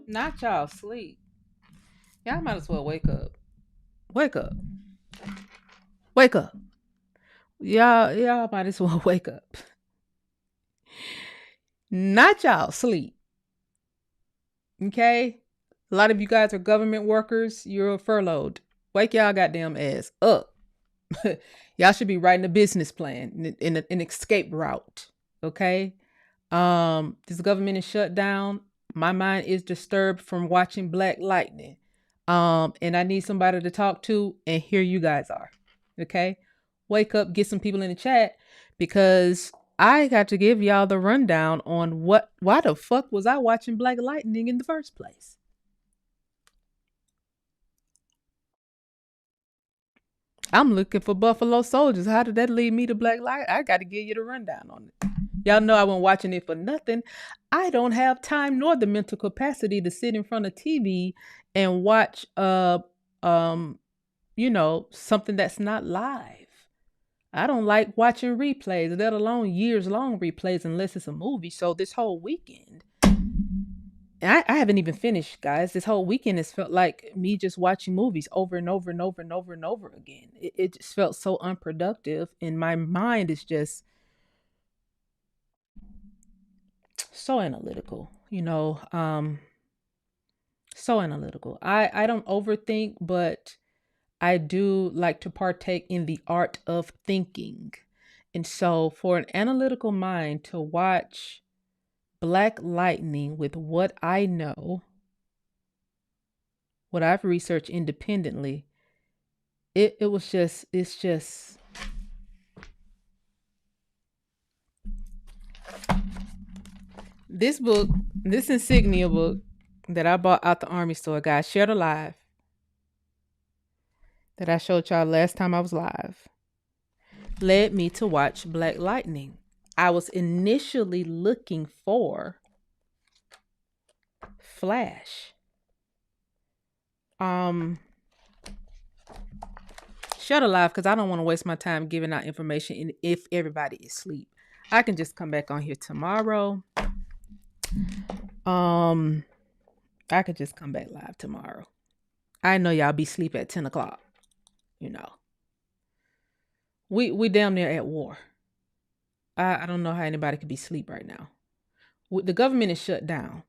Not y'all sleep. Y'all might as well wake up. Wake up. Wake up. Y'all might as well wake up. Not y'all sleep. Okay? A lot of you guys are government workers. You're furloughed. Wake y'all goddamn ass up. Y'all should be writing a business plan in an escape route. Okay? This government is shut down. My mind is disturbed from watching Black Lightning. And I need somebody to talk to, and here you guys are. Okay? Wake up, get some people in the chat, because I got to give y'all the rundown on why the fuck was I watching Black Lightning in the first place. I'm looking for Buffalo Soldiers. How did that lead me to Black Light? I got to give you the rundown on it. Y'all know I wasn't watching it for nothing. I don't have time nor the mental capacity to sit in front of TV and watch something that's not live. I don't like watching replays, let alone years long replays, unless it's a movie. So this whole weekend, I haven't even finished, guys. This whole weekend has felt like me just watching movies over and over and over and over and over again. It just felt so unproductive, and my mind is just so analytical. So analytical. I don't overthink, but I do like to partake in the art of thinking. And so for an analytical mind to watch Black Lightning with what I know, what I've researched independently, it's just this book, this insignia book that I bought out the Army store, guys, shared alive, that I showed y'all last time I was live, led me to watch Black Lightning. I was initially looking for Flash. Shut alive, because I don't want to waste my time giving out information if everybody is asleep. I can just come back on here tomorrow. I could just come back live tomorrow. I know y'all be asleep at 10 o'clock. We damn near at war. I don't know how anybody could be asleep right now. The government is shut down,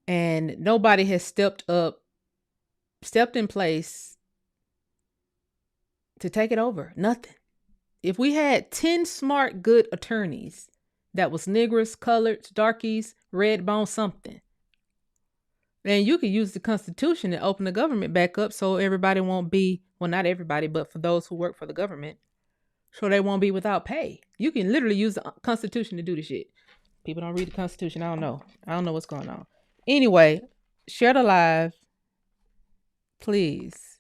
and nobody has stepped in place to take it over. Nothing. If we had 10 smart, good attorneys that was niggers, coloreds, darkies, red bone, something, then you could use the Constitution and open the government back up so everybody won't be, well, not everybody, but for those who work for the government, so they won't be without pay. You can literally use the Constitution to do the shit. People don't read the Constitution. I don't know what's going on. Anyway, share the live, please.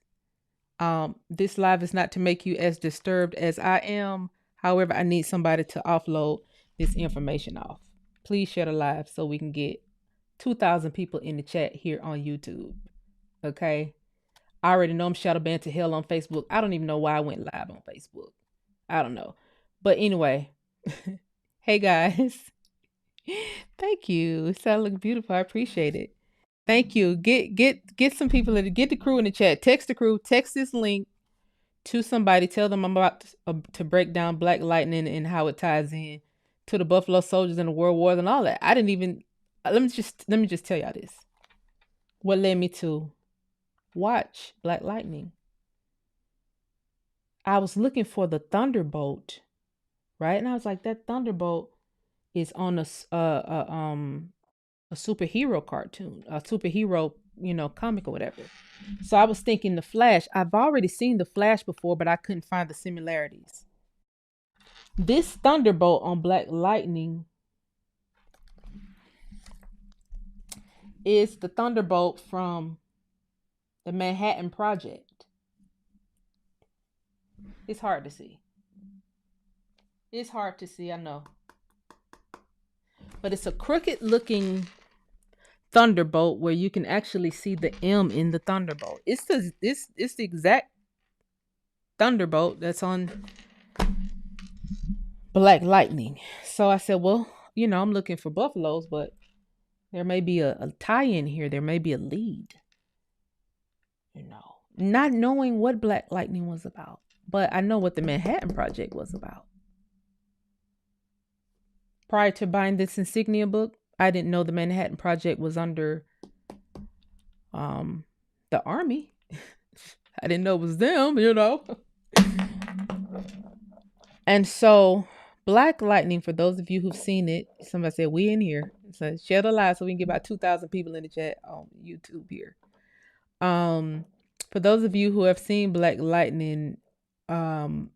This live is not to make you as disturbed as I am. However, I need somebody to offload this information off. Please share the live so we can get 2,000 people in the chat here on YouTube. Okay? I already know I'm shadow banned to hell on Facebook. I don't even know why I went live on Facebook. I don't know. But anyway, hey guys. Thank you. It sounds look beautiful. I appreciate it. Thank you. Get some people get the crew in the chat. Text the crew. Text this link to somebody. Tell them I'm about to break down Black Lightning and how it ties in to the Buffalo Soldiers and the World Wars and all that. I didn't even. Let me just tell y'all this. What led me to watch Black Lightning? I was looking for the Thunderbolt, right? And I was like, that Thunderbolt is on a superhero cartoon, a superhero, comic or whatever. So I was thinking the Flash. I've already seen the Flash before, but I couldn't find the similarities. This Thunderbolt on Black Lightning is the Thunderbolt from the Manhattan Project. It's hard to see. It's hard to see, I know. But it's a crooked looking Thunderbolt where you can actually see the M in the Thunderbolt. It's the exact Thunderbolt that's on Black Lightning. So I said, well, I'm looking for buffaloes, but there may be a tie-in here. There may be a lead. Not knowing what Black Lightning was about, but I know what the Manhattan Project was about. Prior to buying this insignia book, I didn't know the Manhattan Project was under the Army. I didn't know it was them, And so Black Lightning, for those of you who've seen it, somebody said, we in here. So share the live so we can get about 2,000 people in the chat on YouTube here. For those of you who have seen Black Lightning, I'm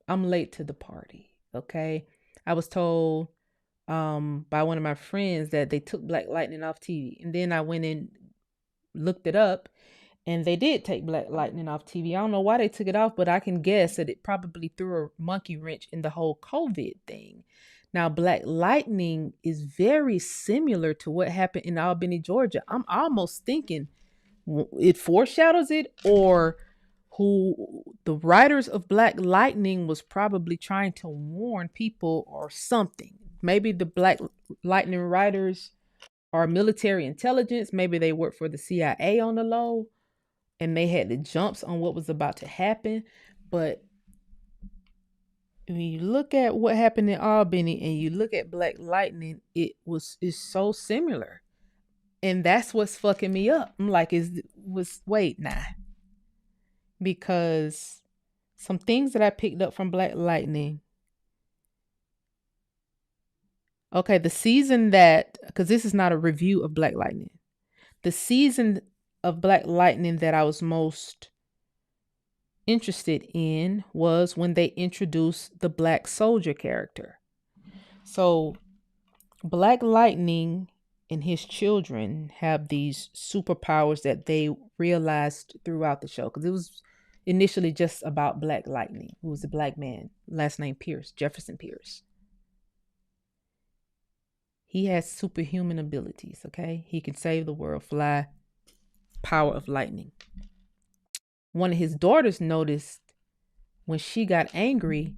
late to the party. Okay. I was told by one of my friends that they took Black Lightning off TV. And then I went and looked it up, and they did take Black Lightning off TV. I don't know why they took it off, but I can guess that it probably threw a monkey wrench in the whole COVID thing. Now, Black Lightning is very similar to what happened in Albany, Georgia. I'm almost thinking it foreshadows it, or who the writers of Black Lightning was probably trying to warn people or something. Maybe the Black Lightning writers are military intelligence. Maybe they work for the CIA on the low, and they had the jumps on what was about to happen. But when you look at what happened in Albany and you look at Black Lightning, it's so similar. And that's what's fucking me up. I'm like, wait, nah. Because some things that I picked up from Black Lightning. Okay, the season because this is not a review of Black Lightning. The season of Black Lightning that I was most interested in was when they introduced the Black Soldier character. So Black Lightning and his children have these superpowers that they realized throughout the show, because it was initially just about Black Lightning, who was a Black man, last name Pierce, Jefferson Pierce. He has superhuman abilities, okay? He can save the world, fly, power of lightning. One of his daughters noticed when she got angry,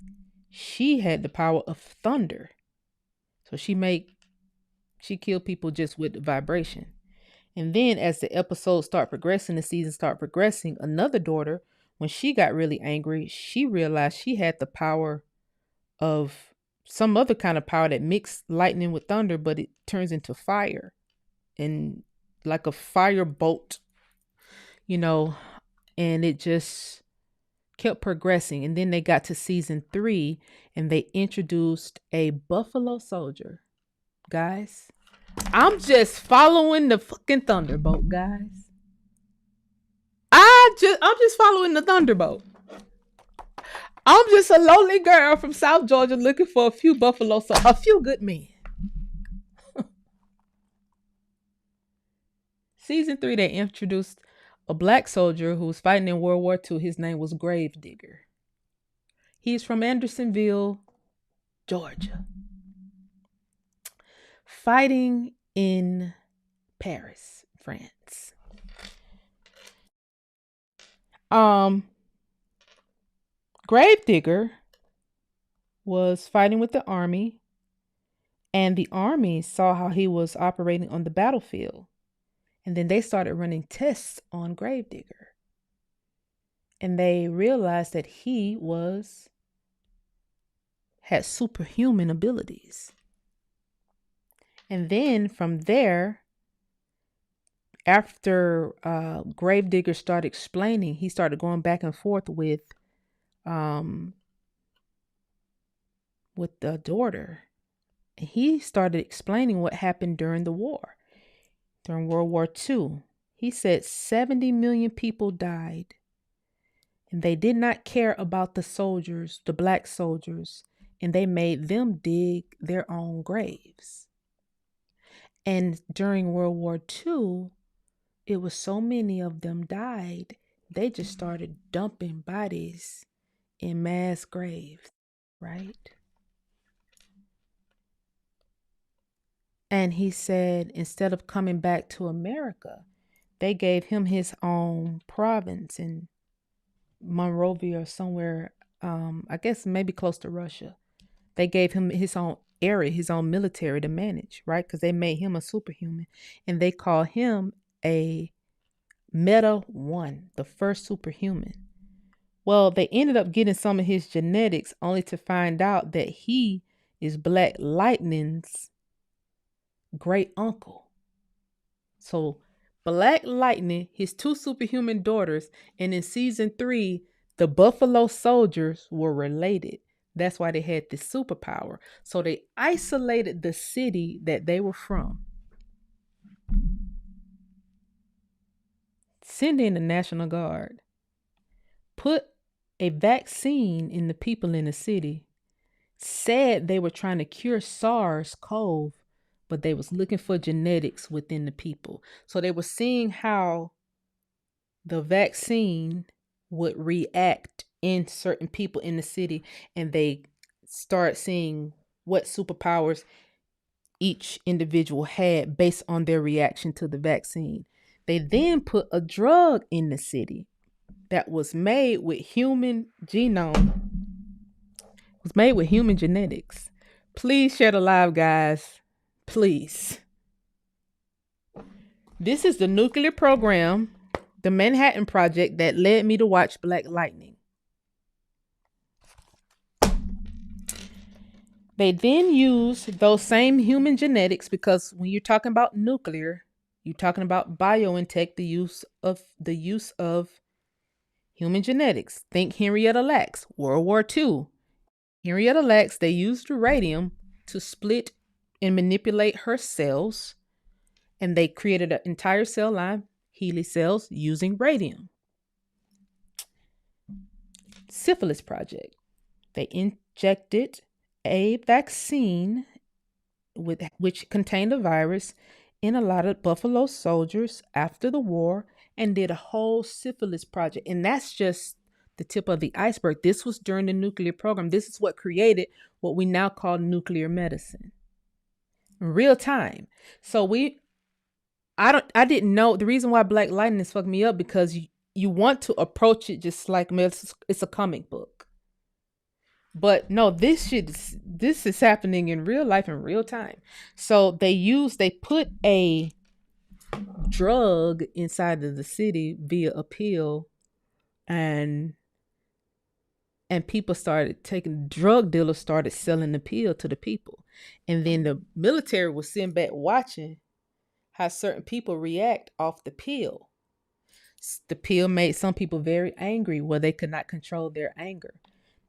she had the power of thunder. So she killed people just with the vibration. And then as the episodes start progressing, the seasons start progressing, another daughter, when she got really angry, she realized she had the power of some other kind of power that mixed lightning with thunder, but it turns into fire, and like a fire bolt, and it just kept progressing. And then they got to season 3 and they introduced a buffalo soldier. Guys, I'm just following the fucking Thunderbolt, guys. I'm just following the Thunderbolt. I'm just a lonely girl from South Georgia looking for a few a few good men. Season 3, they introduced a Black soldier who was fighting in World War II. His name was Gravedigger. He's from Andersonville, Georgia. Fighting in Paris, France. Gravedigger was fighting with the army, and the army saw how he was operating on the battlefield. And then they started running tests on Gravedigger. And they realized that he had superhuman abilities. And then from there, after Gravedigger started explaining, he started going back and forth with um with the daughter. And he started explaining what happened during the war, during World War II. He said 70 million people died, and they did not care about the soldiers, the black soldiers, and they made them dig their own graves. And during World War II, it was so many of them died, they just started dumping bodies in mass graves, right? And he said instead of coming back to America, they gave him his own province in Monrovia or somewhere, I guess maybe close to Russia. They gave him his own area, his own military to manage, right? Because they made him a superhuman, and they call him a Meta One, the first superhuman. Well, they ended up getting some of his genetics only to find out that he is Black Lightning's great uncle. So, Black Lightning, his two superhuman daughters, and in season 3, the Buffalo Soldiers were related. That's why they had this superpower. So, they isolated the city that they were from, send in the National Guard, put a vaccine in the people in the city, said they were trying to cure SARS-CoV, but they was looking for genetics within the people. So they were seeing how the vaccine would react in certain people in the city, and they start seeing what superpowers each individual had based on their reaction to the vaccine. They then put a drug in the city that was made with human genome, was made with human genetics. Please share the live, guys. Please. This is the nuclear program, the Manhattan Project, that led me to watch Black Lightning. They then use those same human genetics, because when you're talking about nuclear, you're talking about BioNTech, the use of human genetics. Think Henrietta Lacks, World War II. Henrietta Lacks, they used radium to split and manipulate her cells, and they created an entire cell line, Healy cells, using radium. Syphilis Project. They injected a vaccine which contained a virus in a lot of Buffalo soldiers after the war, and did a whole syphilis project. And that's just the tip of the iceberg. This was during the nuclear program. This is what created what we now call nuclear medicine. In real time. So I didn't know the reason why Black Lightning is fucking me up, because you want to approach it just like it's a comic book. But no, this is happening in real life in real time. So they put a drug inside of the city via a pill, and people started taking, drug dealers started selling the pill to the people. And then the military was sitting back watching how certain people react off the pill. The pill made some people very angry where they could not control their anger.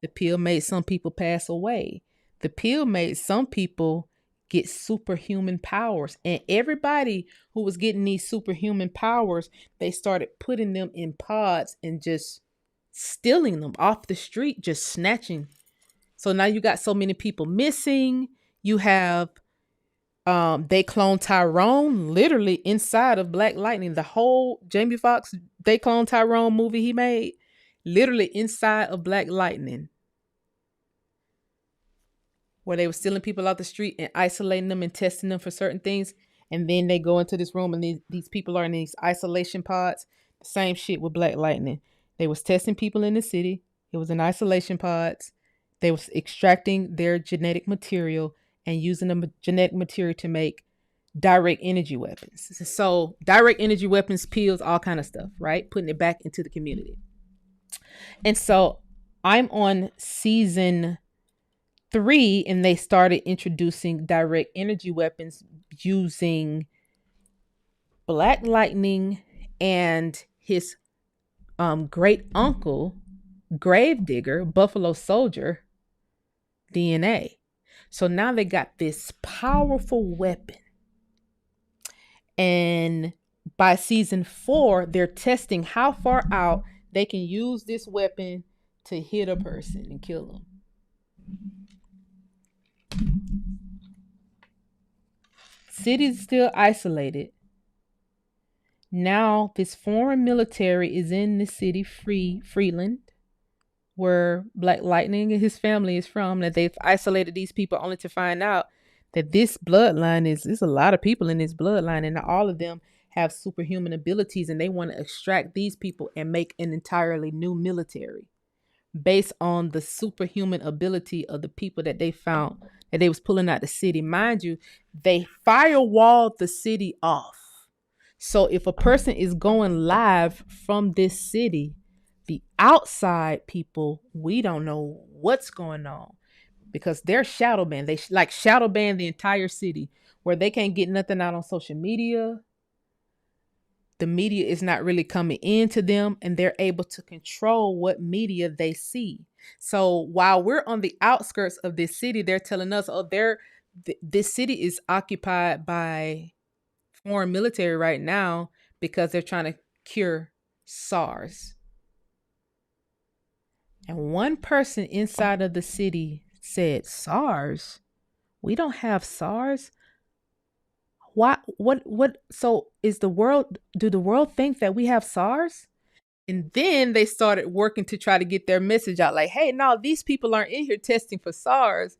The pill made some people pass away. The pill made some people get superhuman powers. And everybody who was getting these superhuman powers, they started putting them in pods and just stealing them off the street, just snatching. So now you got so many people missing. You have they cloned Tyrone literally inside of Black Lightning. The whole Jamie Foxx They Clone Tyrone movie he made, literally inside of Black Lightning, where they were stealing people out the street and isolating them and testing them for certain things. And then they go into this room, and these people are in these isolation pods. The same shit with Black Lightning. They was testing people in the city. It was in isolation pods. They was extracting their genetic material and using the genetic material to make direct energy weapons. So direct energy weapons, pills, all kind of stuff, right? Putting it back into the community. And so I'm on season 3, and they started introducing direct energy weapons using Black Lightning and his great uncle Gravedigger, Buffalo Soldier DNA. So now they got this powerful weapon. And by season 4, they're testing how far out they can use this weapon to hit a person and kill them. City's still isolated. Now this foreign military is in the city, Freeland, where Black Lightning and his family is from. That they've isolated these people only to find out that this bloodline is a lot of people in this bloodline, and all of them have superhuman abilities, and they want to extract these people and make an entirely new military based on the superhuman ability of the people that they found that they was pulling out the city. Mind you, they firewalled the city off. So if a person is going live from this city, the outside people, we don't know what's going on because they're shadow banned. They like shadow ban the entire city where they can't get nothing out on social media. The media is not really coming into them, and they're able to control what media they see. So while we're on the outskirts of this city, they're telling us, oh, this city is occupied by foreign military right now because they're trying to cure SARS. And one person inside of the city said, SARS? We don't have SARS. What so is the world, do the world think that we have SARS? And then they started working to try to get their message out like, hey, no, these people aren't in here testing for SARS.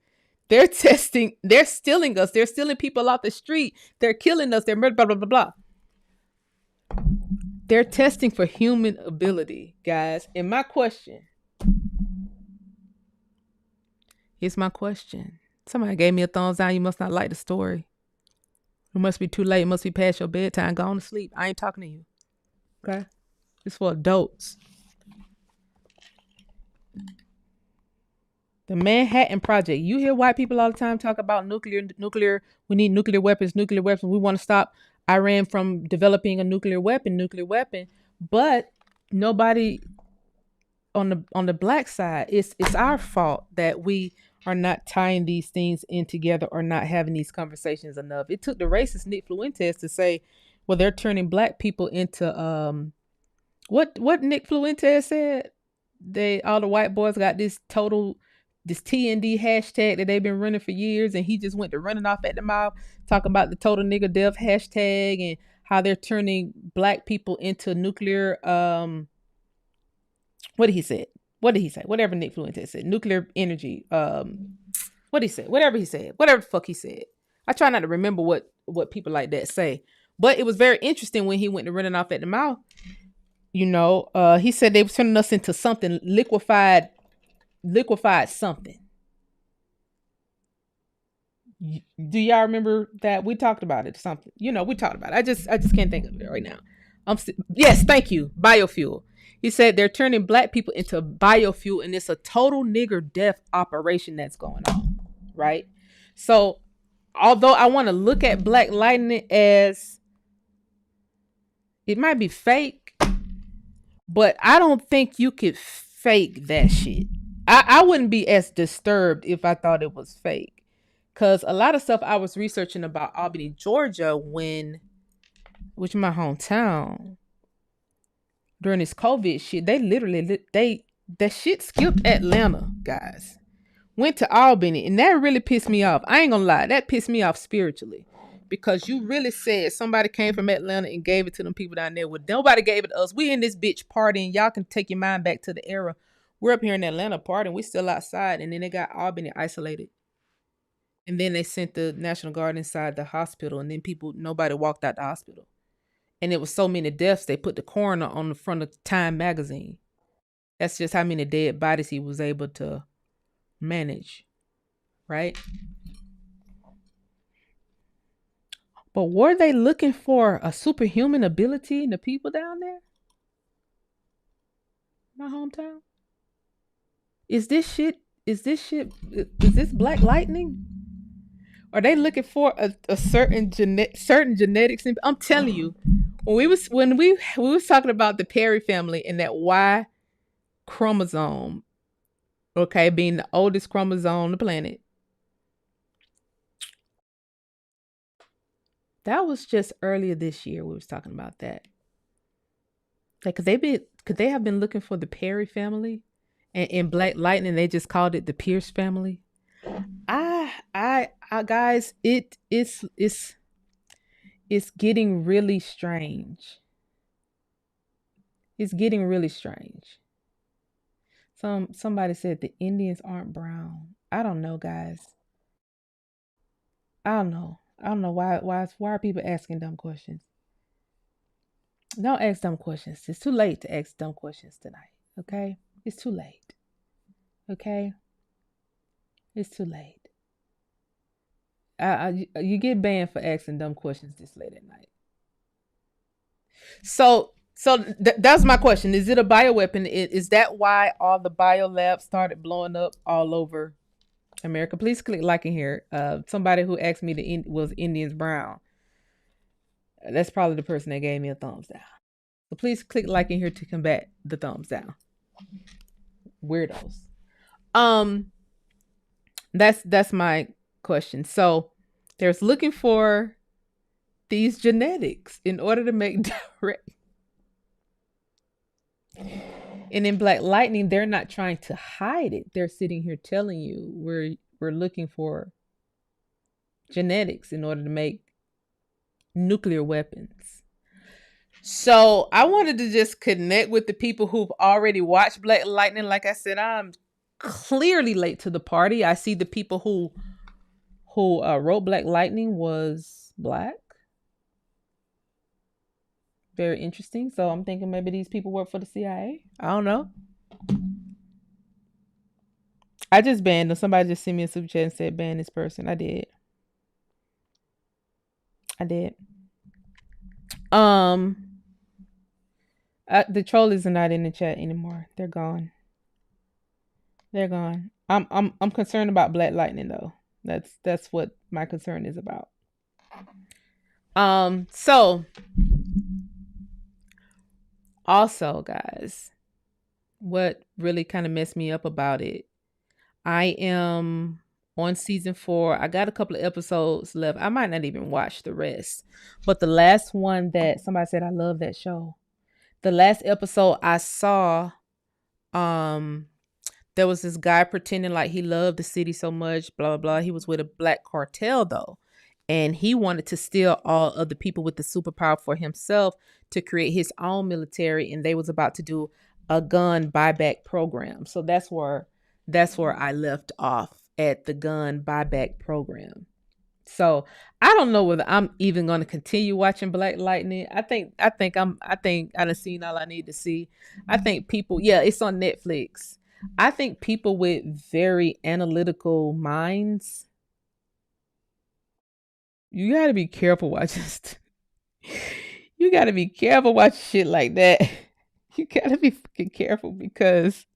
They're stealing us. They're stealing people off the street. They're killing us. They're blah, blah, blah, blah. They're testing for human ability, guys. And my question, here's my question. Somebody gave me a thumbs down. You must not like the story. It must be too late. It must be past your bedtime. Go on to sleep. I ain't talking to you. Okay? It's for adults. The Manhattan Project. You hear white people all the time talk about nuclear. We need nuclear weapons. We want to stop Iran from developing a nuclear weapon. But nobody on the black side. It's our fault that we are not tying these things in together or not having these conversations enough. It took the racist Nick Fuentes to say, well, they're turning black people into what Nick Fuentes said. All the white boys got this TND hashtag that they've been running for years, and he just went to running off at the mouth, talking about the total nigger death hashtag and how they're turning black people into nuclear. What did he say? Whatever Nick Fuentes said. Nuclear energy. What he said? Whatever he said. Whatever the fuck he said. I try not to remember what people like that say. But it was very interesting when he went to running off at the mouth. You know, he said they were turning us into something liquefied something. Do y'all remember that? We talked about it. Something. You know, we talked about it. I just can't think of it right now. Yes, thank you. Biofuel. He said they're turning black people into biofuel, and it's a total nigger death operation that's going on, right? So, although I want to look at Black Lightning as it might be fake, but I don't think you could fake that shit. I wouldn't be as disturbed if I thought it was fake, because a lot of stuff I was researching about Albany, Georgia, which is my hometown. During this COVID shit, they literally that shit skipped Atlanta, guys. Went to Albany, and that really pissed me off. I ain't gonna lie, that pissed me off spiritually, because you really said somebody came from Atlanta and gave it to them people down there. Well, nobody gave it to us. We in this bitch partying. Y'all can take your mind back to the era. We're up here in Atlanta partying. We still outside, and then they got Albany isolated, and then they sent the National Guard inside the hospital, and then nobody walked out the hospital. And it was so many deaths, they put the coroner on the front of Time magazine. That's just how many dead bodies he was able to manage, right? But were they looking for a superhuman ability in the people down there? My hometown? Is this Black Lightning? Are they looking for a certain genetics? I'm telling you, when we was talking about the Perry family and that chromosome, okay, being the oldest chromosome on the planet. That was just earlier this year we was talking about that. Like, could they have been looking for the Perry family, and in Black Lightning they just called it the Pierce family. I guys, it's getting really strange. It's getting really strange. Somebody said the Indians aren't brown. I don't know, guys. I don't know. I don't know why are people asking dumb questions? Don't ask dumb questions. It's too late to ask dumb questions tonight. Okay? It's too late. Okay? It's too late. You get banned for asking dumb questions this late at night. So that's my question. Is it a bioweapon? Is that why all the bio labs started blowing up all over America? Please click like in here. Somebody who asked me was Indians brown. That's probably the person that gave me a thumbs down. So please click like in here to combat the thumbs down. Weirdos. Um, that's my question. So there's looking for these genetics in order to make direct. And in Black Lightning, they're not trying to hide it. They're sitting here telling you we're looking for genetics in order to make nuclear weapons. So I wanted to just connect with the people who've already watched Black Lightning. Like I said, I'm clearly late to the party. I see the people who wrote Black Lightning was Black. Very interesting. So I'm thinking maybe these people work for the CIA. I don't know. I just banned them. Somebody just sent me a super chat and said ban this person. I did. Um, the trolleys are not in the chat anymore. They're gone. I'm concerned about Black Lightning though. That's what my concern is about. So also, guys, what really kind of messed me up about it, I am on season 4. I got a couple of episodes left. I might not even watch the rest. But the last one that somebody said I love that show. The last episode I saw, there was this guy pretending like he loved the city so much, blah blah blah. He was with a black cartel though. And he wanted to steal all of the people with the superpower for himself to create his own military, and they was about to do a gun buyback program. So that's where I left off at the gun buyback program. So I don't know whether I'm even going to continue watching Black Lightning. I think I done seen all I need to see. I think people, yeah, it's on Netflix. I think people with very analytical minds, you got to be careful watching. You got to be careful watching shit like that. You got to be fucking careful because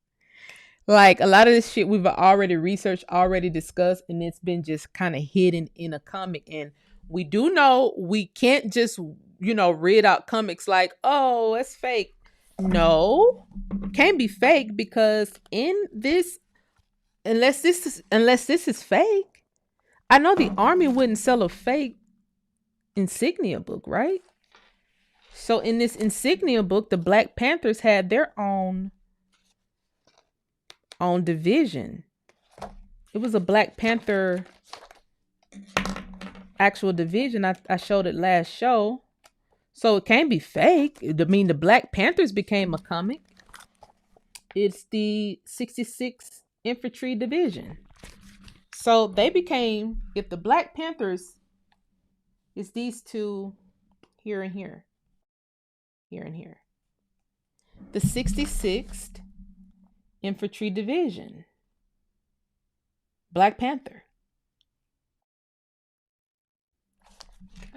like a lot of this shit we've already researched, already discussed, and it's been just kind of hidden in a comic. And we do know we can't just, read out comics like, oh, it's fake. No, can't be fake because in this, unless this is fake, I know the army wouldn't sell a fake insignia book, right? So in this insignia book, the Black Panthers had their own division. It was a Black Panther actual division. I showed it last show. So it can't be fake. I mean, the Black Panthers became a comic. It's the 66th Infantry Division. So they became, if the Black Panthers is these two here and here, here and here, the 66th Infantry Division, Black Panther.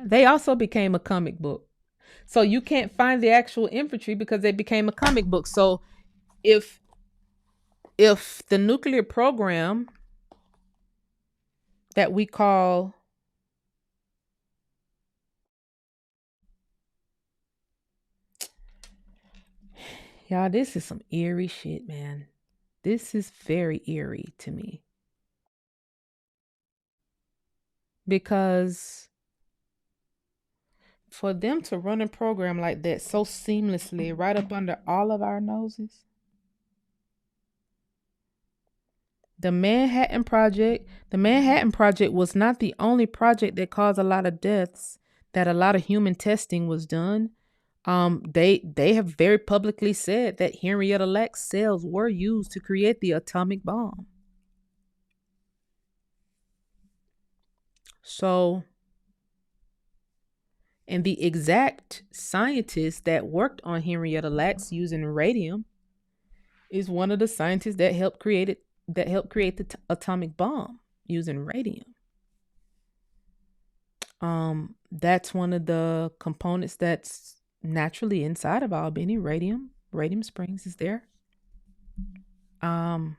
They also became a comic book. So you can't find the actual infantry because they became a comic book. So if the nuclear program that we call Y'all, this is some eerie shit, man. This is very eerie to me because for them to run a program like that so seamlessly right up under all of our noses. The Manhattan Project was not the only project that caused a lot of deaths, that a lot of human testing was done. They have very publicly said that Henrietta Lacks cells were used to create the atomic bomb. So, and the exact scientist that worked on Henrietta Lacks using radium is one of the scientists that helped create the atomic bomb using radium. That's one of the components that's naturally inside of Albany. Radium springs is there. Um,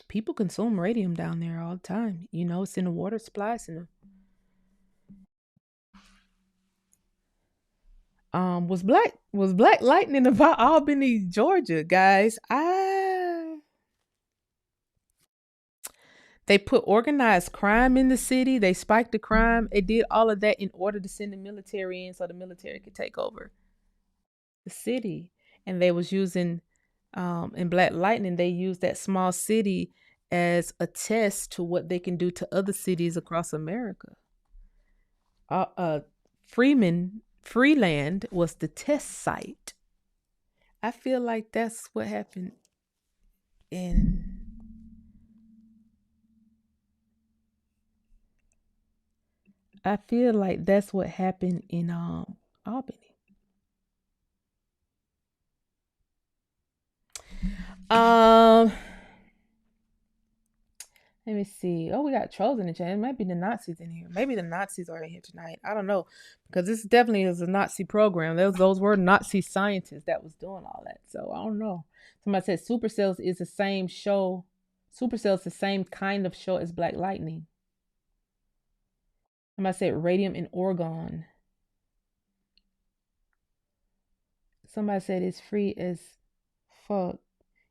People consume radium down there all the time. You know, it's in the water supply. It's in the was Black Lightning about Albany, Georgia, guys. They put organized crime in the city. They spiked the crime. They did all of that in order to send the military in so the military could take over the city. And they was using in Black Lightning, they used that small city as a test to what they can do to other cities across America. Uh, uh Freeland was the test site. I feel like that's what happened in I feel like that's what happened in Albany. Um Let me see. Oh, we got trolls in the chat. It might be the Nazis in here. Maybe the Nazis are in here tonight. I don't know. Because this definitely is a Nazi program. Those were Nazi scientists that was doing all that. So I don't know. Somebody said Supercells is the same show. Supercells the same kind of show as Black Lightning. Somebody said radium and orgone. Somebody said it's free as fuck.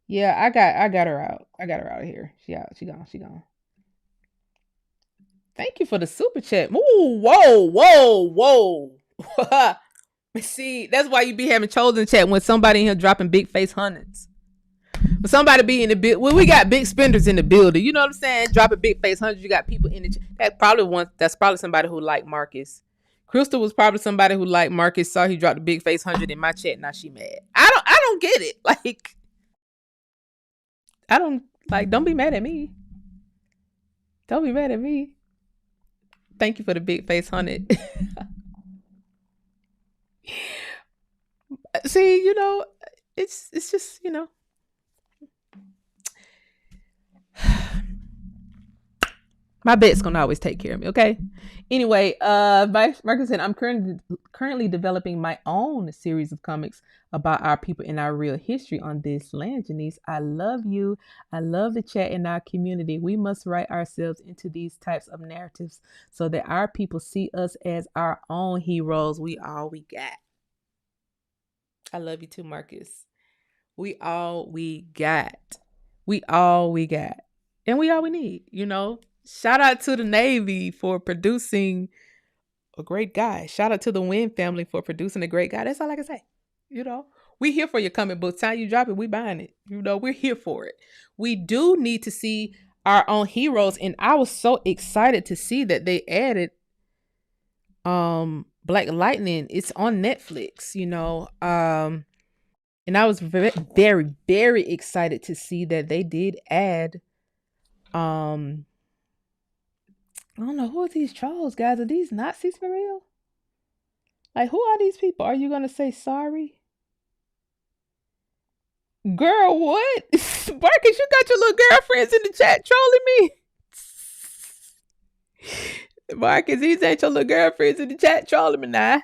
Yeah, I got her out. I got her out of here. She out. She gone. She gone. Thank you for the super chat. Ooh, whoa. See, that's why you be having chosen chat when somebody in here dropping big face hundreds. When somebody be in the build, well, we got big spenders in the building. You know what I'm saying? Dropping big face hundreds. You got people in the chat. That's probably somebody who liked Marcus. Crystal was probably somebody who liked Marcus. Saw he dropped a big face 100 in my chat. Now she mad. I don't get it. Like, I don't like. Don't be mad at me. Don't be mad at me. Thank you for the big face 100. See, it's just my bet's gonna always take care of me, okay? Anyway, Marcus said, I'm currently developing my own series of comics about our people and our real history on this land, Janice. I love you. I love the chat in our community. We must write ourselves into these types of narratives so that our people see us as our own heroes. We all we got. I love you too, Marcus. We all we got. We all we got. And we all we need. Shout out to the Navy for producing a great guy. Shout out to the Wynn family for producing a great guy. That's all I can say. We here for your comic book. Time you drop it, we buying it. We're here for it. We do need to see our own heroes, and I was so excited to see that they added Black Lightning. It's on Netflix, and I was very, very, very excited to see that they did add I don't know, who are these trolls, guys? Are these Nazis for real? Like, who are these people? Are you gonna say sorry? Girl, what? Marcus, you got your little girlfriends in the chat trolling me? Marcus, these ain't your little girlfriends in the chat trolling me now.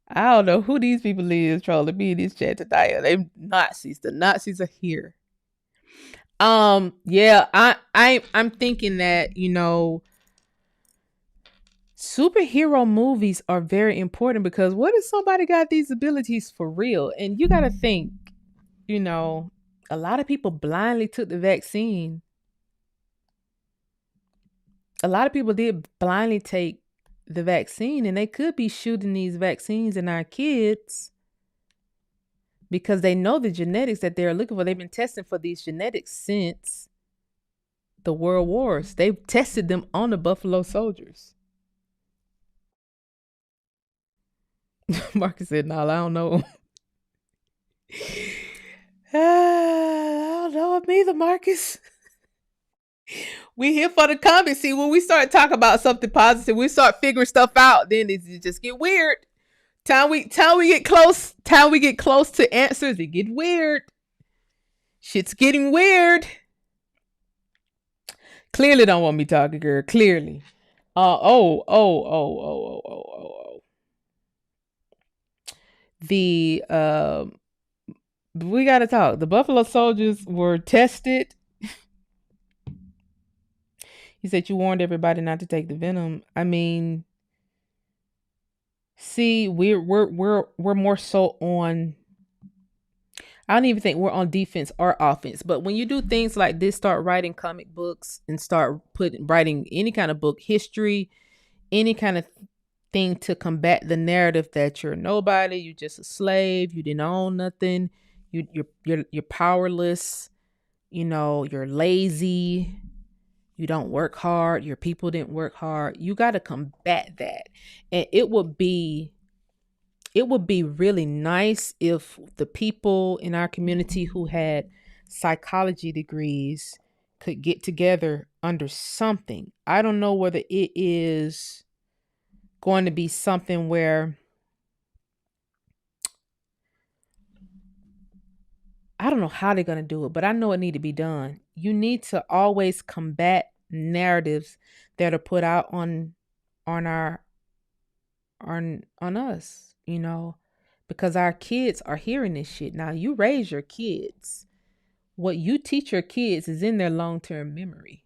I don't know who these people is trolling me in this chat today. They Nazis. The Nazis are here. Yeah, I'm thinking that, Superhero movies are very important because what if somebody got these abilities for real? And you got to think, you know, a lot of people blindly took the vaccine. A lot of people did blindly take the vaccine, and they could be shooting these vaccines in our kids because they know the genetics that they're looking for. They've been testing for these genetics since the World Wars. They've tested them on the Buffalo Soldiers. Marcus said, "No, I don't know." I don't know me either, Marcus. We here for the comments. See, when we start talking about something positive, we start figuring stuff out. Then it just get weird. Time we get close to answers, it get weird. Shit's getting weird. Clearly don't want me talking, girl. Clearly. Oh. The we gotta talk. The Buffalo Soldiers were tested. He said you warned everybody not to take the venom. I mean, see, we're more so on. I don't even think we're on defense or offense. But when you do things like this, start writing comic books and start writing any kind of book, history, any kind of thing to combat the narrative that you're nobody, you're just a slave, you didn't own nothing, you're powerless, you're lazy, you don't work hard, your people didn't work hard. You got to combat that. And it would be really nice if the people in our community who had psychology degrees could get together under something. I don't know whether it is going to be something where I don't know how they're going to do it, but I know it need to be done. You need to always combat narratives that are put out on our on us, because our kids are hearing this shit. Now, you raise your kids. What you teach your kids is in their long-term memory.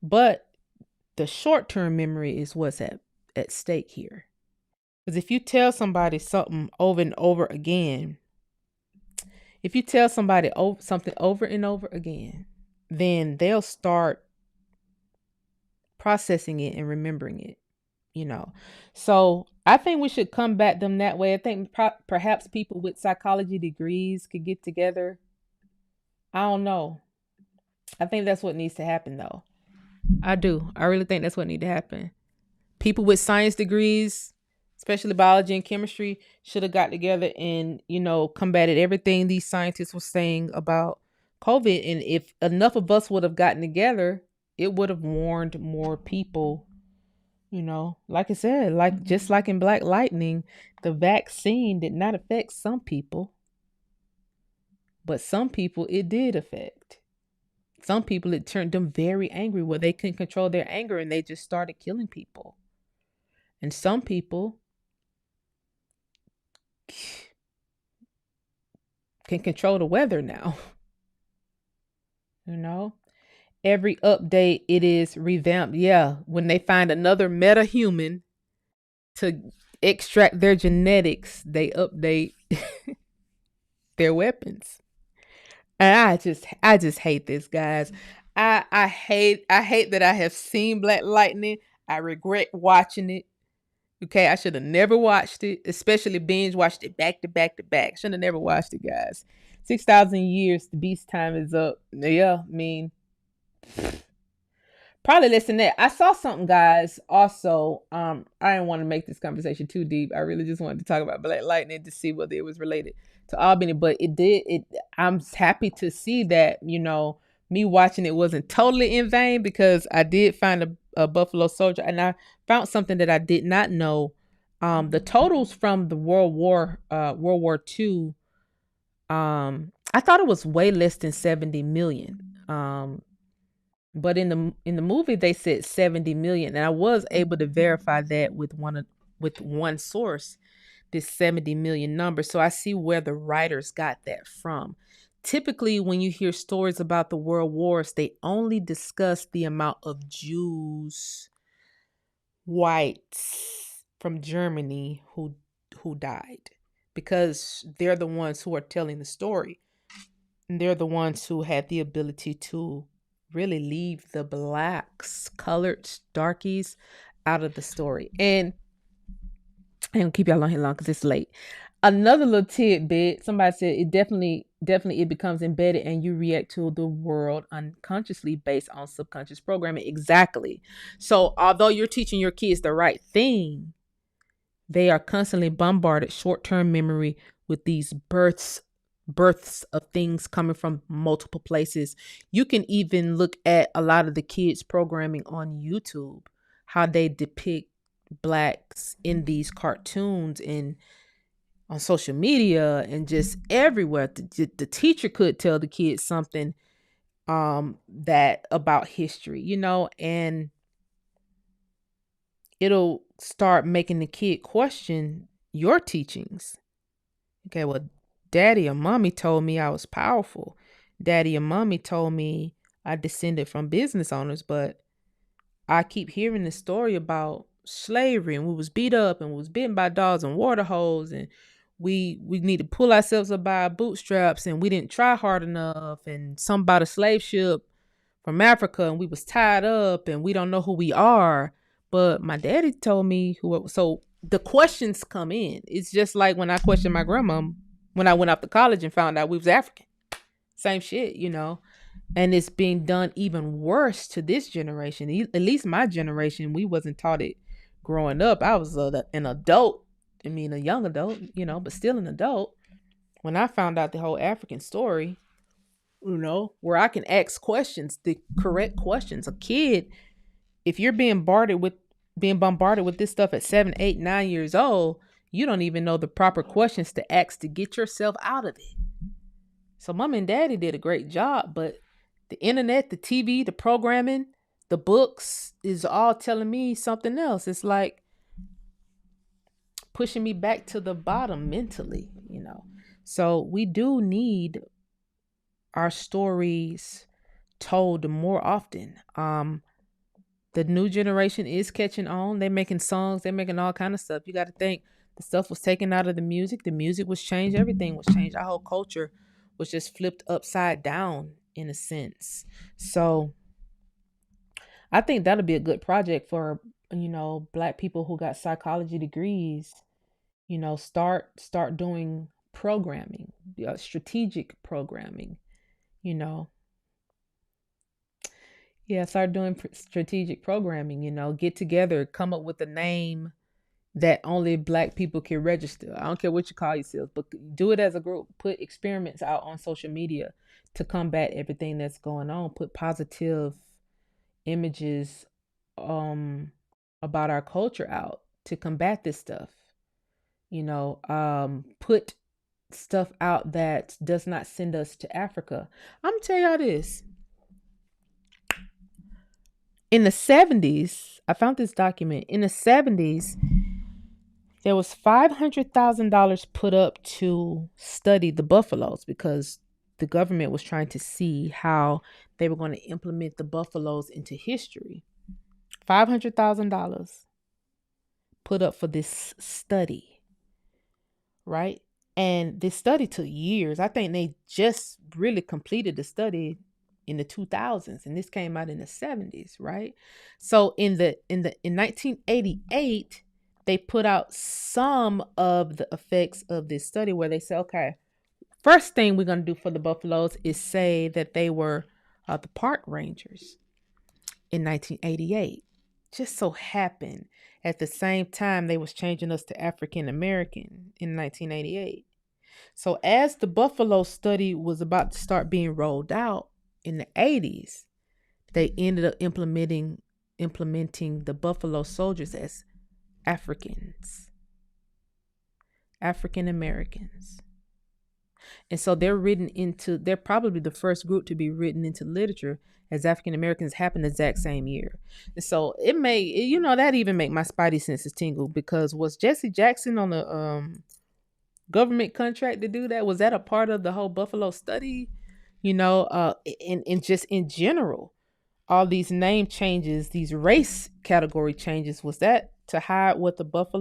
But the short-term memory is what's at stake here. Because if you tell somebody something over and over again, if you tell somebody something over and over again, then they'll start processing it and remembering it, So I think we should combat them that way. I think perhaps people with psychology degrees could get together. I don't know. I think that's what needs to happen, though. I do. I really think that's what needs to happen. People with science degrees, especially biology and chemistry, should have got together and, combated everything these scientists were saying about COVID. And if enough of us would have gotten together, it would have warned more people. Like I said, just like in Black Lightning, the vaccine did not affect some people, but some people it did affect. Some people it turned them very angry where they couldn't control their anger and they just started killing people. And some people can control the weather now. Every update it is revamped. Yeah, when they find another meta human to extract their genetics, they update their weapons. And I just hate this, guys. I hate that I have seen Black Lightning. I regret watching it. Okay, I should have never watched it, especially binge watched it back to back to back. Should have never watched it, guys. 6,000 years, the beast time is up. Yeah, I mean, probably listen to that. I saw something, guys. Also, I didn't want to make this conversation too deep. I really just wanted to talk about Black Lightning to see whether it was related to Albany, but it did. I'm happy to see that me watching it wasn't totally in vain because I did find a Buffalo Soldier, and I found something that I did not know. The totals from the World War II. I thought it was way less than 70 million. But in the movie they said 70 million, and I was able to verify that with one source, this 70 million number. So I see where the writers got that from. Typically, when you hear stories about the world wars, they only discuss the amount of Jews whites from Germany who died, because they're the ones who are telling the story. And they're the ones who had the ability to really leave the blacks, coloreds, darkies out of the story. And I don't keep y'all on here long because it's late. Another little tidbit, somebody said it definitely it becomes embedded and you react to the world unconsciously based on subconscious programming. Exactly. So although you're teaching your kids the right thing, they are constantly bombarded short-term memory with these births of things coming from multiple places. You can even look at a lot of the kids programming on YouTube, how they depict blacks in these cartoons and on social media and just everywhere. The teacher could tell the kids something that about history, and it'll start making the kid question your teachings. Okay, well, daddy or mommy told me I was powerful. Daddy or mommy told me I descended from business owners, but I keep hearing this story about slavery and we was beat up and we was bitten by dogs and water holes and we need to pull ourselves up by our bootstraps and we didn't try hard enough and some about a slave ship from Africa and we was tied up and we don't know who we are. But my daddy told me who. So the questions come in. It's just like when I questioned my grandma when I went off to college and found out we was African. Same shit. And it's being done even worse to this generation. At least my generation, we wasn't taught it growing up. I was an adult. I mean, a young adult, but still an adult. When I found out the whole African story, where I can ask questions, the correct questions. A kid, if you're being bombarded with this stuff at 7, 8, 9 years old, you don't even know the proper questions to ask to get yourself out of it. So mom and daddy did a great job, but the internet, the TV, the programming, the books is all telling me something else. It's like pushing me back to the bottom mentally. So we do need our stories told more often. The new generation is catching on. They're making songs. They're making all kind of stuff. You got to think the stuff was taken out of the music. The music was changed. Everything was changed. Our whole culture was just flipped upside down in a sense. So I think that'll be a good project for, black people who got psychology degrees, start doing programming, strategic programming, you know. Yeah, start doing strategic programming, get together, come up with a name that only black people can register. I don't care what you call yourselves, but do it as a group. Put experiments out on social media to combat everything that's going on. Put positive images about our culture out to combat this stuff. Put stuff out that does not send us to Africa. I'm gonna tell y'all this. In the 70s, I found this document. In the 70s, there was $500,000 put up to study the buffaloes because the government was trying to see how they were going to implement the buffaloes into history. $500,000 put up for this study, right? And this study took years. I think they just really completed the study in the 2000s, and this came out in the 70s, right? So in 1988, they put out some of the effects of this study where they say, okay, first thing we're going to do for the buffaloes is say that they were the park rangers in 1988. Just so happened at the same time they was changing us to African American in 1988. So as the buffalo study was about to start being rolled out in the 80s, they ended up implementing the buffalo soldiers as African Americans. And so they're probably the first group to be written into literature as African Americans happened the exact same year. And so that even make my spidey senses tingle, because was Jesse Jackson on the government contract to do that? Was that a part of the whole buffalo study? And just in general. all these name changes, these race category changes, was that to hide what the black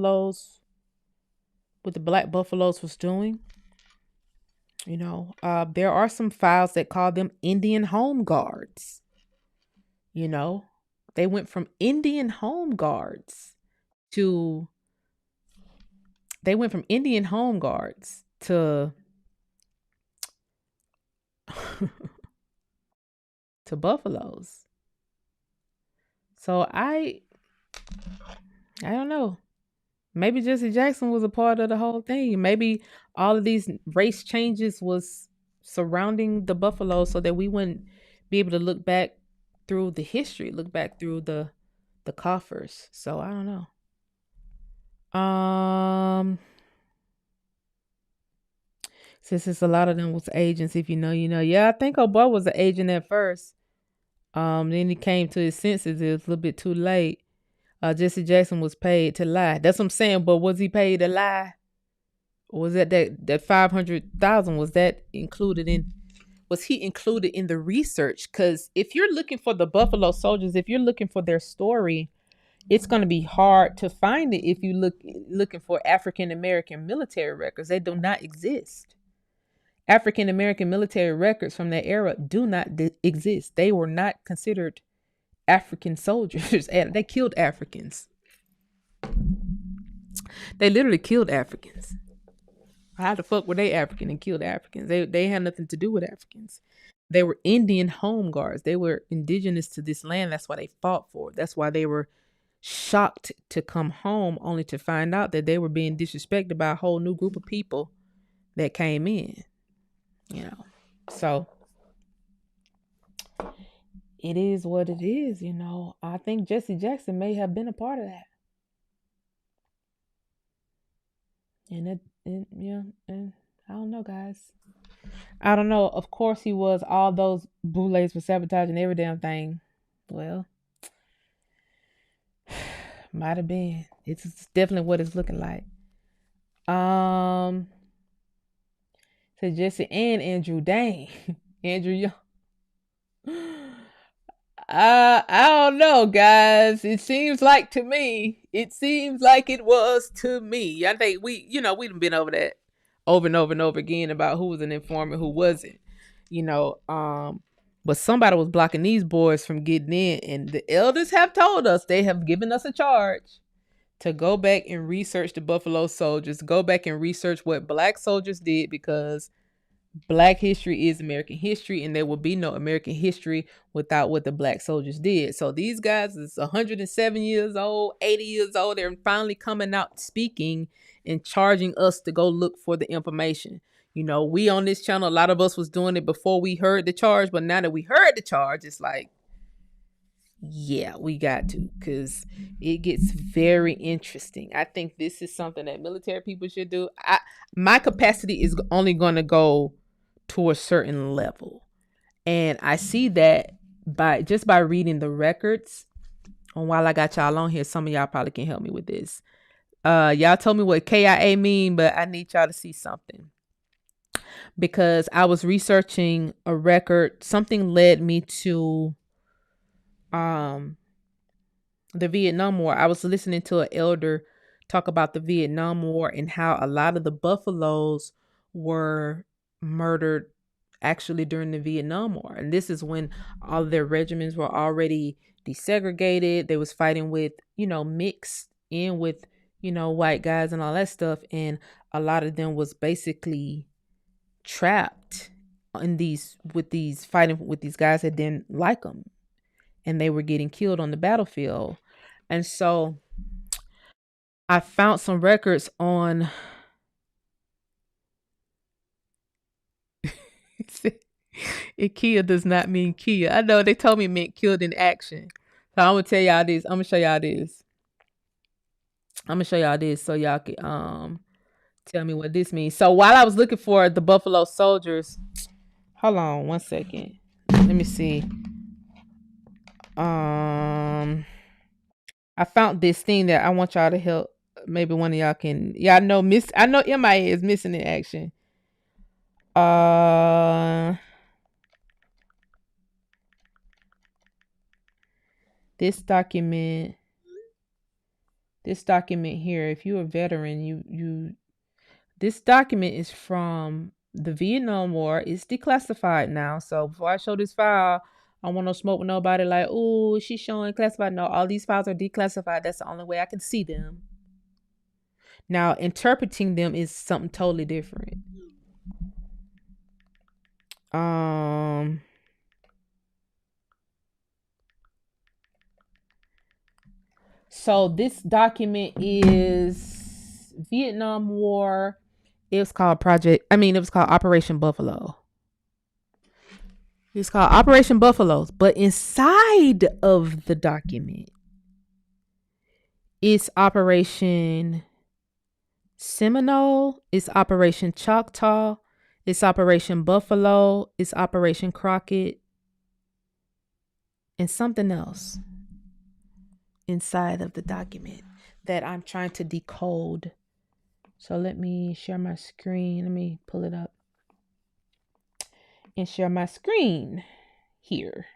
buffaloes was doing? There are some files that call them Indian home guards. You know, they went from Indian home guards to they went from Indian home guards to buffaloes. So I don't know. Maybe Jesse Jackson was a part of the whole thing. Maybe all of these race changes was surrounding the buffalo so that we wouldn't be able to look back through the history, look back through the coffers. So I don't know. Since it's a lot of them was agents, if you know, you know. Yeah, I think Obo was an agent at first. Then he came to his senses. It was a little bit too late. Jesse Jackson was paid to lie. That's what I'm saying. But was he paid to lie? Or was that 500,000? Was that included in? Was he included in the research? Because if you're looking for the Buffalo Soldiers, if you're looking for their story, it's going to be hard to find it if you looking for African American military records. They do not exist. African American military records from that era do not exist. They were not considered African soldiers. And they killed Africans. They literally killed Africans. How the fuck were they African and killed Africans? They had nothing to do with Africans. They were Indian home guards. They were indigenous to this land. That's why they fought for it. That's why they were shocked to come home only to find out that they were being disrespected by a whole new group of people that came in. So it is what it is. I think Jesse Jackson may have been a part of that. And I don't know, guys. I don't know. Of course, he was. All those bootlegs for sabotaging every damn thing. Well, might have been. It's definitely what it's looking like. To Jesse and Andrew. Dang, Andrew Young. I don't know, guys. It seems like to me. It seems like it was to me. I think we've been over that over and over and over again about who was an informant, who wasn't. You know, but somebody was blocking these boys from getting in, and the elders have told us, they have given us a charge to go back and research the Buffalo Soldiers, go back and research what black soldiers did, because Black history is American history, and there will be no American history without what the black soldiers did. So these guys is 107 years old, 80 years old. They're finally coming out speaking and charging us to go look for the information. We on this channel, a lot of us was doing it before we heard the charge, but now that we heard the charge, it's like, yeah, we got to, because it gets very interesting. I think this is something that military people should do. My capacity is only going to go to a certain level, and I see that by reading the records. And while I got y'all on here, some of y'all probably can help me with this. Y'all told me what KIA mean, but I need y'all to see something, because I was researching a record. Something led me to the Vietnam War. I was listening to an elder talk about the Vietnam War and how a lot of the buffaloes were murdered actually during the Vietnam War. And this is when all of their regiments were already desegregated. They was fighting with, mixed in with, white guys and all that stuff. And a lot of them was basically trapped in fighting with these guys that didn't like them. And they were getting killed on the battlefield. And so I found some records on IKEA does not mean Kia. I know they told me it meant killed in action. So I'm gonna tell y'all this. I'm gonna show y'all this so y'all can tell me what this means. So while I was looking for the Buffalo Soldiers, hold on one second. Let me see. I found this thing that I want y'all to help. Maybe one of y'all can. Yeah, I know MIA is missing in action. this document, here, if you're a veteran, this document is from the Vietnam War. It's declassified now. So before I show this file, I want no smoke with nobody like, oh, she's showing classified. No, all these files are declassified. That's the only way I can see them. Now, interpreting them is something totally different. So this document is Vietnam War. It was called Operation Buffalo. It's called Operation Buffalo. But inside of the document, it's Operation Seminole, it's Operation Choctaw, it's Operation Buffalo, it's Operation Crockett, and something else inside of the document that I'm trying to decode. So let me share my screen. Let me pull it up and share my screen here.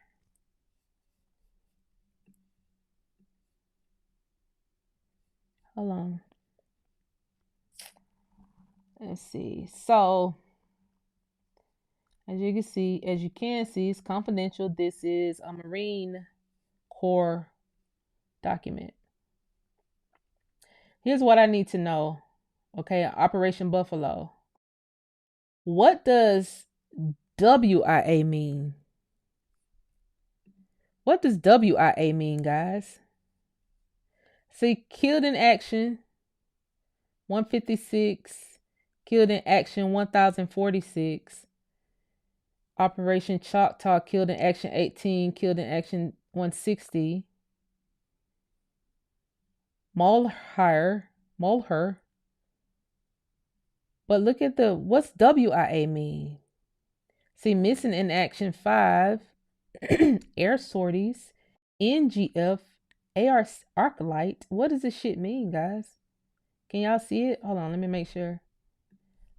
Hold on. Let's see. So as you can see, it's confidential. This is a Marine Corps document. Here's what I need to know. Okay, Operation Buffalo. What does WIA mean? What does WIA mean, guys? See, killed in action, 156. Killed in action, 1046. Operation Choctaw, killed in action, 18. Killed in action, 160. Mulher. But look at what's WIA mean? See, missing in action, 5. Air sorties, NGF, AR Arclight. What does this shit mean, guys? Can y'all see it? Hold on, let me make sure.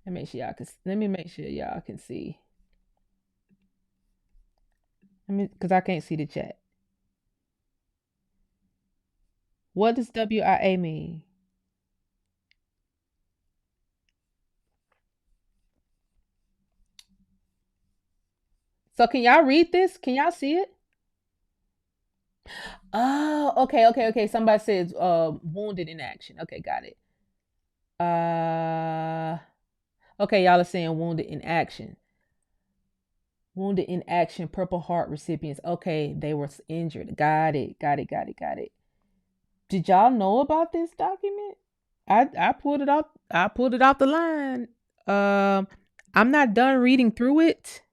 Let me make sure y'all can see. Because I can't see the chat. What does WIA mean? So can y'all read this? Can y'all see it? Oh, okay. Somebody says wounded in action. Okay, got it. Okay, y'all are saying wounded in action. Wounded in action, Purple Heart recipients. Okay, they were injured. Got it. Did y'all know about this document? I pulled it out. I pulled it off the line. I'm not done reading through it.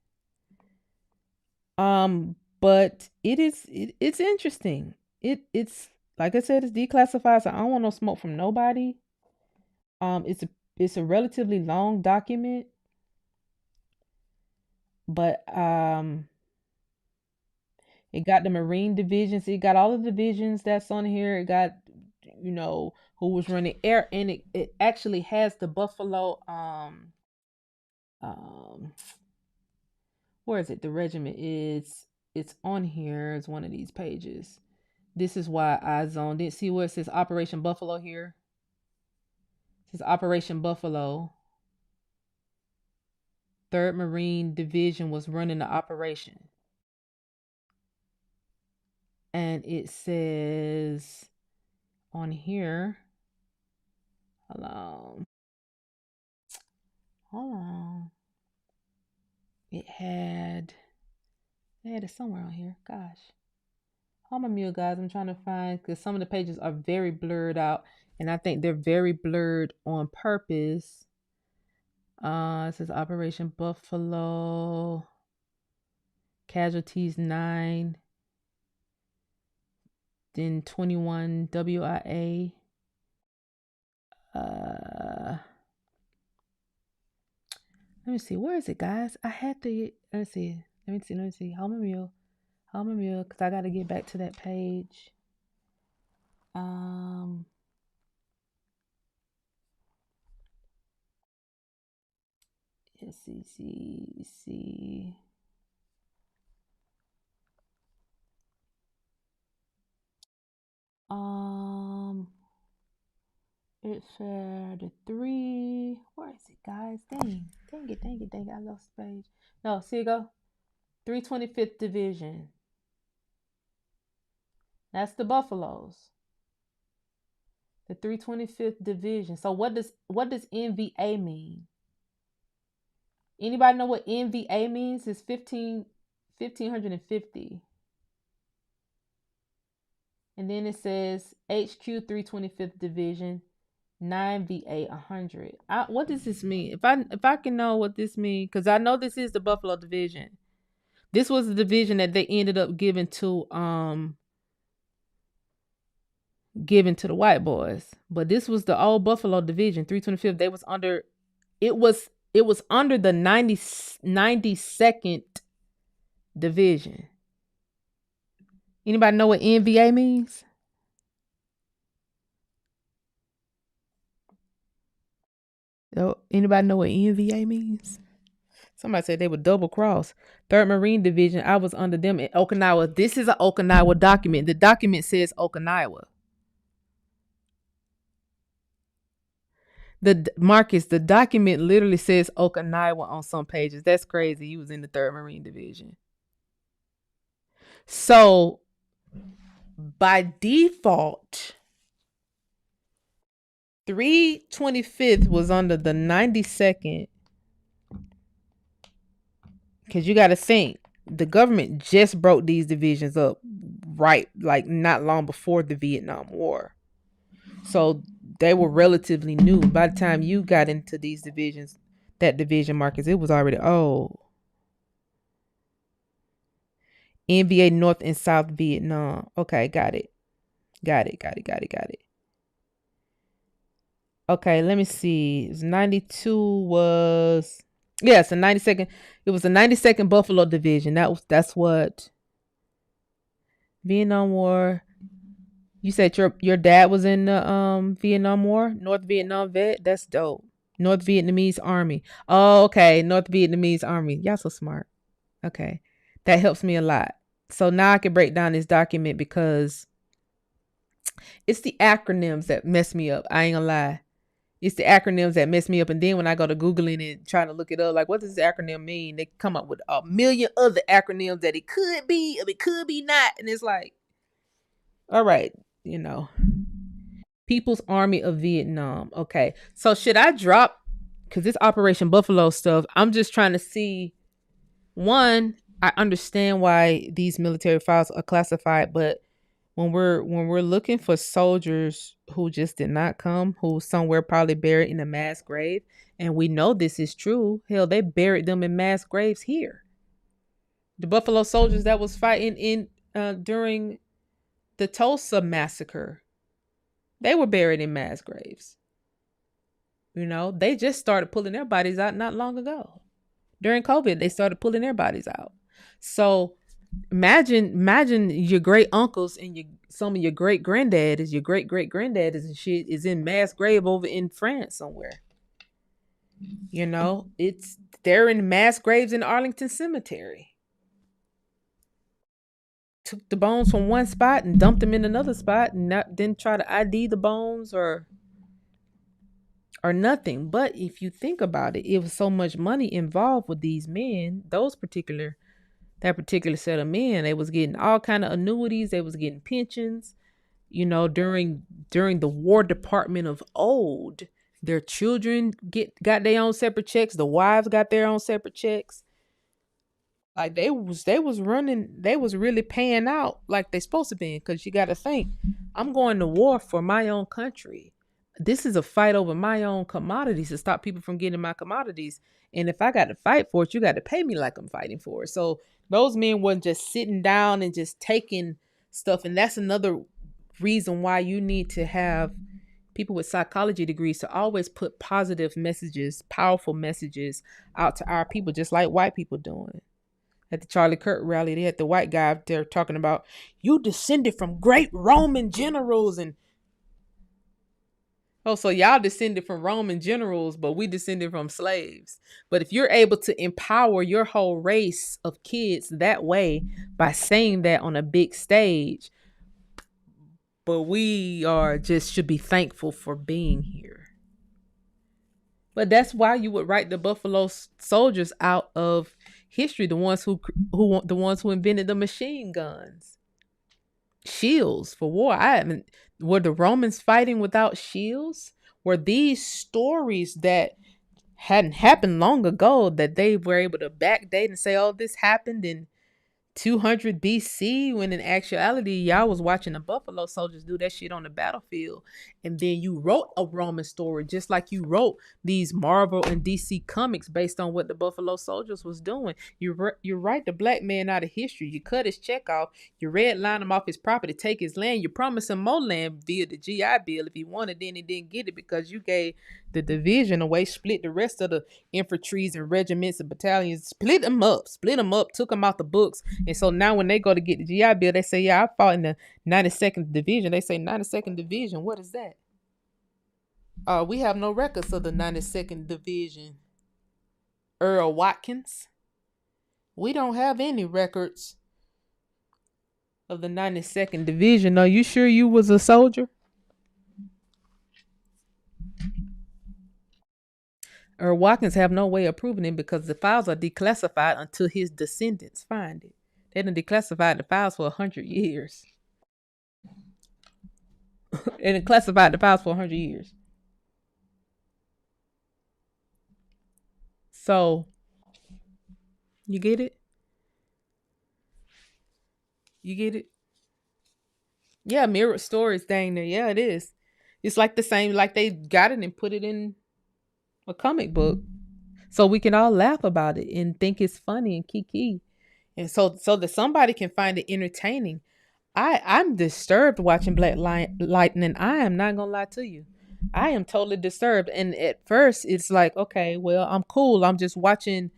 But it's interesting. It's like I said, it's declassified, so I don't want no smoke from nobody. It's a relatively long document, but it got the Marine divisions. It got all the divisions that's on here. It got who was running air, and it actually has the Buffalo where is it? The regiment it's on here. It's one of these pages. This is why I zoned in. See where it says Operation Buffalo here? It says Operation Buffalo. 3rd Marine Division was running the operation. And it says on here, hold on. It had it somewhere on here. Gosh. I'm a mule, guys. I'm trying to find, because some of the pages are very blurred out, and I think they're very blurred on purpose. It says Operation Buffalo. Casualties 9. Then 21 WIA. Let me see. Where is it, guys? I had to. Let me see. Home and Mule, because I got to get back to that page. Let's see. It said the three. Where is it, guys? Dang it. I lost the page. No, see it go. 325th Division. That's the Buffaloes. The 325th Division. So what does NVA mean? Anybody know what NVA means? It's 1550. And then it says HQ 325th Division 9VA 100. What does this mean? If I can know what this means, because I know this is the Buffalo Division. This was the division that they ended up giving to the white boys. But this was the old Buffalo Division, 325th. They was under it was under the 92nd Division. Anybody know what NVA means? Oh, anybody know what NVA means? Somebody said they were double cross. 3rd Marine Division, I was under them in Okinawa. This is an Okinawa document. The document says Okinawa. The document literally says Okinawa on some pages. That's crazy. He was in the 3rd Marine Division. So by default, 325th was under the 92nd. Because you got to think, the government just broke these divisions up right, like not long before the Vietnam War. So they were relatively new. By the time you got into these divisions, that division, Marcus, it was already old. NVA North and South Vietnam. Okay, got it. Okay, let me see. 92 was it's the 92nd. It was the 92nd Buffalo Division. That's what Vietnam War. You said your dad was in the Vietnam War, North Vietnam vet. That's dope. North Vietnamese Army. Oh, okay. North Vietnamese Army. Y'all so smart. Okay. That helps me a lot. So now I can break down this document because it's the acronyms that mess me up. I ain't gonna lie. It's the acronyms that mess me up. And then when I go to Googling it, trying to look it up, like, what does this acronym mean? They come up with a million other acronyms that it could be, or it could be not. And it's like, all right, People's Army of Vietnam. Okay. So should I drop, because this Operation Buffalo stuff, I'm just trying to see, one, I understand why these military files are classified, but when we're looking for soldiers who just did not come, who somewhere probably buried in a mass grave, and we know this is true. Hell, they buried them in mass graves here. The Buffalo soldiers that was fighting in during the Tulsa massacre, they were buried in mass graves. They just started pulling their bodies out not long ago. During COVID, they started pulling their bodies out. So imagine your great uncles and some of your great granddaddies, your great great granddaddies and shit is in mass grave over in France somewhere. They're in mass graves in Arlington Cemetery. Took the bones from one spot and dumped them in another spot, and didn't try to ID the bones or nothing. But if you think about it, it was so much money involved with these men, that particular set of men. They was getting all kind of annuities. They was getting pensions. During the War Department of old, their children got their own separate checks. The wives got their own separate checks. Like they was running. They was really paying out like they supposed to be. Because you got to think, I'm going to war for my own country. This is a fight over my own commodities to stop people from getting my commodities. And if I got to fight for it, you got to pay me like I'm fighting for it. So those men wasn't just sitting down and just taking stuff. And that's another reason why you need to have people with psychology degrees to always put positive messages, powerful messages out to our people, just like white people doing. At the Charlie Kirk rally, they had the white guy up there talking about, you descended from great Roman generals. And so y'all descended from Roman generals, but we descended from slaves. But if you're able to empower your whole race of kids that way by saying that on a big stage, But we are just should be thankful for being here. But that's why you would write the Buffalo Soldiers out of history, the ones the ones who invented the machine guns, shields for war. I haven't. Were the Romans fighting without shields? Were these stories that hadn't happened long ago that they were able to backdate and say, "Oh, this happened in 200 BC," when in actuality y'all was watching the Buffalo Soldiers do that shit on the battlefield, and then you wrote a Roman story just like you wrote these Marvel and DC comics based on what the Buffalo Soldiers was doing. You write the black man out of history. You cut his check off. You redline him off his property, take his land. You promise him more land via the GI Bill if he wanted. Then he didn't get it because you gave the division away, split the rest of the infantries and regiments and battalions, split them up, took them out the books. And so now when they go to get the GI Bill, they say, "Yeah, I fought in the 92nd Division." They say, "92nd Division, what is that?" We have no records of the 92nd Division. Earl Watkins. We don't have any records of the 92nd Division. Are you sure you was a soldier? Earl Watkins have no way of proving it because the files are declassified until his descendants find it. They done declassified the files for 100 years. And classified the files for 100 years. So, you get it? You get it? Yeah, mirror stories, dang there. Yeah, it is. It's like the same, like they got it and put it in a comic book. So we can all laugh about it and think it's funny and kiki. And so that somebody can find it entertaining. I'm disturbed watching Black Lightning. I am not gonna lie to you. I am totally disturbed. And at first it's like, okay, well, I'm cool. I'm just watching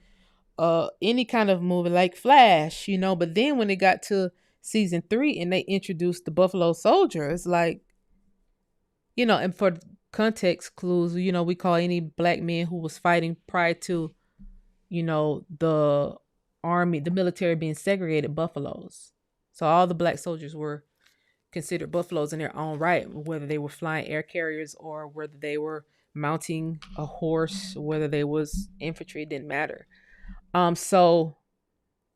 any kind of movie like Flash, but then when it got to season 3 and they introduced the Buffalo Soldier, it's like, and for context clues, we call any black man who was fighting prior to, the army, the military being segregated buffaloes. So all the black soldiers were considered buffaloes in their own right, whether they were flying air carriers or whether they were mounting a horse, whether they was infantry, it didn't matter. So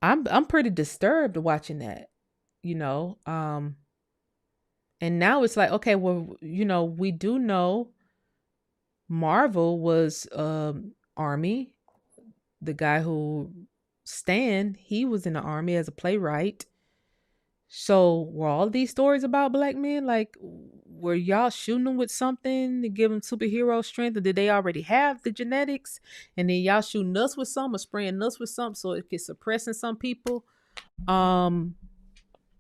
I'm pretty disturbed watching that, you know. And now it's like, okay, well, we do know Marvel was army. The guy who Stan, he was in the army as a playwright. So were all these stories about black men? Like, were y'all shooting them with something to give them superhero strength, or did they already have the genetics? And then y'all shooting us with some or spraying us with something so it could suppressing some people?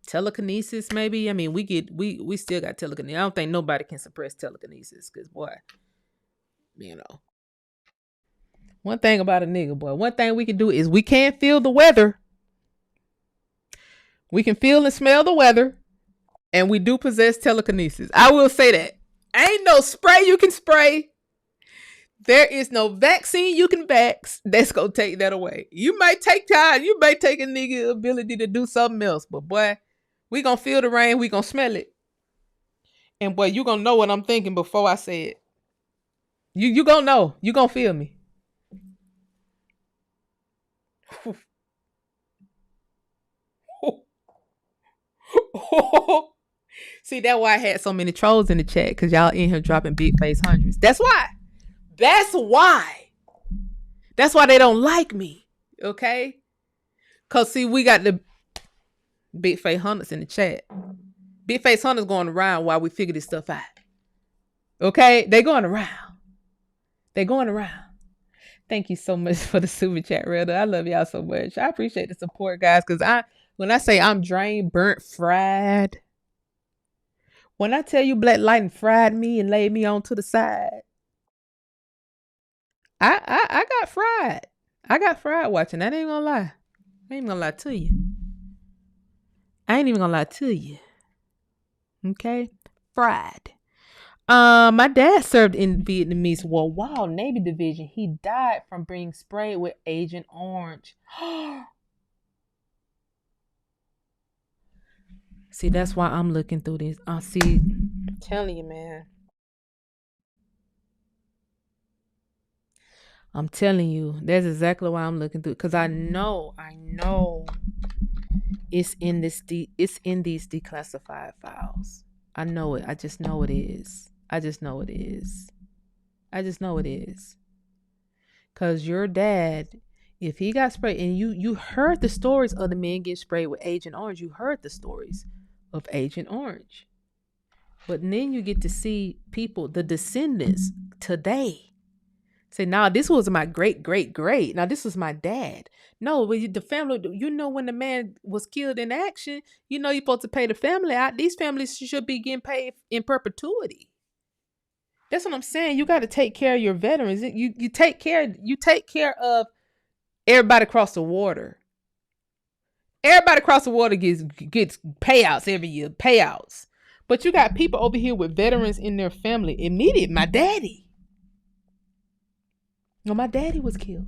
Telekinesis, maybe. I mean, we still got telekinesis. I don't think nobody can suppress telekinesis, because boy, you know. One thing about a nigga, boy, one thing we can do is we can't feel the weather. We can feel and smell the weather, and we do possess telekinesis. I will say that. Ain't no spray you can spray. There is no vaccine you can vax that's gonna take that away. You might take time. You may take a nigga ability to do something else, but boy, we gonna feel the rain. We gonna smell it, and boy, you gonna know what I'm thinking before I say it. You gonna know. You gonna feel me. See, that's why I had so many trolls in the chat, because y'all in here dropping big face hundreds. That's why. That's why. That's why they don't like me. Okay? Because, see, we got the big face hunters in the chat. Big face hunters going around while we figure this stuff out. Okay? They going around. They going around. Thank you so much for the super chat, Reda. I love y'all so much. I appreciate the support, guys, because when I say I'm drained, burnt, fried, when I tell you Black Lightning fried me and laid me on to the side, I got fried. I got fried watching. I ain't gonna lie. I ain't gonna lie to you. I ain't even gonna lie to you. Okay? Fried. My dad served in the Vietnamese War. Wow, Navy Division. He died from being sprayed with Agent Orange. See, that's why I'm looking through this. I see. I'm telling you, man. I'm telling you, that's exactly why I'm looking through. Cause I know it's in these declassified files. I know it. I just know it is. I just know it is. I just know it is. Cause your dad, if he got sprayed, and you heard the stories of the men getting sprayed with Agent Orange. You heard the stories of Agent Orange. But then you get to see people, the descendants today, say, "Nah, this was my great, great, great. Now this was my dad." No, the family. When the man was killed in action, you're supposed to pay the family out. These families should be getting paid in perpetuity. That's what I'm saying. You got to take care of your veterans. You take care of everybody across the water. Everybody across the water gets payouts every year, payouts. But you got people over here with veterans in their family. Immediate, my daddy. No, my daddy was killed.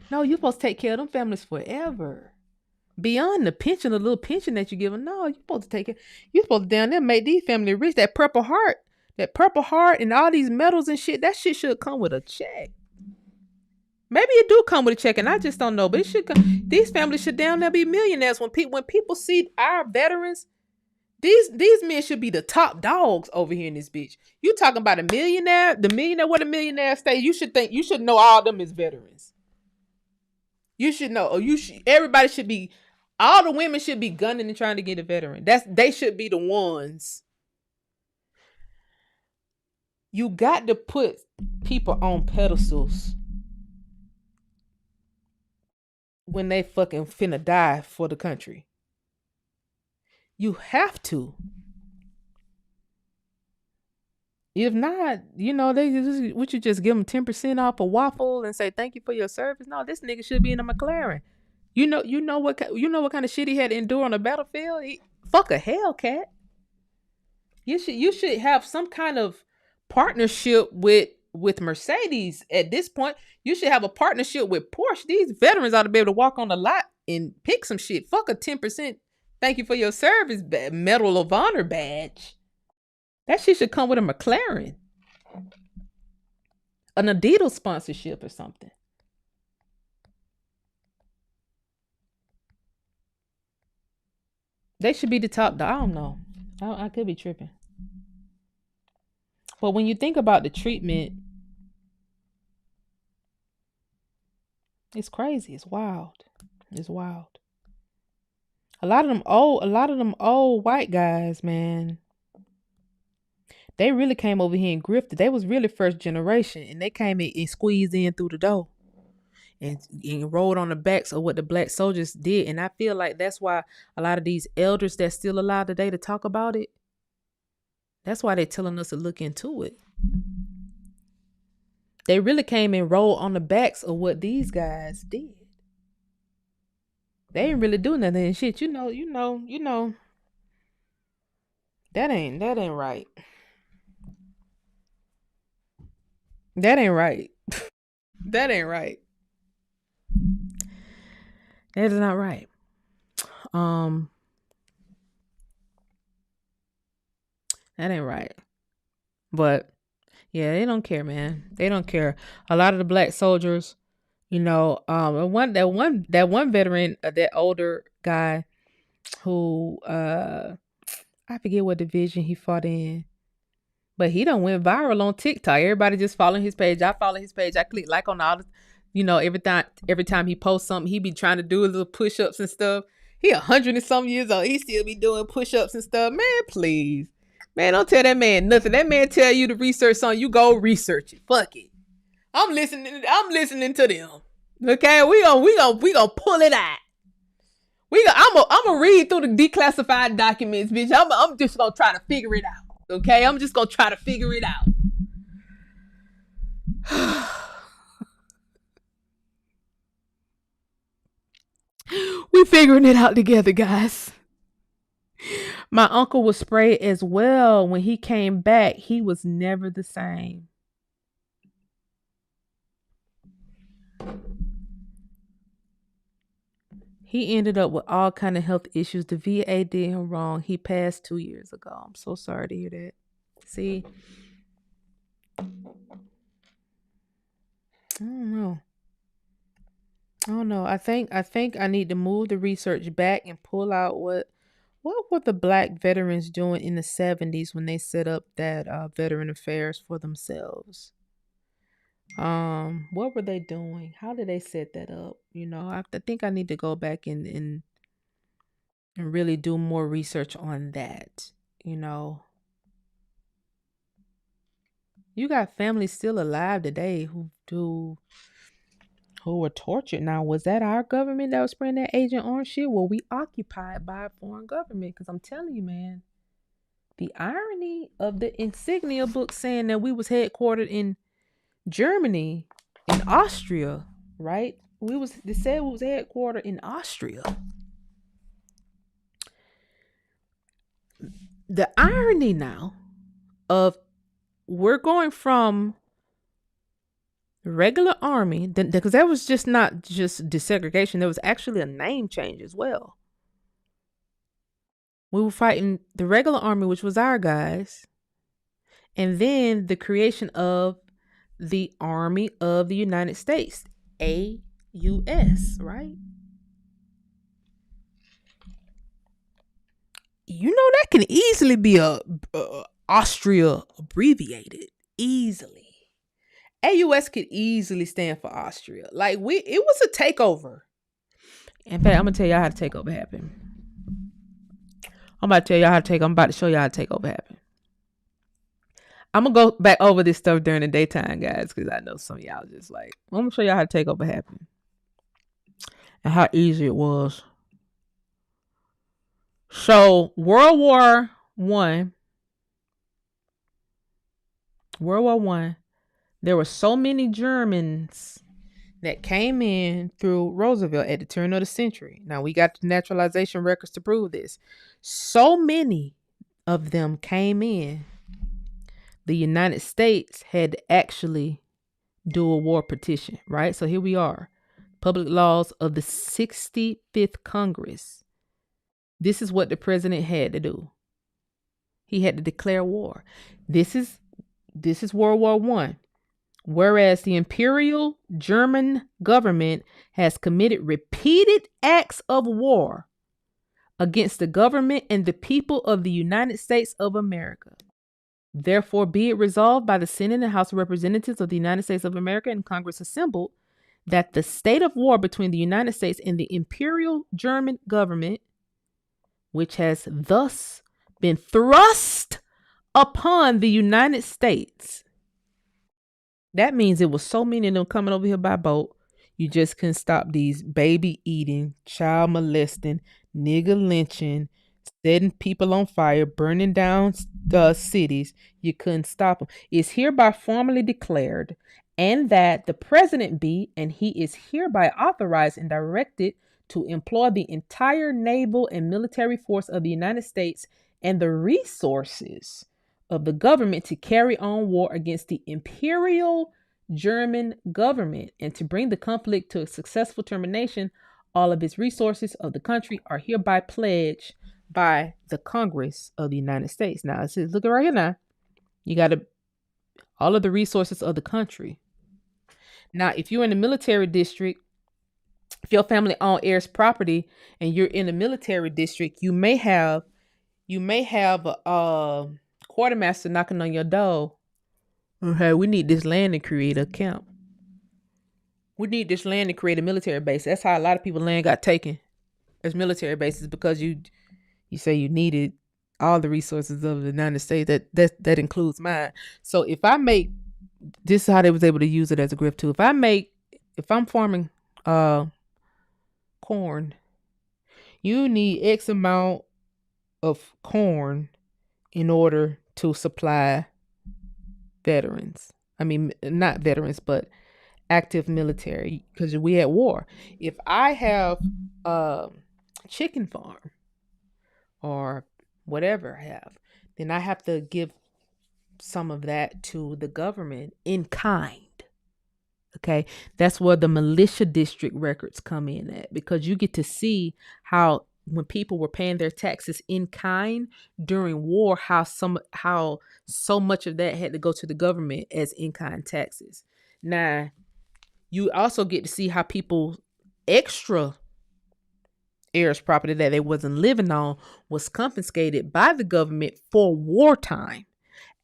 No, you're supposed to take care of them families forever. Beyond the pension, the little pension that you give them. No, you're supposed to take it. You're supposed to down there make these families rich. That purple heart, and all these medals and shit. That shit should come with a check. Maybe it do come with a check, and I just don't know. But it should come. These families should down there be millionaires. When people see our veterans, these men should be the top dogs over here in this bitch. You talking about a millionaire? The millionaire, what a millionaire stay? You should know all of them as veterans. You should know. Or everybody should be. All the women should be gunning and trying to get a veteran. They should be the ones. You got to put people on pedestals when they fucking finna die for the country. You have to. If not, would you just give them 10% off a waffle and say thank you for your service? No, this nigga should be in a McLaren. You know what kind of shit he had to endure on the battlefield. Fuck a Hellcat. You should have some kind of partnership with Mercedes at this point. You should have a partnership with Porsche. These veterans ought to be able to walk on the lot and pick some shit. Fuck a 10%. Thank you for your service Medal of Honor badge. That shit should come with a McLaren, an Adidas sponsorship or something. They should be the top. I don't know. I could be tripping. But when you think about the treatment, it's crazy. It's wild. It's wild. A lot of them old white guys, man, they really came over here and grifted. They was really first generation, and they came in and squeezed in through the door and rode on the backs of what the black soldiers did. And I feel like that's why a lot of these elders that's still alive today to talk about it, that's why they're telling us to look into it. They really came and rode on the backs of what these guys did. They ain't really do nothing and shit. That ain't right. That ain't right. That ain't right. That is not right. Um, that ain't right. But yeah, they don't care, man. They don't care. A lot of the black soldiers, that one veteran, that older guy who I forget what division he fought in, but he done went viral on TikTok. Everybody just following his page. I follow his page. I click like on all the, every time he posts something, he be trying to do his little push ups and stuff. He 100 and some years old. He still be doing push ups and stuff. Man, please. Man, don't tell that man nothing. That man tell you to research something, you go research it. Fuck it. I'm listening. I'm listening to them. Okay, we gonna pull it out. I'm gonna read through the declassified documents, bitch. I'm just gonna try to figure it out. Okay, I'm just gonna try to figure it out. We figuring it out together, guys. My uncle was sprayed as well. When he came back, he was never the same. He ended up with all kind of health issues. The VA did him wrong. He passed 2 years ago. I'm so sorry to hear that. See, I don't know. I don't know. I think I need to move the research back and pull out what were the black veterans doing in the 70s when they set up that veteran affairs for themselves. What were they doing? How did they set that up? I think I need to go back and really do more research on that. You know, you got families still alive today who were tortured. Now, was that our government that was spraying that Agent Orange shit? Were we occupied by a foreign government? Because I'm telling you, man, the irony of the insignia book saying that we was headquartered in Germany, in Austria, right? They said we was headquartered in Austria. The irony now of we're going from regular army, because that was just not just desegregation, there was actually a name change as well. We were fighting the regular army, which was our guys, and then the creation of the Army of the United States, AUS, right? That can easily be a Austria abbreviated, easily. AUS could easily stand for Austria. Like it was a takeover. In fact, I'm gonna tell y'all how the takeover happened. I'm about to show y'all how the takeover happened. I'm gonna go back over this stuff during the daytime, guys, because I know some of y'all just like. I'm gonna show y'all how the takeover happened and how easy it was. So World War One, there were so many Germans that came in through Roosevelt at the turn of the century. Now we got the naturalization records to prove this. So many of them came in. The United States had to actually do a war petition, right? So here we are. Public laws of the 65th Congress. This is what the president had to do. He had to declare war. This is World War One. Whereas the Imperial German government has committed repeated acts of war against the government and the people of the United States of America. Therefore, be it resolved by the Senate and House of Representatives of the United States of America and Congress assembled that the state of war between the United States and the Imperial German government, which has thus been thrust upon the United States. That means it was so many of them coming over here by boat. You just couldn't stop these baby eating, child molesting, nigger lynching, setting people on fire, burning down the cities. You couldn't stop them. It's hereby formally declared, and that the president be, and he is hereby authorized and directed to employ the entire naval and military force of the United States and the resources of the government to carry on war against the Imperial German government and to bring the conflict to a successful termination. All of its resources of the country are hereby pledged by the Congress of the United States. Now, it says, look right here now. You got all of the resources of the country. Now, if you're in the military district, if your family owns heirs property and you're in the military district, you may have a quartermaster knocking on your door. Okay, we need this land to create a camp. We need this land to create a military base. That's how a lot of people's land got taken as military bases, because you say you needed all the resources of the United States. That includes mine. So if I make this, is how they was able to use it as a grift too. If I'm farming corn, you need X amount of corn in order to supply veterans. I mean, not veterans, but active military, because we at war. If I have a chicken farm or whatever I have, then I have to give some of that to the government in kind. Okay. That's where the militia district records come in at, because you get to see how when people were paying their taxes in kind during war, how so much of that had to go to the government as in kind taxes. Now, you also get to see how people extra heirs property that they wasn't living on was confiscated by the government for wartime.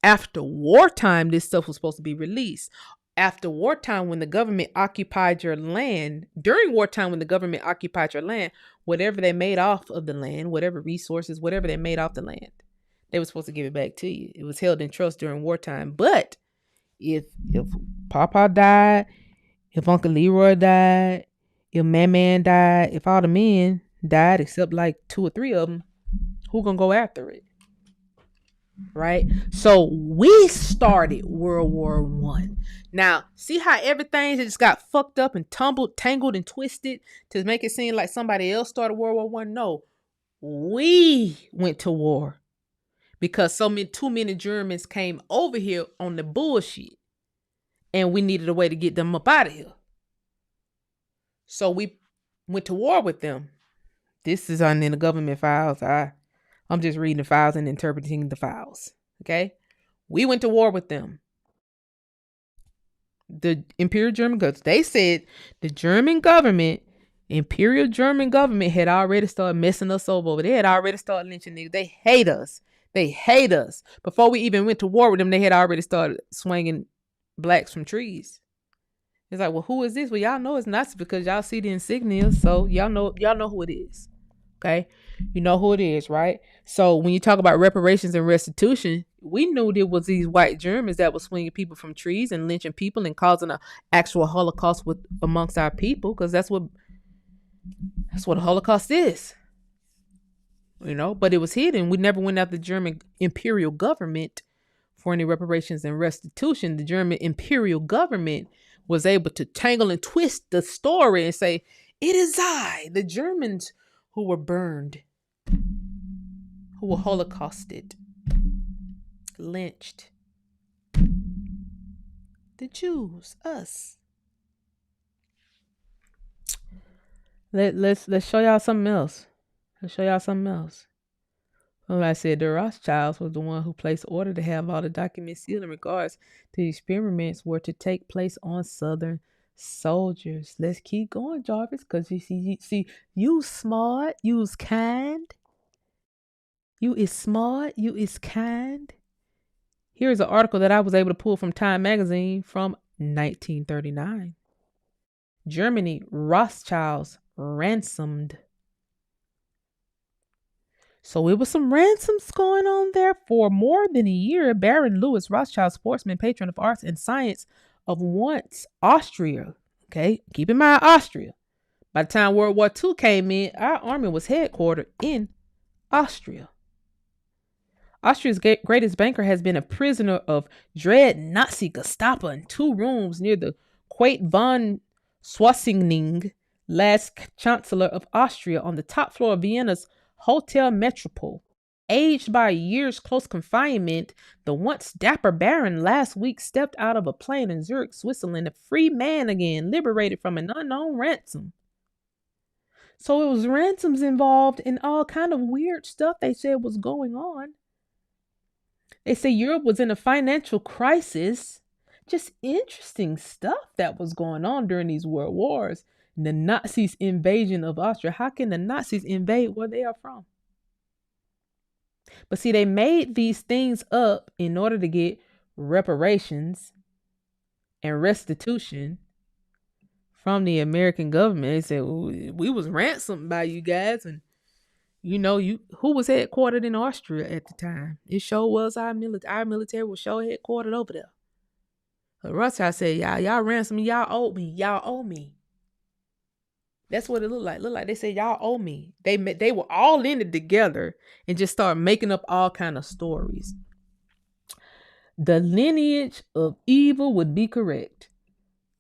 After wartime, this stuff was supposed to be released. After wartime, when the government occupied your land, during wartime, when the government occupied your land, whatever they made off of the land, whatever resources, whatever they made off the land, they were supposed to give it back to you. It was held in trust during wartime. But if Papa died, if Uncle Leroy died, if Man died, if all the men died except like 2 or 3 of them, who gonna go after it? Right? So we started World War One. Now, see how everything just got fucked up and tumbled, tangled, and twisted to make it seem like somebody else started World War One? No, we went to war because too many Germans came over here on the bullshit, and we needed a way to get them up out of here. So we went to war with them. This is in the government files. I'm just reading the files and interpreting the files. Okay? We went to war with them. The Imperial German government, they said the Imperial German government had already started messing us over. They had already started lynching niggas. They hate us. They hate us. Before we even went to war with them, they had already started swinging blacks from trees. It's like, well, who is this? Well, y'all know it's Nazi because y'all see the insignia, so y'all know who it is. Okay, you know who it is, right? So when you talk about reparations and restitution, we knew there was these white Germans that were swinging people from trees and lynching people and causing an actual Holocaust amongst our people, because that's what a Holocaust is. But it was hidden. We never went after the German imperial government for any reparations and restitution. The German imperial government was able to tangle and twist the story and say, it is I, the Germans, who were burned, who were holocausted, lynched. The Jews, us. Let's show y'all something else. Well, I said the Rothschilds was the one who placed order to have all the documents sealed in regards to the experiments were to take place on Southern soldiers. Let's keep going, Jarvis, because you see, you smart, you is kind. You is smart, you is kind. Here's an article that I was able to pull from Time magazine from 1939. Germany, Rothschilds ransomed. So it was some ransoms going on there for more than a year. Baron Louis Rothschild, sportsman, patron of arts and science of once Austria. Okay, keep in mind Austria. By the time World War II came in, our army was headquartered in Austria. Austria's greatest banker has been a prisoner of dread Nazi Gestapo in 2 rooms near the Quate von Swasingning, last Chancellor of Austria, on the top floor of Vienna's Hotel Metropole. Aged by a year's close confinement, the once dapper baron last week stepped out of a plane in Zurich, Switzerland, a free man again, liberated from an unknown ransom. So it was ransoms involved in all kind of weird stuff they said was going on. They say Europe was in a financial crisis. Just interesting stuff that was going on during these world wars. The Nazis' invasion of Austria. How can the Nazis invade where they are from? But see, they made these things up in order to get reparations and restitution from the American government. They said, we was ransomed by you guys, and who was headquartered in Austria at the time? It sure was our military. Our military was sure headquartered over there. But Rothschild said, y'all ransom me, y'all owe me. That's what it looked like. They said, y'all owe me. They were all in it together and just started making up all kind of stories. The lineage of evil would be correct.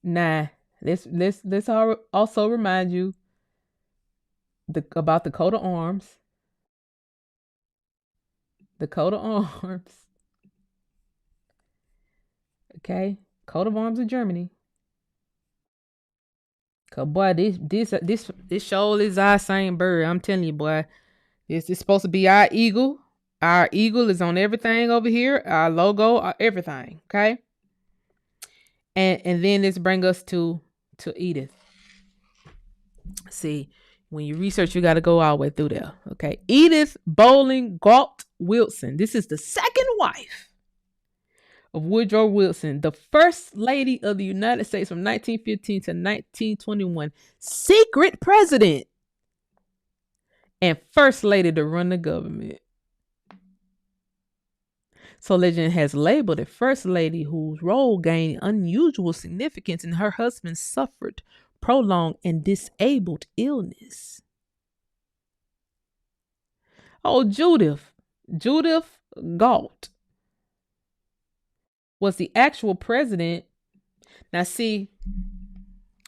Now, let's also remind you about the coat of arms. The coat of arms. Okay, coat of arms of Germany. Cause boy, this show is our same bird. I'm telling you, boy. This is supposed to be our eagle. Our eagle is on everything over here. Our logo, everything. Okay. And then this bring us to Edith. See, when you research, you got to go all the way through there. Okay. Edith Bowling Galt Wilson. This is the second wife of Woodrow Wilson, the first lady of the United States from 1915 to 1921, secret president, and first lady to run the government. So legend has labeled it first lady whose role gained unusual significance and her husband suffered prolonged and disabled illness. Oh, Judith Galt was the actual president. Now see,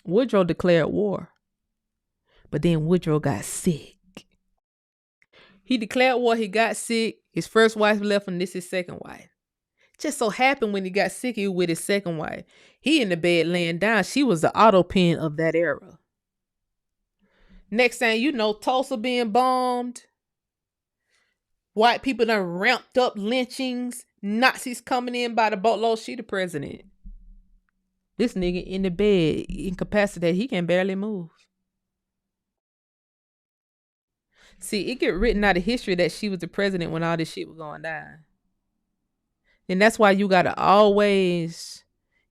Woodrow declared war, but then Woodrow got sick. He declared war, he got sick. His first wife left and this is his second wife. Just so happened when he got sick, he was with his second wife. He in the bed laying down. She was the auto pen of that era. Next thing you know, Tulsa being bombed. White people done ramped up lynchings. Nazis coming in by the boatload. She the president. This nigga in the bed, incapacitated. He can barely move. See, it get written out of history that she was the president when all this shit was going down. And that's why you got to always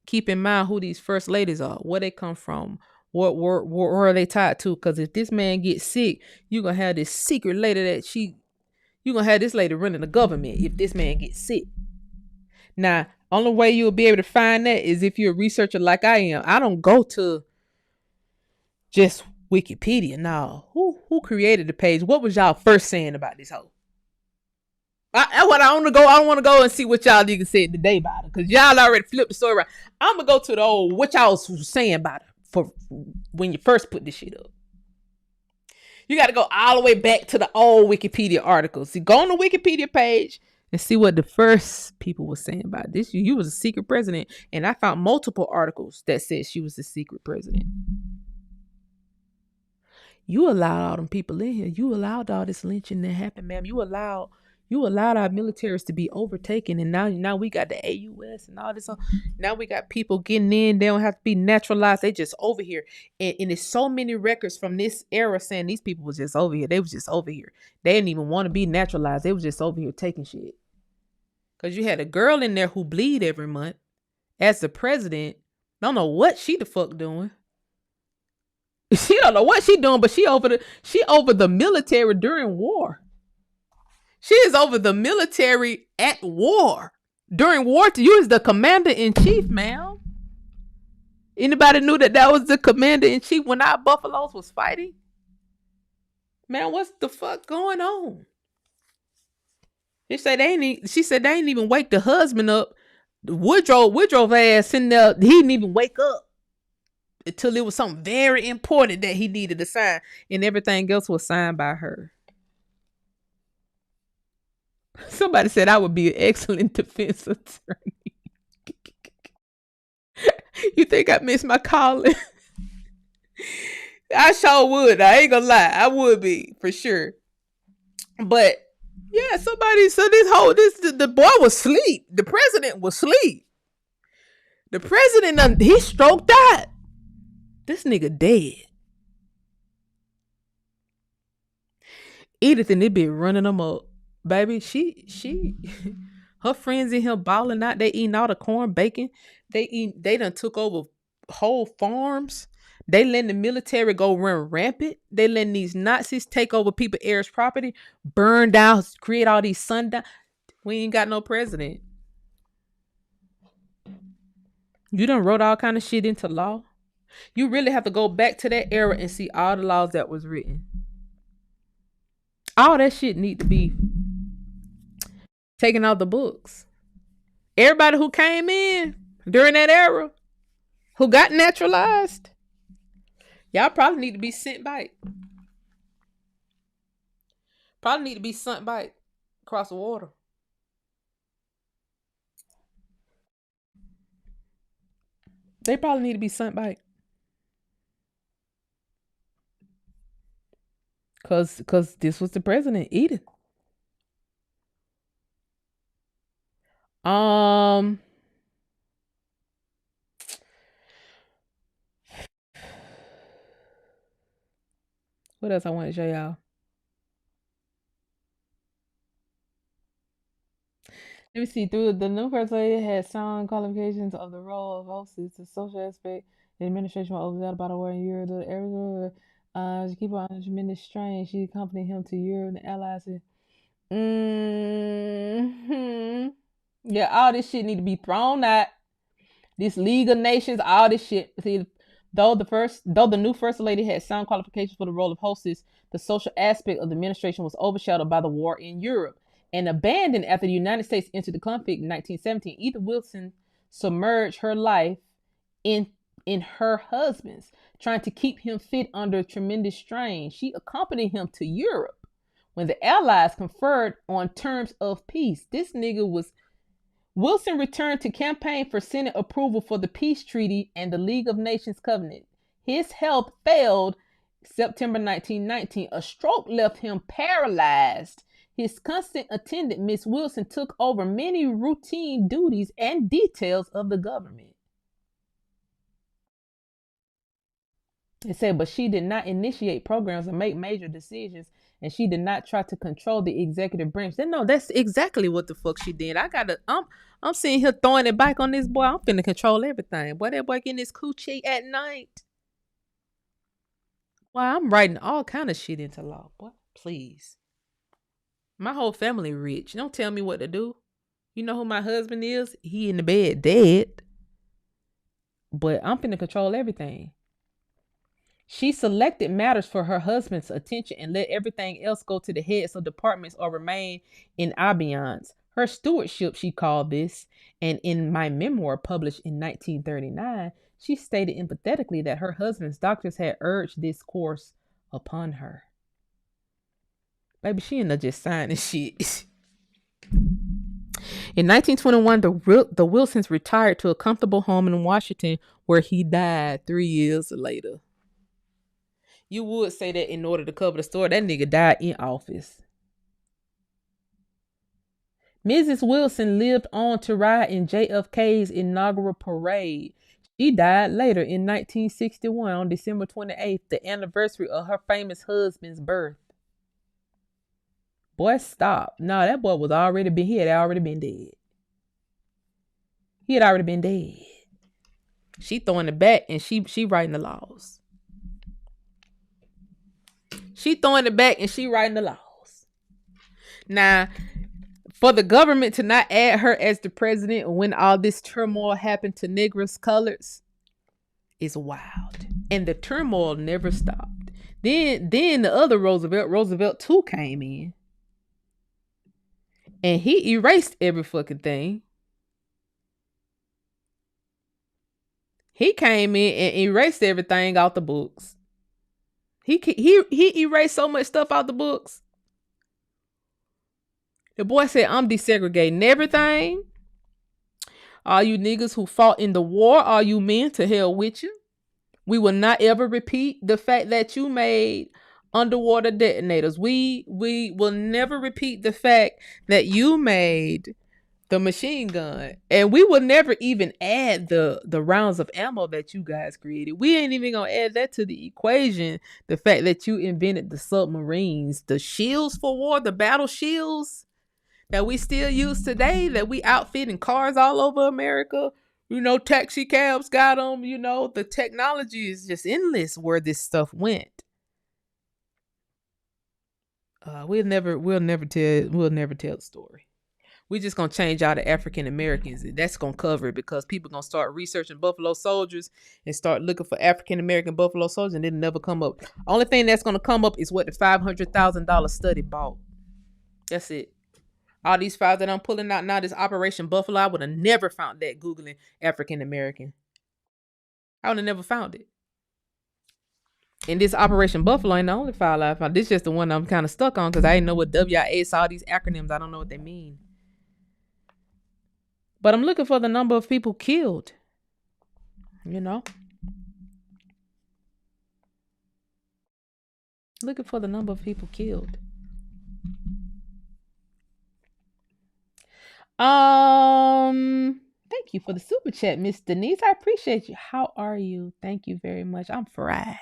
keep in mind who these first ladies are, where they come from, where are they tied to. Because if this man gets sick, you're going to have this secret lady you're going to have this lady running the government if this man gets sick. Now, only way you'll be able to find that is if you're a researcher like I am. I don't go to just Wikipedia. No. Who created the page? What was y'all first saying about this hoe? I don't want to go and see what y'all niggas said today about it, because y'all already flipped the story around. I'm going to go to the old, what y'all was saying about it for when you first put this shit up. You got to go all the way back to the old Wikipedia articles. See, go on the Wikipedia page and see what the first people were saying about this. You was a secret president, and I found multiple articles that said she was the secret president. You allowed all them people in here. You allowed all this lynching to happen, ma'am. You allowed our militaries to be overtaken, and now we got the AUS and all this. Now we got people getting in. They don't have to be naturalized. They just over here. And there's so many records from this era saying these people was just over here. They was just over here. They didn't even want to be naturalized. They was just over here taking shit. Because you had a girl in there who bleed every month as the president. Don't know what she the fuck doing. She don't know what she doing, but she over the military during war. She is over the military at war. During war, you is the commander-in-chief, ma'am. Anybody knew that was the commander-in-chief when our buffaloes was fighting? Man, what's the fuck going on? She said they ain't even wake the husband up. Woodrow ass sitting there, he didn't even wake up until it was something very important that he needed to sign, and everything else was signed by her. Somebody said I would be an excellent defense attorney. You think I missed my calling? I sure would. I ain't gonna lie. I would be for sure. But yeah, the boy was asleep. The president was asleep. The president, he stroked out. This nigga dead. Edith and they be running them up. Baby, she her friends in here balling out. They eating all the corn, bacon. They done took over whole farms. They letting the military go run rampant. They letting these Nazis take over people's heirs' property, burn down, create all these sundown. We ain't got no president. You done wrote all kind of shit into law. You really have to go back to that era and see all the laws that was written. All that shit need to be taken out the books. Everybody who came in during that era, who got naturalized, y'all probably need to be sent back. Probably need to be sent back across the water. They probably need to be sent back. Cause this was the president, Edith. Um, what else I want to show y'all? Let me see. Through the new first lady had sound qualifications of the role of hostess, the social aspect, the administration was overshadowed by the war in Europe. The area, she keep on under tremendous strain. She accompanied him to Europe and the Allies. Hmm. Yeah, all this shit need to be thrown out. This League of Nations, all this shit. See, though the new first lady had sound qualifications for the role of hostess, the social aspect of the administration was overshadowed by the war in Europe and abandoned after the United States entered the conflict in 1917. Edith Wilson submerged her life in her husband's, trying to keep him fit under tremendous strain. She accompanied him to Europe when the Allies conferred on terms of peace. This nigga was Wilson returned to campaign for Senate approval for the peace treaty and the League of Nations covenant. His health failed September 1919. A stroke left him paralyzed. His constant attendant, Miss Wilson, took over many routine duties and details of the government. It said, but she did not initiate programs or make major decisions, and she did not try to control the executive branch. Then no, that's exactly what the fuck she did. I'm seeing her throwing it back on this boy. I'm finna control everything. Boy, that boy getting his coochie at night. Why, I'm writing all kind of shit into law. Boy, please. My whole family rich. Don't tell me what to do. You know who my husband is? He in the bed dead. But I'm finna control everything. She selected matters for her husband's attention and let everything else go to the heads of departments or remain in abeyance. Her stewardship, she called this, and in my memoir published in 1939, she stated emphatically that her husband's doctors had urged this course upon her. Baby, she ended up just signing shit. In 1921, the Wilsons retired to a comfortable home in Washington where he died 3 years later. You would say that in order to cover the story. That nigga died in office. Mrs. Wilson lived on to ride in JFK's inaugural parade. She died later in 1961 on December 28th, the anniversary of her famous husband's birth. Boy, stop. No, that boy he had already been dead. He had already been dead. She throwing it back and she writing the laws. She throwing it back and she writing the laws. Now, for the government to not add her as the president when all this turmoil happened to Negroes' colors is wild. And the turmoil never stopped. Then the other Roosevelt 2 came in. And he erased every fucking thing. He came in and erased everything out the books. He erased so much stuff out the books. The boy said, I'm desegregating everything. All you niggas who fought in the war, all you men, to hell with you. We will not ever repeat the fact that you made underwater detonators. We will never repeat the fact that you made the machine gun. And we will never even add the rounds of ammo that you guys created. We ain't even gonna add that to the equation. The fact that you invented the submarines, the shields for war, the battle shields that we still use today, that we outfit in cars all over America. You know, taxi cabs got them. You know, the technology is just endless where this stuff went. We'll never tell the story. We're just gonna change out the African Americans. That's gonna cover it because people gonna start researching Buffalo Soldiers and start looking for African American Buffalo Soldiers, and it'll never come up. Only thing that's gonna come up is what the $500,000 study bought. That's it. All these files that I'm pulling out now, this Operation Buffalo, I would have never found that Googling African American. I would have never found it. And this Operation Buffalo ain't the only file I found. This is just the one I'm kind of stuck on because I didn't know what WIA saw these acronyms. I don't know what they mean. But I'm looking for the number of people killed. You know? Looking for the number of people killed. Thank you for the super chat, Miss Denise. I appreciate you. How are you? Thank you very much. I'm fried.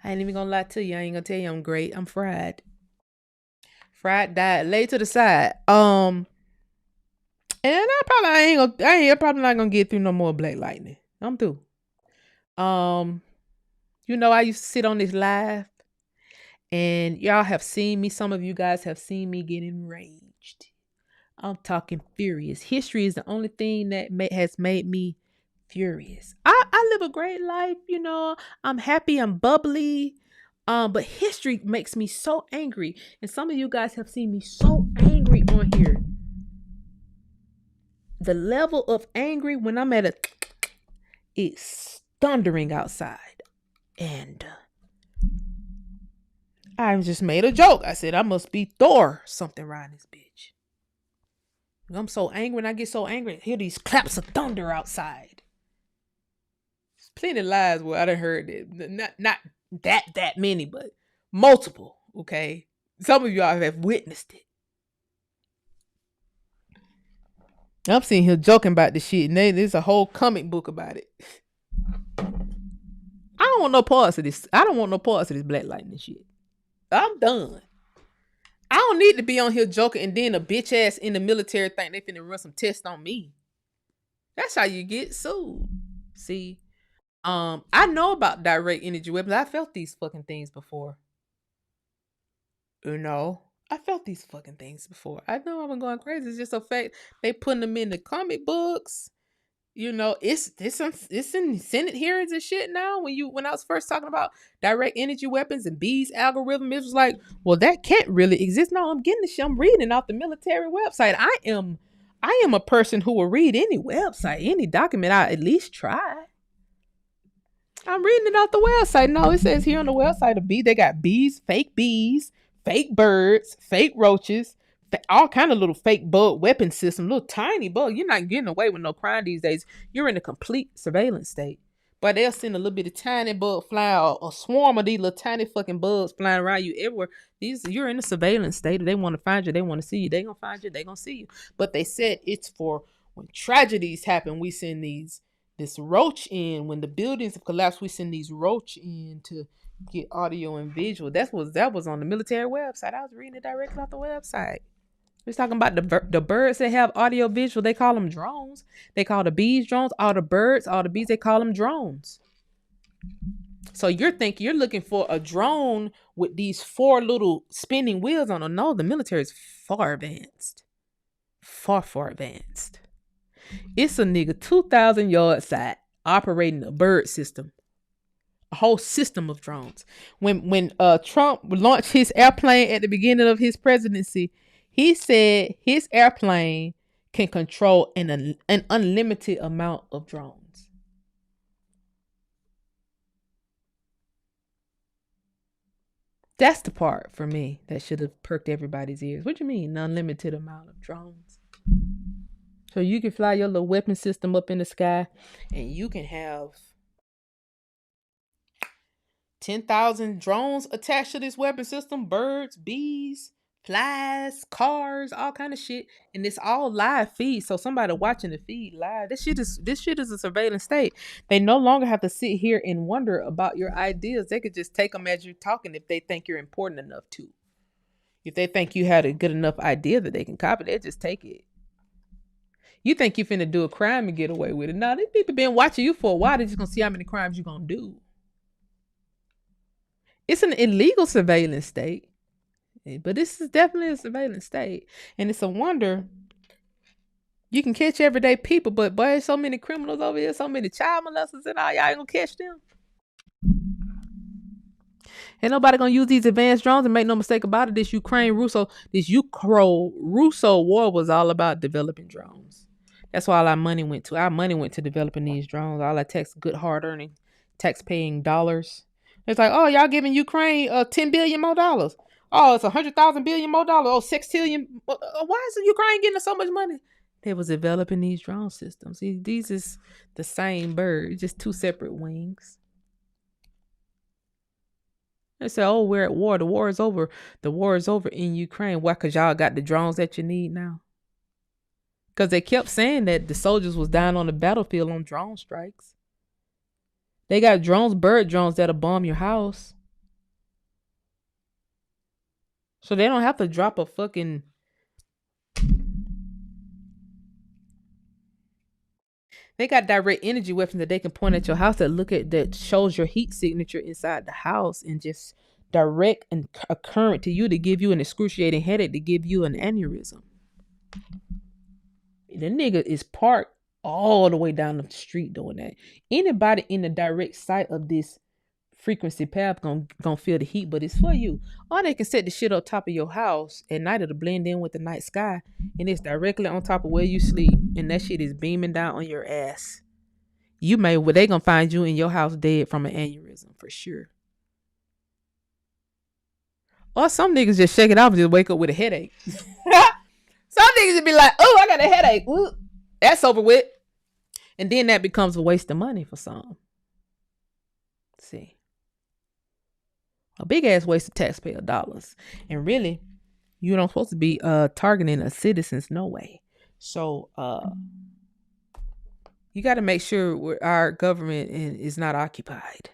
I ain't even gonna lie to you. I ain't gonna tell you I'm great. I'm fried. Fried, died, laid to the side. And I probably not gonna get through no more Black Lightning. I'm through. Um, I used to sit on this live, and y'all have seen me. Some of you guys have seen me get enraged. I'm talking furious. History is the only thing that has made me furious. I live a great life, I'm happy, I'm bubbly. But history makes me so angry. And some of you guys have seen me so angry on here. The level of angry when I'm at it's thundering outside. And I just made a joke. I said I must be Thor something around this bitch. I'm so angry, and I get so angry, I hear these claps of thunder outside. There's plenty of lies where I done heard it. Not that many, but multiple. Okay, some of y'all have witnessed it. I'm sitting here joking about this shit, and there's a whole comic book about it. I don't want no parts of this. I don't want no parts of this Black Lightning shit. I'm done. I don't need to be on here joking, and then a bitch ass in the military think they finna run some tests on me. That's how you get sued. See, I know about direct energy weapons. I felt these fucking things before. I felt these fucking things before. I know I've been going crazy. It's just a fact they putting them in the comic books. It's in Senate hearings and shit now. When I was first talking about direct energy weapons and B's algorithm, it was like, well, that can't really exist. No, I'm getting the shit. I'm reading off the military website. I am a person who will read any website, any document I at least try. I'm reading it off the website. No, it says here on the website of bee, they got bees, fake birds, fake roaches, all kind of little fake bug weapon system, little tiny bug. You're not getting away with no crime these days. You're in a complete surveillance state. But they'll send a little bit of tiny bug fly or a swarm of these little tiny fucking bugs flying around you everywhere. You're in a surveillance state. If they want to find you, they want to see you. They gonna find you. They gonna see you. But they said it's for when tragedies happen. We send this roach in. When the buildings have collapsed, we send these roach in to get audio and visual. That was on the military website. I was reading it directly off the website. We're talking about the birds that have audio visual. They call them drones. They call the bees drones. All the birds, all the bees, they call them drones. So you're looking for a drone with these 4 little spinning wheels on it. No, the military is far advanced. Far advanced. It's a nigga 2,000 yards side operating a bird system. A whole system of drones. When Trump launched his airplane at the beginning of his presidency, he said his airplane can control an unlimited amount of drones. That's the part for me that should have perked everybody's ears. What do you mean, an unlimited amount of drones? So you can fly your little weapon system up in the sky, and you can have 10,000 drones attached to this weapon system, birds, bees, flies, cars, all kind of shit, and it's all live feed. So somebody watching the feed live. This shit is a surveillance state. They no longer have to sit here and wonder about your ideas. They could just take them as you're talking if they think you're important enough to. If they think you had a good enough idea that they can copy, they just take it. You think you finna do a crime and get away with it? No, these people been watching you for a while. They're just gonna see how many crimes you gonna do. It's an illegal surveillance state, but this is definitely a surveillance state, and it's a wonder you can catch everyday people. But boy, there's so many criminals over here, so many child molesters, and all y'all ain't gonna catch them. Ain't nobody gonna use these advanced drones, and make no mistake about it. This Ukraine Russo war was all about developing drones. That's why all our money went to. Our money went to developing these drones. All our good hard earning, tax paying dollars. It's like, oh, y'all giving Ukraine $10 billion more dollars. Oh, it's 100,000 billion more dollars. Oh, 6 trillion. Why is Ukraine getting so much money? They was developing these drone systems. These is the same bird, just 2 separate wings. They say, "Oh, we're at war. The war is over. The war is over in Ukraine." Why? Cause y'all got the drones that you need now. Cause they kept saying that the soldiers was dying on the battlefield on drone strikes. They got drones, bird drones that'll bomb your house, so they don't have to drop a fucking. They got direct energy weapons that they can point at your house that shows your heat signature inside the house and just direct a current to you to give you an excruciating headache to give you an aneurysm. The nigga is parked all the way down the street doing that. Anybody in the direct sight of this frequency path gonna feel the heat, but it's for you. Or they can set the shit up top of your house at night, it'll blend in with the night sky, and it's directly on top of where you sleep, and that shit is beaming down on your ass. They gonna find you in your house dead from an aneurysm for sure. Or some niggas just shake it off and just wake up with a headache. Some niggas just be like, "Oh, I got a headache. Ooh, that's over with," and then that becomes a waste of money for some. See, a big ass waste of taxpayer dollars, and really, you don't supposed to be targeting a citizens no way. So you got to make sure our government is not occupied.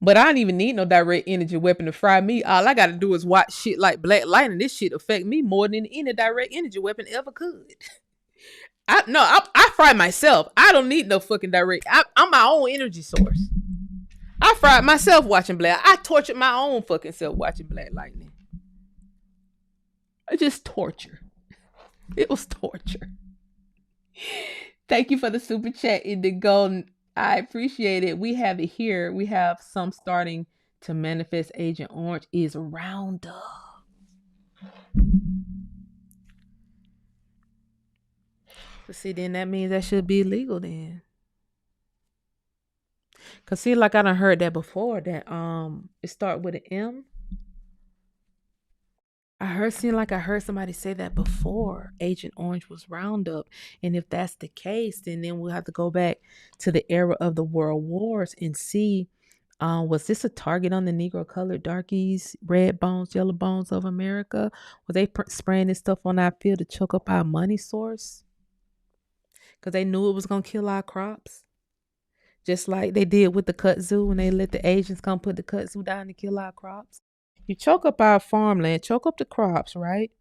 But I don't even need no direct energy weapon to fry me. All I gotta do is watch shit like Black Lightning. This shit affect me more than any direct energy weapon ever could. I fry myself. I don't need no fucking direct. I'm my own energy source. I fried myself watching Black. I tortured my own fucking self watching Black Lightning. It's just torture. It was torture. Thank you for the super chat, Indigo. I appreciate it. We have it here. We have some starting to manifest. Agent Orange is Roundup. But see, then that means that should be illegal then. Cause see, like I done heard that before. That it start with an M. I heard somebody say that before. Agent Orange was Roundup, and if that's the case, then we'll have to go back to the era of the World Wars and see, was this a target on the Negro colored darkies, red bones, yellow bones of America? Was they spraying this stuff on our field to choke up our money source? Because they knew it was gonna kill our crops, just like they did with the kudzu when they let the Asians come put the kudzu down to kill our crops. You choke up our farmland, choke up the crops, right?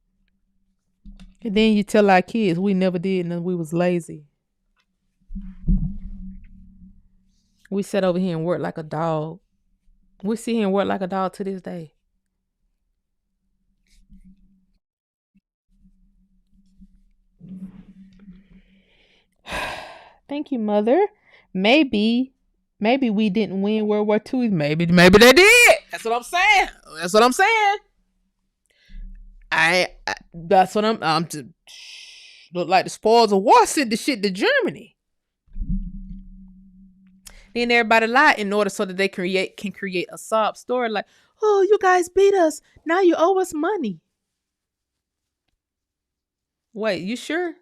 And then you tell our kids we never did and we was lazy. We sat over here and worked like a dog. We sit here and work like a dog to this day. Thank you, Mother. Maybe we didn't win World War II. Maybe they did. That's what I'm saying. That's what I'm just look like the spoils of war sent the shit to Germany. Then everybody lied in order so that they can create a sob story like, "Oh, you guys beat us. Now you owe us money." Wait, you sure?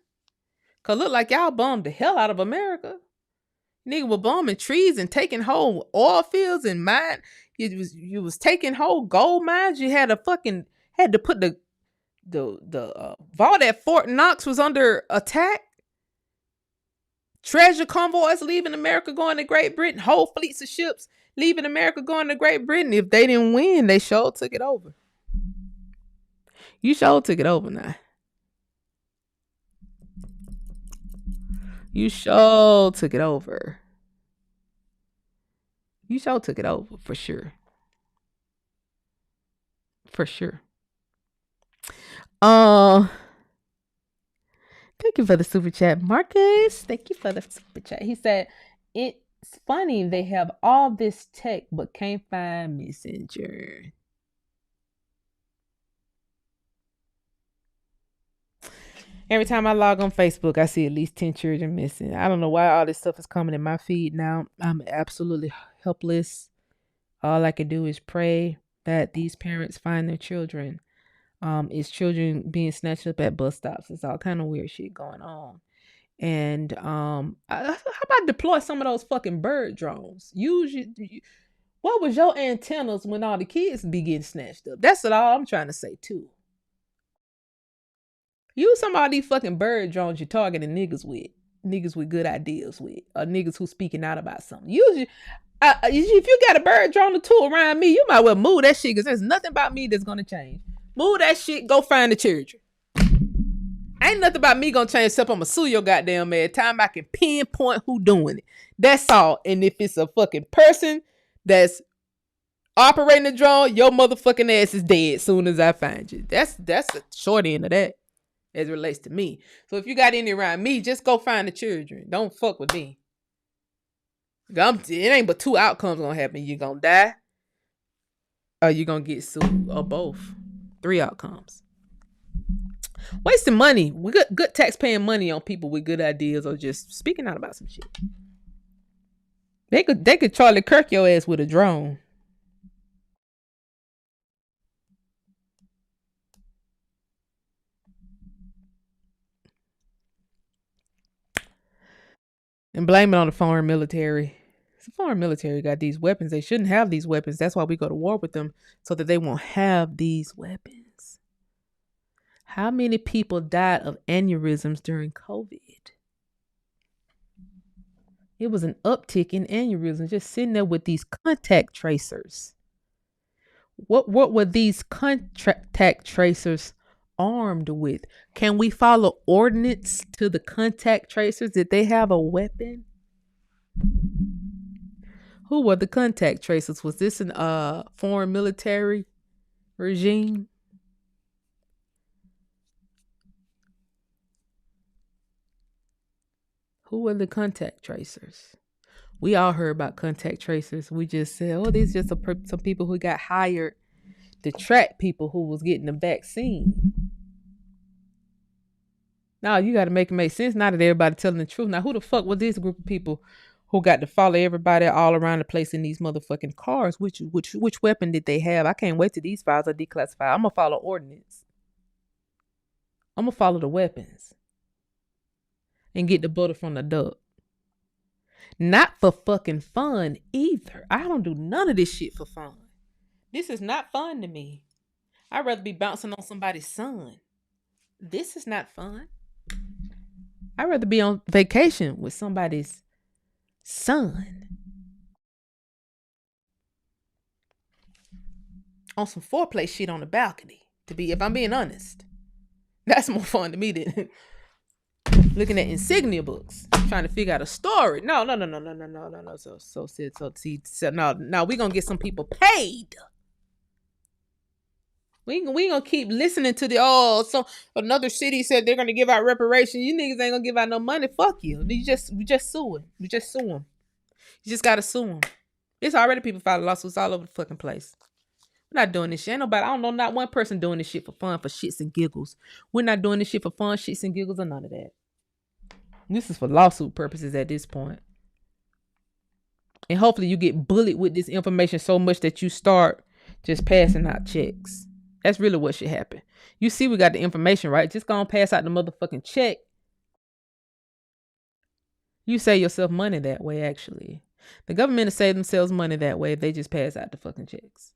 Cause look like y'all bombed the hell out of America. Nigga was bombing trees and taking whole oil fields and mine. You was taking whole gold mines. You had to put the vault at Fort Knox was under attack. Treasure convoys leaving America going to Great Britain. Whole fleets of ships leaving America going to Great Britain. If they didn't win, they sure took it over. You sure took it over now. You sure took it over. You sure took it over for sure. For sure. Thank you for the super chat, Marcus. Thank you for the super chat. He said, "It's funny they have all this tech but can't find Messenger." Every time I log on Facebook, I see at least 10 children missing. I don't know why all this stuff is coming in my feed now. I'm absolutely helpless. All I can do is pray that these parents find their children. It's children being snatched up at bus stops. It's all kind of weird shit going on. And how about deploy some of those fucking bird drones? What was your antennas when all the kids be getting snatched up? That's all I'm trying to say too. Use some of these fucking bird drones you're targeting niggas with good ideas with, or niggas who speaking out about something. Usually, if you got a bird drone or two around me, you might well move that shit because there's nothing about me that's gonna change. Move that shit, go find the children. Ain't nothing about me gonna change except I'm gonna sue your goddamn ass. Time I can pinpoint who doing it. That's all. And if it's a fucking person that's operating the drone, your motherfucking ass is dead as soon as I find you. That's the short end of that as it relates to me. So if you got any around me, just go find the children. Don't fuck with me. It ain't but two outcomes gonna happen. You're gonna die or you're gonna get sued, or both. Three outcomes. Wasting money. We got good tax-paying money on people with good ideas or just speaking out about some shit. They could Charlie Kirk your ass with a drone. And blame it on the foreign military. The foreign military got these weapons. They shouldn't have these weapons. That's why we go to war with them, so that they won't have these weapons. How many people died of aneurysms during COVID? It was an uptick in aneurysms just sitting there with these contact tracers. What were these contact tracers armed with? Can we follow ordinance to the contact tracers? Did they have a weapon? Who were the contact tracers? Was this an foreign military regime? Who were the contact tracers? We all heard about contact tracers. We just said, oh, these are just some people who got hired to track people who was getting the vaccine. Now you got to make it make sense. Not that everybody telling the truth. Now, who the fuck was this group of people who got to follow everybody all around the place in these motherfucking cars? Which weapon did they have? I can't wait till these files are declassified. I'm gonna follow ordinance. I'm gonna follow the weapons and get the butter from the duck. Not for fucking fun either. I don't do none of this shit for fun. This is not fun to me. I'd rather be bouncing on somebody's son. This is not fun. I'd rather be on vacation with somebody's son. On some foreplay shit on the balcony. If I'm being honest. That's more fun to me than looking at insignia books, trying to figure out a story. No. So no, we gonna get some people paid. We gonna keep listening to so another city said they're gonna give out reparations. You niggas ain't gonna give out no money. Fuck you. We just suing. We just sue them. You just gotta sue them. It's already people filing lawsuits all over the fucking place. We're not doing this shit. Ain't nobody. I don't know not one person doing this shit for fun, for shits and giggles. We're not doing this shit for fun, shits and giggles, or none of that. This is for lawsuit purposes at this point. And hopefully you get bullied with this information so much that you start just passing out checks. That's really what should happen. You see we got the information, right? Just go and pass out the motherfucking check. You save yourself money that way, actually. The government will save themselves money that way if they just pass out the fucking checks.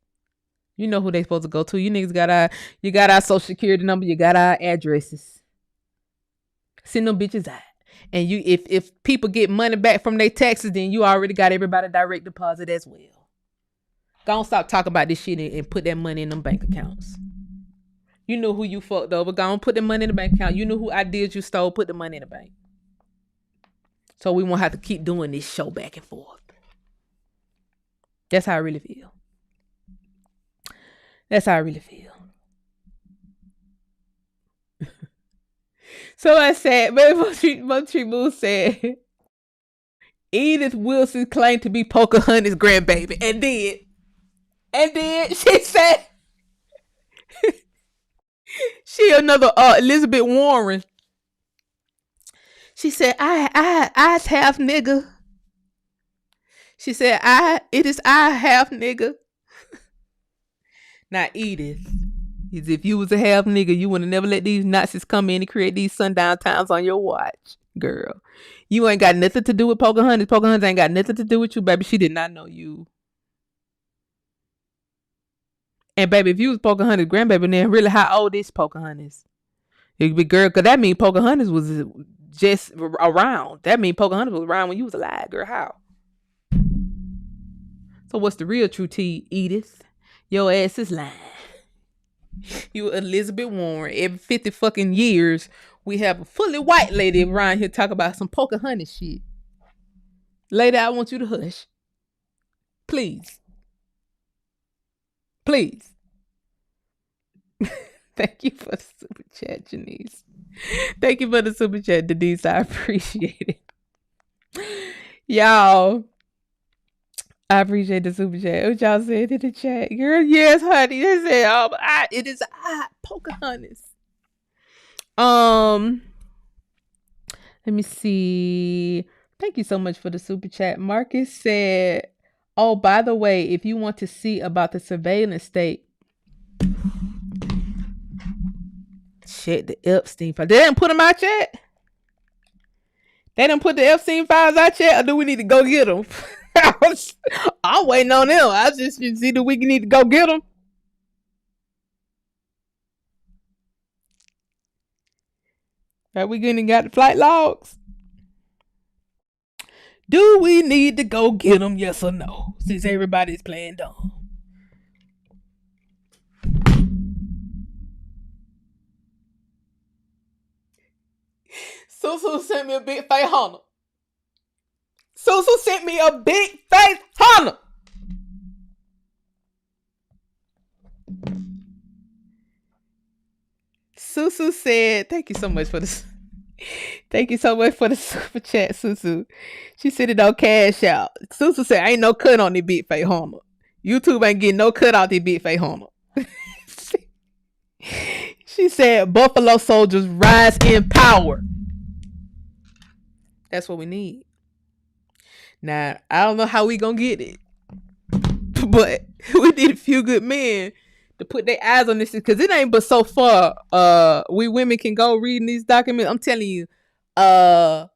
You know who they supposed to go to. You niggas got our social security number. You got our addresses. Send them bitches out. And you, if people get money back from their taxes, then you already got everybody direct deposit as well. Go stop talking about this shit and put that money in them bank accounts. You know who you fucked over. Go put the money in the bank account. You know who ideas you stole. Put the money in the bank. So we won't have to keep doing this show back and forth. That's how I really feel. That's how I really feel. So I said, Montreal Moose said, Edith Wilson claimed to be Pocahontas' grandbaby. And then she said, she another Elizabeth Warren. She said, I's half nigga. She said, it is I half nigga. Now Edith, Is if you was a half nigga, you would have never let these Nazis come in and create these sundown towns on your watch, girl. You ain't got nothing to do with Pocahontas. Pocahontas ain't got nothing to do with you, baby. She did not know you. And baby, if you was Pocahontas' grandbaby, then really, how old is Pocahontas? It be girl, cause that mean Pocahontas was just around. That mean Pocahontas was around when you was alive, girl. How? So what's the real true tea, Edith? Your ass is lying. You Elizabeth Warren. Every 50 fucking years, we have a fully white lady around here talk about some Pocahontas shit. Lady, I want you to hush. Please. Please. Thank you for the super chat, Janice. Thank you for the super chat, Denise. I appreciate it. Y'all, I appreciate the super chat. What y'all said in the chat? Girl, yes, honey. They said, it is Pocahontas. Let me see. Thank you so much for the super chat. Marcus said, oh, by the way, if you want to see about the surveillance state, shit, the Epstein files. They didn't put them out yet? They didn't put the Epstein files out yet? Or do we need to go get them? I'm waiting on them. I just see that we need to go get them. Are we going to got the flight logs? Do we need to go get them? Yes or no? Since everybody's playing dumb. Susu sent me a big face hunter. Susu sent me a big face hunter. Susu said, thank you so much for this. Thank you so much for the super chat, Susu. She said it on Cash Out. Susu said, ain't no cut on the big face hunter. YouTube ain't getting no cut out the big face hunter. She said, Buffalo soldiers rise in power. That's what we need. Now, I don't know how we gonna get it, but we need a few good men to put their eyes on this, because it ain't but so far we women can go reading these documents. I'm telling you, I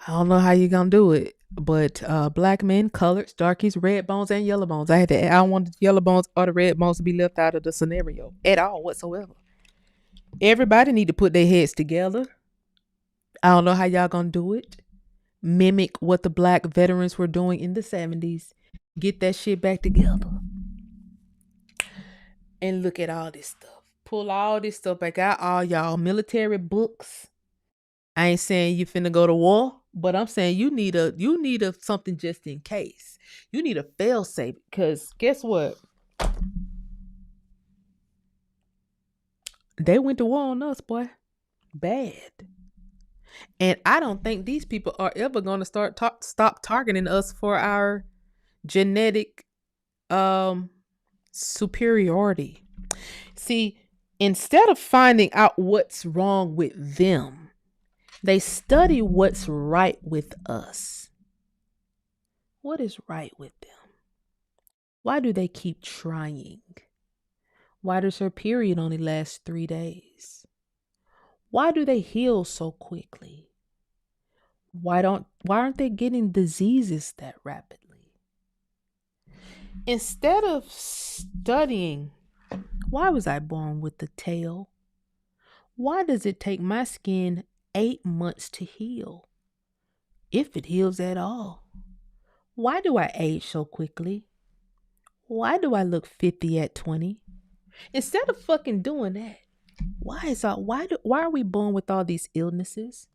don't know how you gonna do it, but black men, coloreds, darkies, red bones, and yellow bones. I don't want the yellow bones or the red bones to be left out of the scenario at all whatsoever. Everybody need to put their heads together. I don't know how y'all gonna do it. Mimic what the black veterans were doing in the 70s. Get that shit back together. And look at all this stuff. Pull all this stuff back out. All y'all military books. I ain't saying you finna go to war, but I'm saying you need a something just in case. You need a fail safe, because guess what? They went to war on us, boy. Bad. And I don't think these people are ever going to stop targeting us for our genetic superiority. See, instead of finding out what's wrong with them, they study what's right with us. What is right with them? Why do they keep trying? Why does her period only last 3 days? Why do they heal so quickly? Why aren't they getting diseases that rapidly? Instead of studying, why was I born with the tail? Why does it take my skin 8 months to heal? If it heals at all. Why do I age so quickly? Why do I look 50 at 20? Instead of fucking doing that, why are we born with all these illnesses?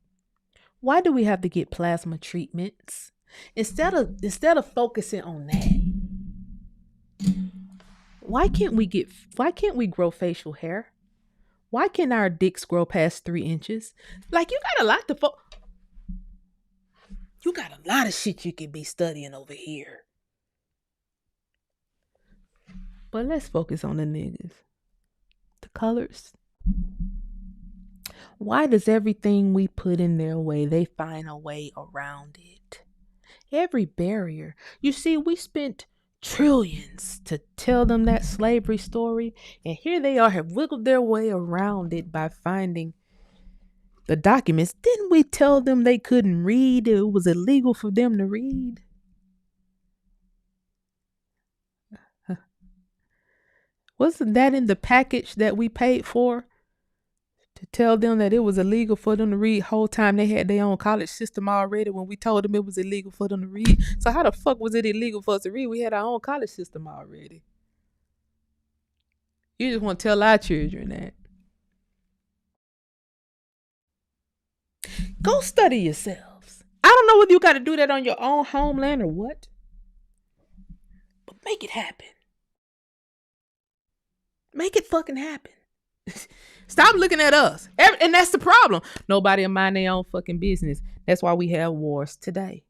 Why do we have to get plasma treatments? Instead of focusing on that, why can't we grow facial hair? Why can't our dicks grow past 3 inches? Like, you got a lot of shit you could be studying over here. But let's focus on the niggas. The colors. Why does everything we put in their way, they find a way around it? Every barrier. You see, we spent trillions to tell them that slavery story, and here they are, have wiggled their way around it by finding the documents. Didn't we tell them they couldn't read? It was illegal for them to read. Wasn't that in the package that we paid for? To tell them that it was illegal for them to read whole time they had their own college system already when we told them it was illegal for them to read. So how the fuck was it illegal for us to read? We had our own college system already. You just want to tell our children that. Go study yourselves. I don't know whether you got to do that on your own homeland or what, but make it happen. Make it fucking happen. Stop looking at us. And that's the problem. Nobody will mind their own fucking business. That's why we have wars today.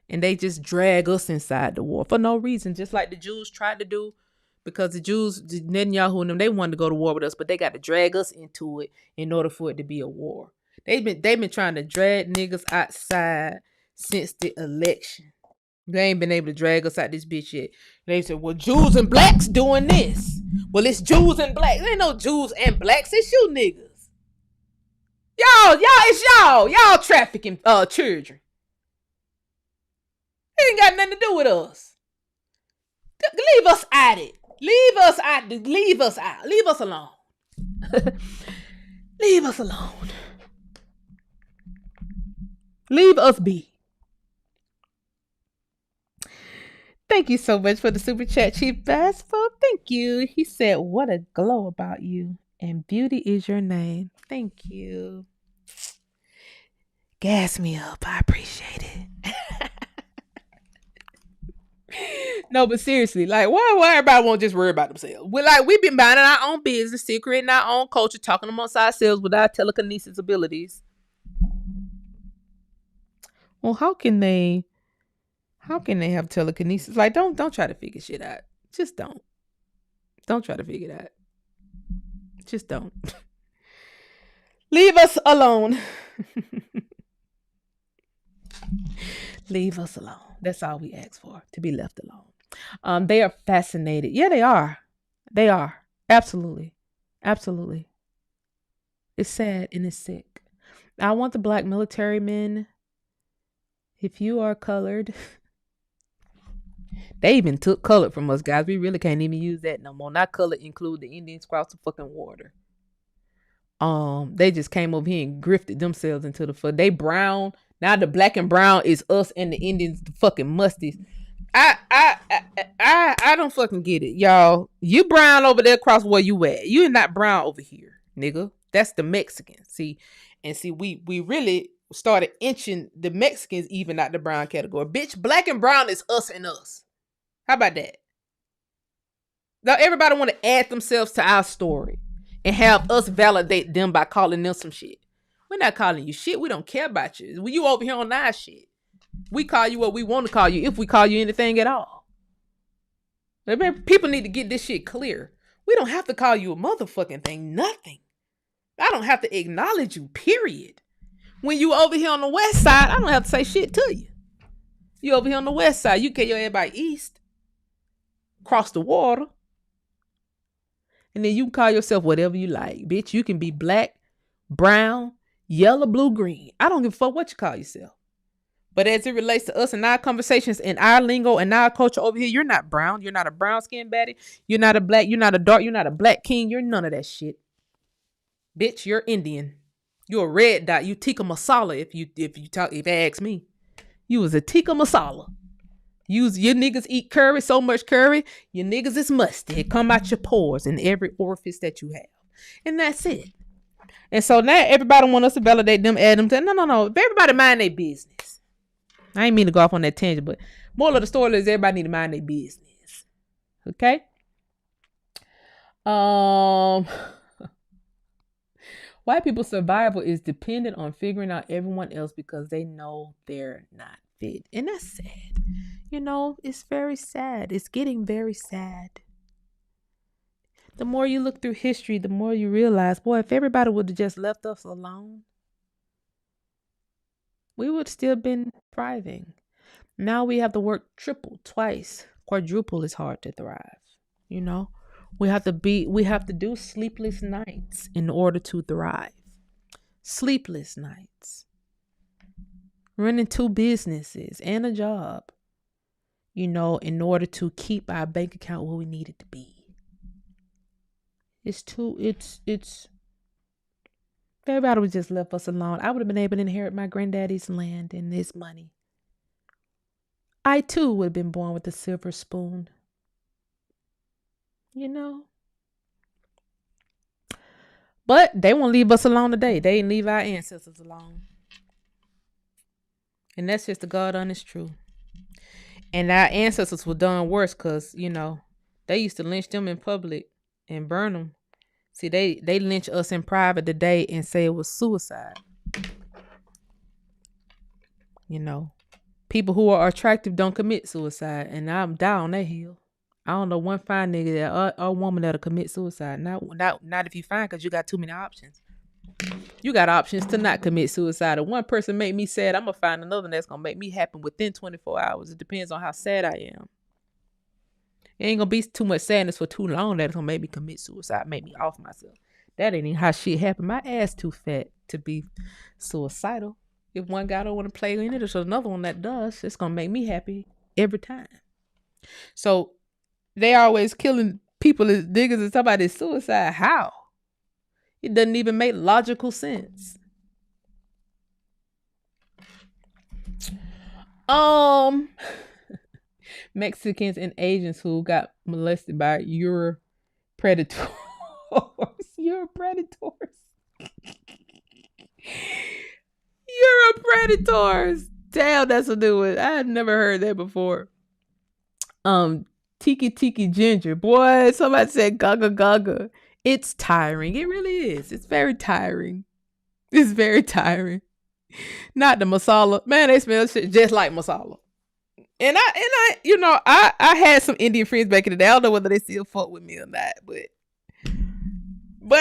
And they just drag us inside the war for no reason, just like the Jews tried to do, because the Jews, Netanyahu and them, they wanted to go to war with us, but they got to drag us into it in order for it to be a war. They've been trying to drag niggas outside since the election. They ain't been able to drag us out this bitch yet. They said, well, Jews and blacks doing this. Well, it's Jews and blacks. There ain't no Jews and blacks. It's you niggas. It's y'all. Y'all trafficking children. It ain't got nothing to do with us. Leave us at it. Leave us out. Leave us out. Leave us alone. Leave us alone. Leave us be. Thank you so much for the super chat, Chief Basketball. Thank you. He said, what a glow about you. And beauty is your name. Thank you. Gas me up. I appreciate it. No, but seriously, like, why everybody won't just worry about themselves? We've been minding our own business, secreting our own culture, talking amongst ourselves with our telekinesis abilities. Well, how can they have telekinesis? Like, don't try to figure shit out. Just don't. Don't try to figure it out. Just don't. Leave us alone. Leave us alone. That's all we ask for, to be left alone. They are fascinated. Yeah, they are. They are. Absolutely. Absolutely. It's sad and it's sick. I want the black military men, if you are colored, they even took colored from us, guys. We really can't even use that no more. Not colored include the Indians across the fucking water. They just came over here and grifted themselves into the fuck. They brown. Now the black and brown is us and the Indians, the fucking musties. I don't fucking get it, y'all. You brown over there across where you at. You not brown over here, nigga. That's the Mexicans. See, we really started inching the Mexicans even out the brown category. Bitch, black and brown is us and us. How about that? Now everybody want to add themselves to our story and have us validate them by calling them some shit. We're not calling you shit. We don't care about you. When you over here on our shit, we call you what we want to call you, if we call you anything at all. People need to get this shit clear. We don't have to call you a motherfucking thing. Nothing. I don't have to acknowledge you, period. When you over here on the west side, I don't have to say shit to you. You over here on the west side, you get your head by east, cross the water, and then you can call yourself whatever you like. Bitch, you can be black, brown, yellow, blue, green. I don't give a fuck what you call yourself. But as it relates to us and our conversations and our lingo and our culture over here, you're not brown. You're not a brown skinned baddie. You're not a black. You're not a dark. You're not a black king. You're none of that shit. Bitch, you're Indian. You're a red dot. You tikka masala if you ask me. You was a tikka masala. Your niggas eat curry, so much curry, your niggas is musty. It come out your pores in every orifice that you have. And that's it. And so now everybody want us to validate them, add them to, no. Everybody mind their business. I ain't mean to go off on that tangent, but moral of the story is everybody need to mind their business. Okay? White people's survival is dependent on figuring out everyone else because they know they're not fit. And that's sad. You know, it's very sad. It's getting very sad. The more you look through history, the more you realize, boy, if everybody would have just left us alone, we would still been thriving. Now we have to work triple, twice, quadruple is hard to thrive. You know, we have to do sleepless nights in order to thrive. Sleepless nights, running two businesses and a job, in order to keep our bank account where we need it to be. It's if everybody would just left us alone, I would have been able to inherit my granddaddy's land and his money. I too would have been born with a silver spoon. You know? But they won't leave us alone today. They didn't leave our ancestors alone. And that's just the God honest truth. And our ancestors were done worse because, they used to lynch them in public and burn them. See, they lynch us in private today and say it was suicide. People who are attractive don't commit suicide. And I'm down on that hill. I don't know one fine nigga or woman that'll commit suicide. Not if you find, because you got too many options. You got options to not commit suicide. If one person make me sad, I'm going to find another that's going to make me happy within 24 hours. It depends on how sad I am. It ain't going to be too much sadness for too long that's going to make me commit suicide, make me off myself. That ain't even how shit happen. My ass too fat to be suicidal. If one guy don't want to play in it, there's another one that does. It's going to make me happy every time. So they always killing people as niggas and somebody's suicide. How? It doesn't even make logical sense. Mexicans and Asians who got molested by Euro predators. Euro predators. Euro predators. Damn, that's a new one. I had never heard that before. Tiki Tiki Ginger. Boy, somebody said gaga gaga. It's tiring. It really is. It's very tiring. It's very tiring. Not the masala. Man, they smell shit just like masala. And I had some Indian friends back in the day. I don't know whether they still fuck with me or not, but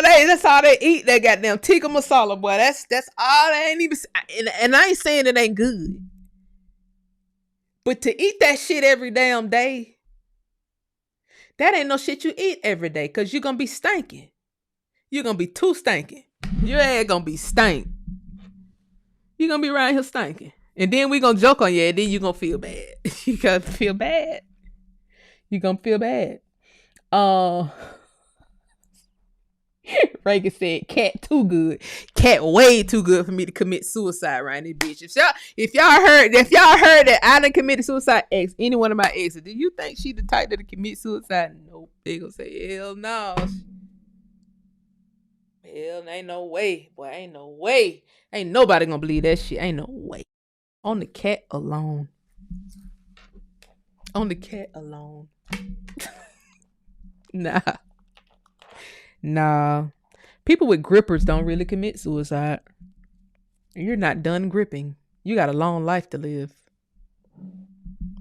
hey, that's all they eat. That goddamn tikka masala, boy. That's all they ain't even. And I ain't saying it ain't good, but to eat that shit every damn day, that ain't no shit you eat every day, cause you're gonna be stinking. You're gonna be too stinking. Your ass gonna be stank. You're gonna be around here stinking. And then we gonna joke on you, and then you gonna feel bad. You gonna feel bad. You gonna feel bad. Reagan said, "Cat too good. Cat way too good for me to commit suicide around this bitch." If y'all heard that I done committed suicide, any one of my exes, do you think she the type that commit suicide? Nope. They gonna say, hell no. Hell, ain't no way, boy. Ain't no way. Ain't nobody gonna believe that shit. Ain't no way. On the cat alone. On the cat alone. Nah. People with grippers don't really commit suicide. You're not done gripping. You got a long life to live.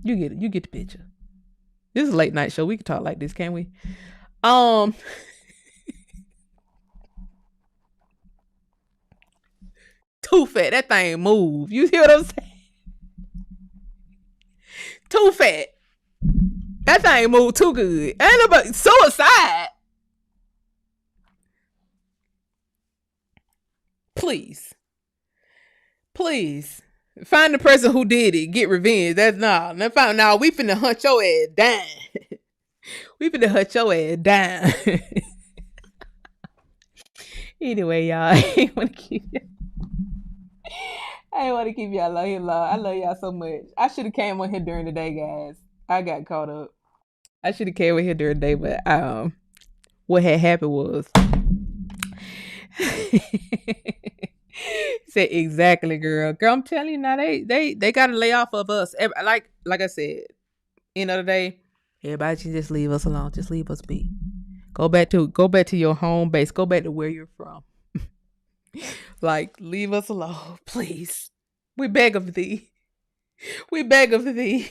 You get it. You get the picture. This is a late night show. We can talk like this, can't we? Too fat. That thing move. You hear what I'm saying? Too fat. That thing move too good. Ain't nobody suicide. Please find the person who did it. Get revenge. That's nah. Now we finna hunt your ass down. We finna hunt your ass down. Anyway, y'all, I ain't want to keep y'all out here long. I love y'all so much. I should have came on here during the day, guys. I got caught up. I should have came on here during the day, but what had happened was said exactly, girl. I'm telling you now, they gotta lay off of us. Like I said, end of the day, everybody should just leave us alone. Just leave us be. Go back to your home base. Go back to where you're from. Like, leave us alone, please. We beg of thee. We beg of thee.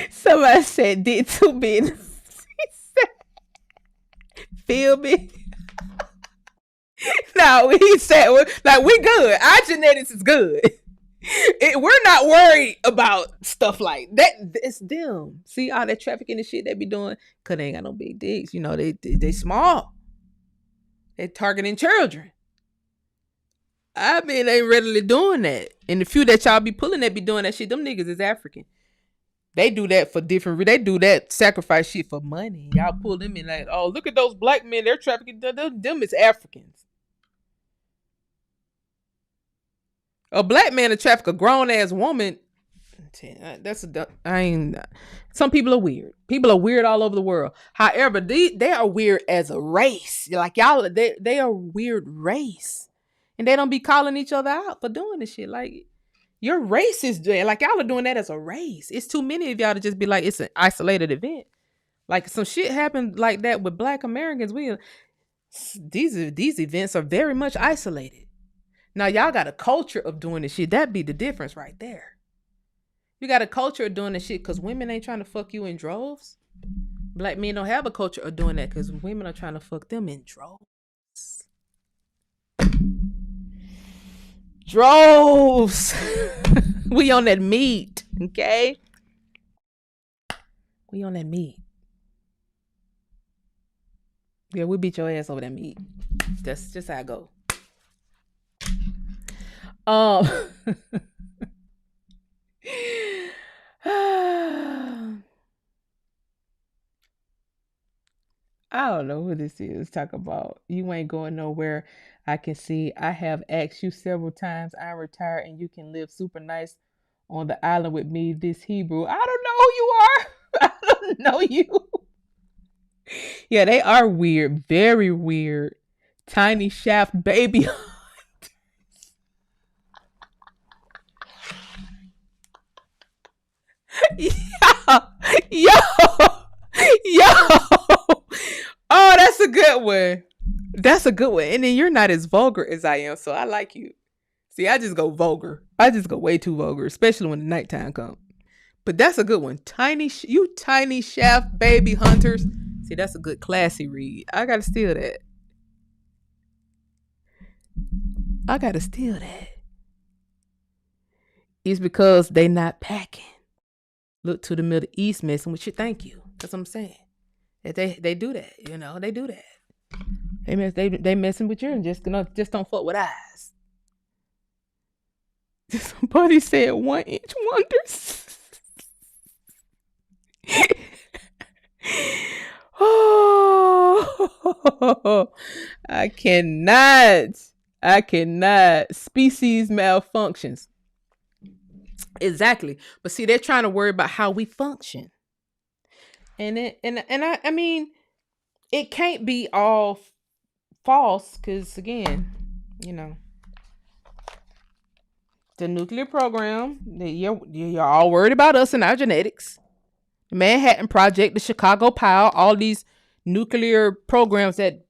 Somebody said did too big. Feel me? No, he said, like, we good. Our genetics is good. We're not worried about stuff like that. It's them. See all that trafficking and shit they be doing because they ain't got no big dicks. You know, they small. They targeting children. I mean, they readily doing that. And the few that y'all be pulling that be doing that shit, them niggas is African. They do that for different. They do that sacrifice shit for money. Y'all pull them in like, oh, look at those black men. They're trafficking. Them is Africans. A black man to traffic a grown ass woman. That's a. I ain't. Some people are weird. People are weird all over the world. However, they are weird as a race. Like y'all, they are a weird race, and they don't be calling each other out for doing this shit. Like your race is doing. Like y'all are doing that as a race. It's too many of y'all to just be like it's an isolated event. Like some shit happened like that with Black Americans. These events are very much isolated. Now y'all got a culture of doing this shit. That'd be the difference right there. You got a culture of doing this shit because women ain't trying to fuck you in droves. Black men don't have a culture of doing that because women are trying to fuck them in droves. Droves. We on that meat, okay? We on that meat. Yeah, we beat your ass over that meat. That's just how I go. I don't know who this is. Talk about you ain't going nowhere. I can see. I have asked you several times. I'm retired and you can live super nice on the island with me. This Hebrew. I don't know who you are. I don't know you. Yeah, they are weird. Very weird. Tiny shaft baby. Yo, yo, yo. Oh, that's a good one. That's a good one. And then you're not as vulgar as I am, so I like you. See, I just go vulgar. I just go way too vulgar, especially when the nighttime comes. But that's a good one. You tiny shaft baby hunters. See, that's a good classy read. I gotta steal that. I gotta steal that. It's because they not packing. Look to the Middle East messing with you. Thank you. That's what I'm saying. They do that. You know, they do that. They messing with you and just don't fuck with eyes. Somebody said 1-inch wonders. Oh, I cannot. Species malfunctions. Exactly. But see, they're trying to worry about how we function. And I mean, it can't be all false because again, you know, the nuclear program, you're all worried about us and our genetics. The Manhattan Project, the Chicago Pile, all these nuclear programs that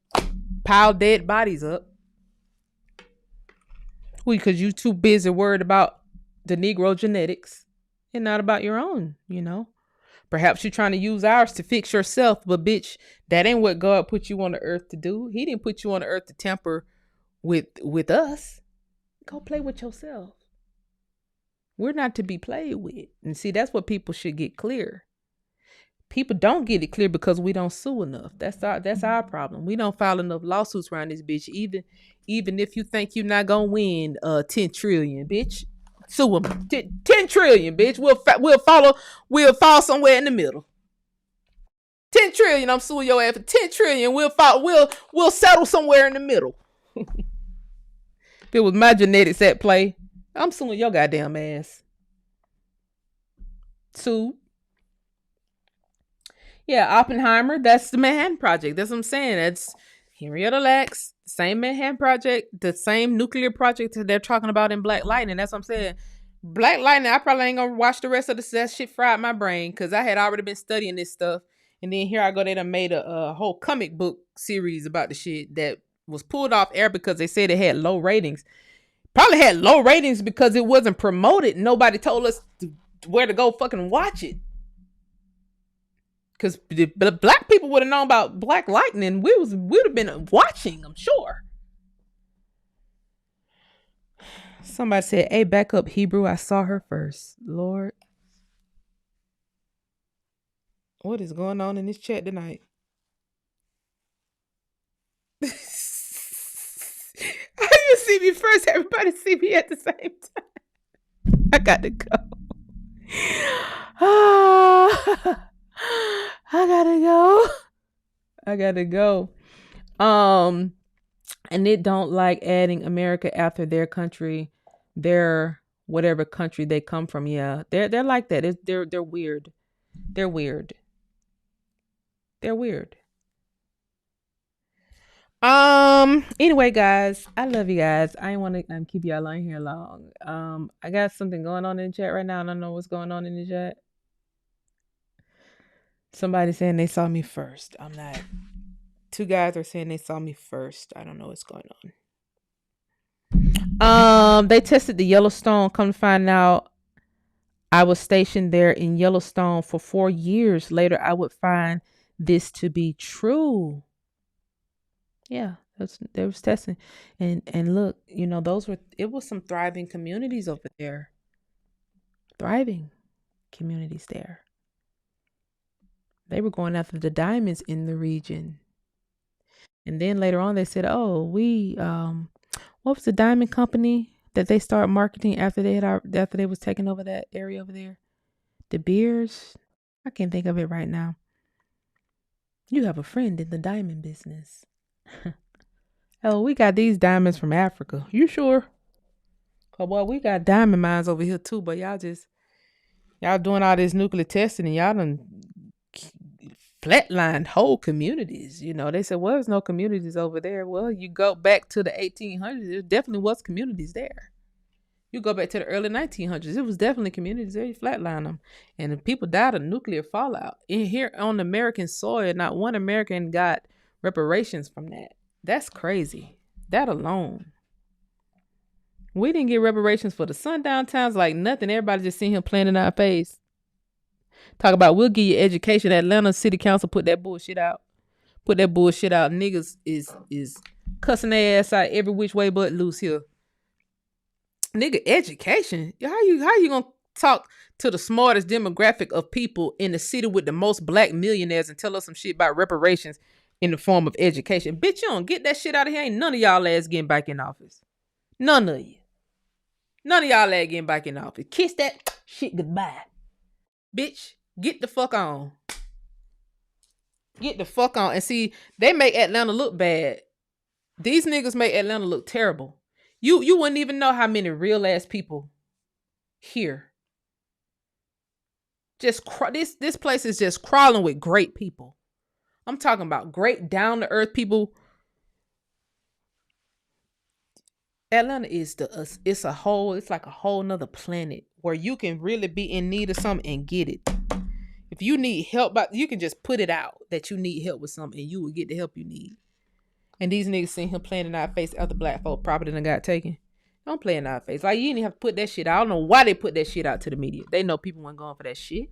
pile dead bodies up. Because you too busy worried about the Negro genetics and not about your own, you know. Perhaps you're trying to use ours to fix yourself, but bitch, that ain't what God put you on the earth to do. He didn't put you on the earth to tamper with us. Go play with yourself. We're not to be played with. And see, that's what people should get clear. People don't get it clear because we don't sue enough. That's our problem. We don't file enough lawsuits around this bitch. Even if you think you're not gonna win 10 trillion, bitch. Sue them. 10 trillion, bitch. We'll fall somewhere in the middle. 10 trillion, I'm suing your ass for 10 trillion. We'll settle somewhere in the middle. If it was my genetics at play, I'm suing your goddamn ass. Sue. Yeah, Oppenheimer, that's the Manhattan Project. That's what I'm saying. That's Henrietta Lacks, same Manhattan Project, the same nuclear project that they're talking about in Black Lightning. That's what I'm saying. Black Lightning, I probably ain't gonna watch the rest of this. That shit fried my brain because I had already been studying this stuff. And then here I go, they done made a whole comic book series about the shit that was pulled off air because they said it had low ratings. Probably had low ratings because it wasn't promoted. Nobody told us where to go fucking watch it. Because the black people would have known about Black Lightning. We'd have been watching, I'm sure. Somebody said, "Hey, back up, Hebrew. I saw her first." Lord, what is going on in this chat tonight? How you see me first? Everybody see me at the same time. I got to go. I gotta go. I gotta go. And it don't like adding America after their country, their whatever country they come from. Yeah, they're like that. They're weird. They're weird. They're weird. Anyway, guys, I love you guys. I ain't want to keep y'all on here long. I got something going on in the chat right now. I don't know what's going on in the chat. Somebody saying they saw me first. I'm not. Two guys are saying they saw me first. I don't know what's going on. They tested the Yellowstone. Come to find out, I was stationed there in Yellowstone for 4 years. Later, I would find this to be true. Yeah, they was testing, and look, it was some thriving communities over there. Thriving communities there. They were going after the diamonds in the region. And then later on, they said, "Oh, what was the diamond company that they started marketing after they was taking over that area over there? De Beers. I can't think of it right now. You have a friend in the diamond business. Oh, we got these diamonds from Africa. You sure? Cause boy, we got diamond mines over here too, but y'all doing all this nuclear testing and y'all done flatlined whole communities. They said, well, there's no communities over there. Well, you go back to the 1800s, there definitely was communities there. You go back to the early 1900s, it was definitely communities there. You flatline them. And the people died of nuclear fallout. In here on American soil, not one American got reparations from that. That's crazy. That alone. We didn't get reparations for the sundown towns like nothing. Everybody just seen him playing in our face. Talk about we'll give you education. Atlanta City Council put that bullshit out. Niggas is cussing their ass out every which way but loose here. Nigga, education. How you gonna talk to the smartest demographic of people in the city with the most black millionaires and tell us some shit about reparations in the form of education? Bitch, you don't get that shit out of here. Ain't none of y'all ass getting back in office. None of you. None of y'all ass getting back in office. Kiss that shit goodbye. Bitch, get the fuck on. Get the fuck on. And see, they make Atlanta look bad. These niggas make Atlanta look terrible. You wouldn't even know how many real ass people here. Just this place is just crawling with great people. I'm talking about great down to earth people. Atlanta is it's like a whole nother planet where you can really be in need of something and get it. If you need help, you can just put it out that you need help with something and you will get the help you need. And these niggas seen him playing in our face after black folk property done got taken. Don't play in our face. Like, you didn't have to put that shit out. I don't know why they put that shit out to the media. They know people weren't going for that shit.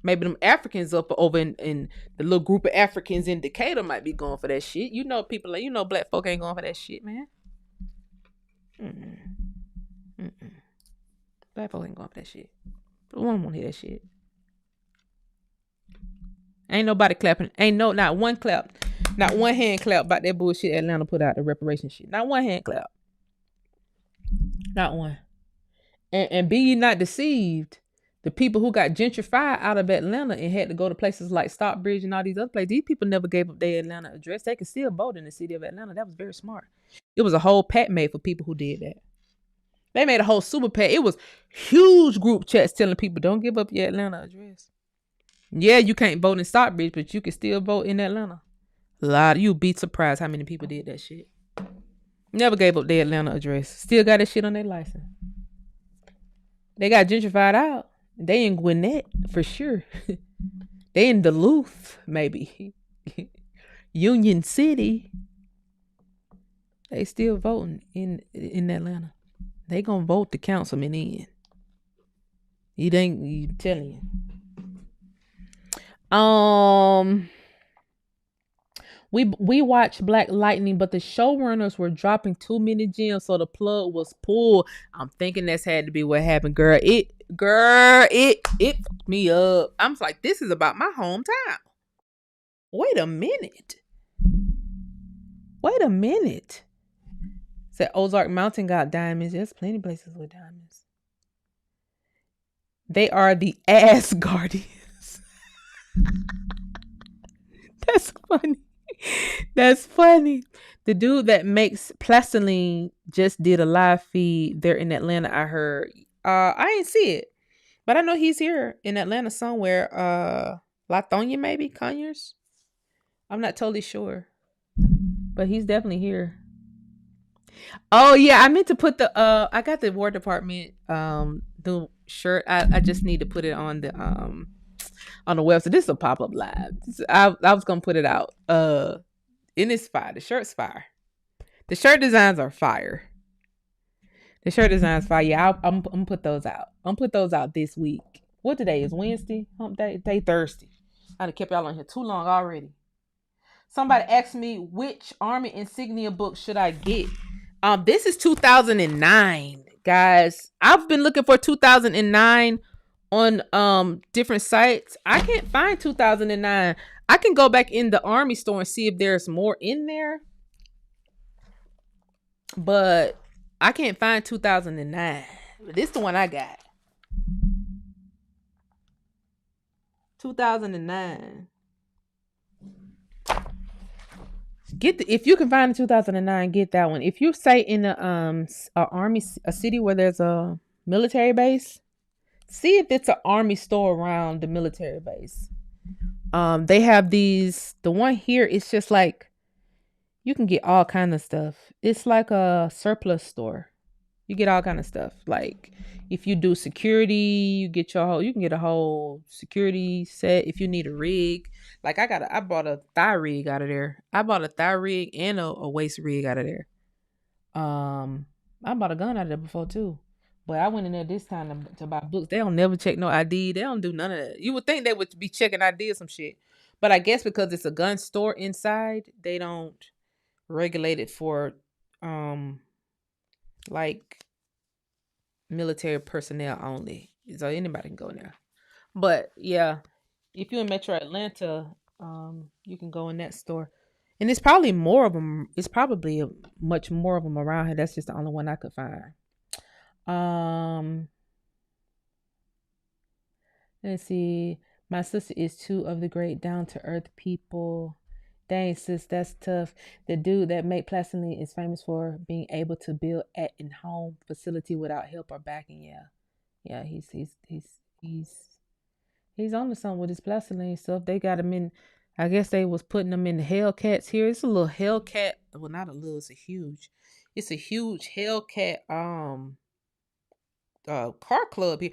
Maybe them Africans up over in the little group of Africans in Decatur might be going for that shit. Black folk ain't going for that shit, man. Black folk ain't going for that shit. But one won't hear that shit. Ain't nobody clapping. Not one clap. Not one hand clap about that bullshit Atlanta put out, the reparation shit. Not one hand clap. Not one. And be ye not deceived. The people who got gentrified out of Atlanta and had to go to places like Stockbridge and all these other places, these people never gave up their Atlanta address. They could still vote in the city of Atlanta. That was very smart. It was a whole pact made for people who did that. They made a whole super pact. It was huge group chats telling people, don't give up your Atlanta address. Yeah, you can't vote in Stockbridge, but you can still vote in Atlanta. You'd be surprised how many people did that shit. Never gave up their Atlanta address. Still got that shit on their license. They got gentrified out. They in Gwinnett for sure. They in Duluth, maybe. Union City. They still voting in Atlanta. They gonna vote the councilman in. You telling you. We watched Black Lightning, but the showrunners were dropping too many gems, so the plug was pulled. I'm thinking that's had to be what happened, girl. It fucked me up. I'm like, this is about my hometown. Wait a minute. Wait a minute. Said Ozark Mountain got diamonds. There's plenty of places with diamonds. They are the ass guardians. That's funny. That's funny. The dude that makes plastiline just did a live feed there in Atlanta. I heard. I ain't see it, but I know he's here in Atlanta somewhere. Latonia maybe Conyers. I'm not totally sure, but he's definitely here. Oh yeah, I meant to put the I got the War Department the shirt. I just need to put it on the website. This is a pop up live. I was gonna put it out. And it's fire. The shirt's fire. The shirt designs are fire. The shirt designs fire. Yeah, I'm gonna put those out. I'm gonna put those out this week. What today is Wednesday? Hump day. Day Thursday. I'd have kept y'all on here too long already. Somebody asked me which Army insignia book should I get. This is 2009, guys. I've been looking for 2009 on different sites. I can't find 2009. I can go back in the Army store and see if there's more in there, but I can't find 2009. This is the one I got. 2009. If you can find a 2009, get that one. If you say in a city where there's a military base, see if it's an Army store around the military base. They have these. The one here, it's just like you can get all kind of stuff. It's like a surplus store. You get all kind of stuff. Like if you do security, you can get a whole security set. If you need a rig, like I bought a thigh rig out of there. I bought a thigh rig and a waist rig out of there. I bought a gun out of there before too. But I went in there this time to buy books. They don't never check no ID. They don't do none of that. You would think they would be checking ID or some shit. But I guess because it's a gun store inside, they don't regulate it for like military personnel only. So anybody can go in there. But yeah, if you're in Metro Atlanta, you can go in that store. And it's probably more of them. It's probably much more of them around here. That's just the only one I could find. Um, let's see. My sister is two of the great down to earth people. Dang, sis, that's tough. The dude that made plastiline is famous for being able to build at in home facility without help or backing. Yeah, yeah, he's on to something with his plastiline stuff. They got him in. I guess they was putting them in the Hellcats here. It's a little Hellcat. Well, not a little. It's a huge Hellcat. Car club here.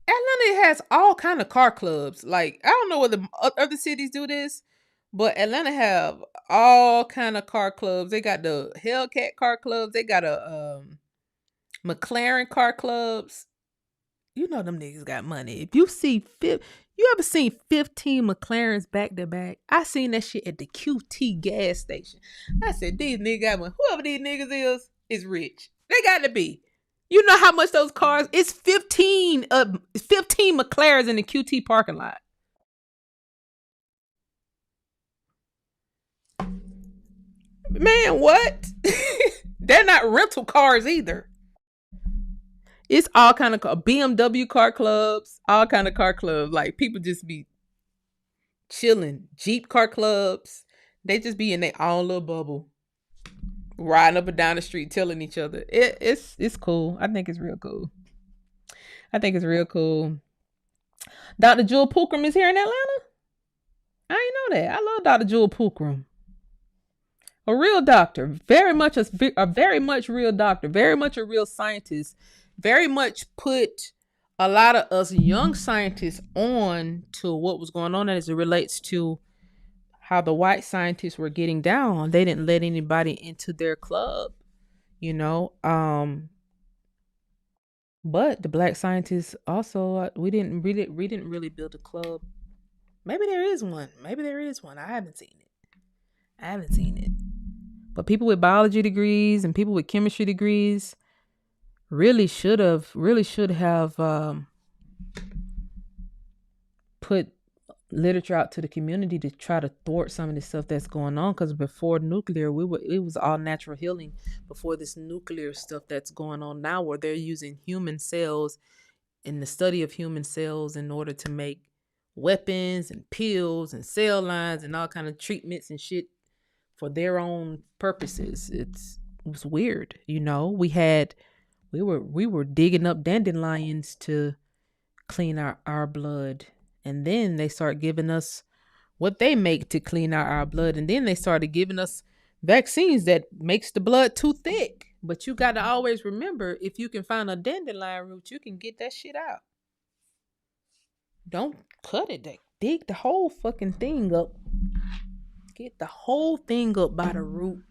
Atlanta has all kind of car clubs. Like I don't know whether other cities do this, but Atlanta have all kind of car clubs. They got the Hellcat car clubs. They got a McLaren car clubs. You know them niggas got money. If you see you ever seen 15 McLarens back to back? I seen that shit at the QT gas station. I said these niggas got money. Whoever these niggas is rich. They got to be. You know how much those cars? It's 15 McLarens in the QT parking lot. Man, what? They're not rental cars either. It's all kind of BMW car clubs, all kind of car clubs. Like people just be chilling. Jeep car clubs. They just be in their own little bubble, riding up and down the street, telling each other. It's cool. I think it's real cool. I think it's real cool. Dr. Jewel Pookrum is here in Atlanta. I ain't know that. I love Dr. Jewel Pookrum. A real doctor, very much a very much real doctor, very much a real scientist, very much put a lot of us young scientists on to what was going on as it relates to how the white scientists were getting down. They didn't let anybody into their club, you know. But the black scientists also we didn't really build a club. Maybe there is one. I haven't seen it. I haven't seen it. But people with biology degrees and people with chemistry degrees really should have put literature out to the community to try to thwart some of the stuff that's going on. Because before nuclear, it was all natural healing. Before this nuclear stuff that's going on now, where they're using human cells and the study of human cells in order to make weapons and pills and cell lines and all kind of treatments and shit for their own purposes. It was weird, we were digging up dandelions to clean our blood, and then they start giving us what they make to clean our blood, and then they started giving us vaccines that makes the blood too thick. But you got to always remember, if you can find a dandelion root, you can get that shit out. Don't cut it. Dig the whole fucking thing up. Get the whole thing up by the root.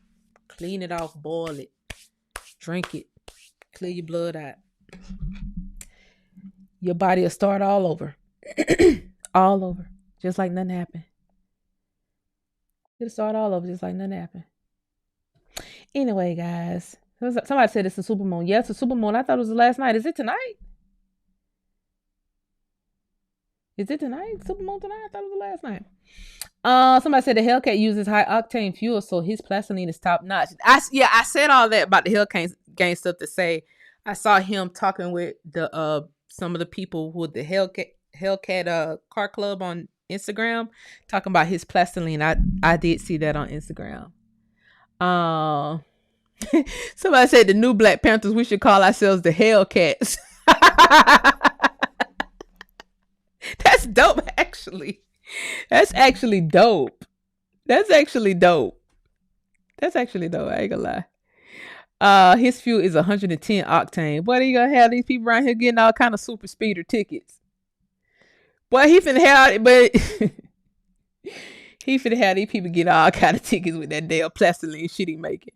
Clean it off, boil it, drink it, clear your blood out. Your body will start all over. All over. Just like nothing happened. It'll start all over just like nothing happened. Anyway, guys. Somebody said it's a supermoon. Yeah, it's a supermoon. I thought it was the last night. Is it tonight? Is it tonight? Supermoon tonight? I thought it was the last night. Somebody said the Hellcat uses high octane fuel, so his plastiline is top notch. I said all that about the Hellcat stuff to say. I saw him talking with the some of the people with the Hellcat car club on Instagram, talking about his plastiline. I did see that on Instagram. Somebody said the new Black Panthers, we should call ourselves the Hellcats. That's dope, actually. That's actually dope. I ain't gonna lie. His fuel is 110 octane. Boy, you gonna have these people around here getting all kind of super speeder tickets. Boy, he finna have these people get all kind of tickets with that damn plastiline shit he making.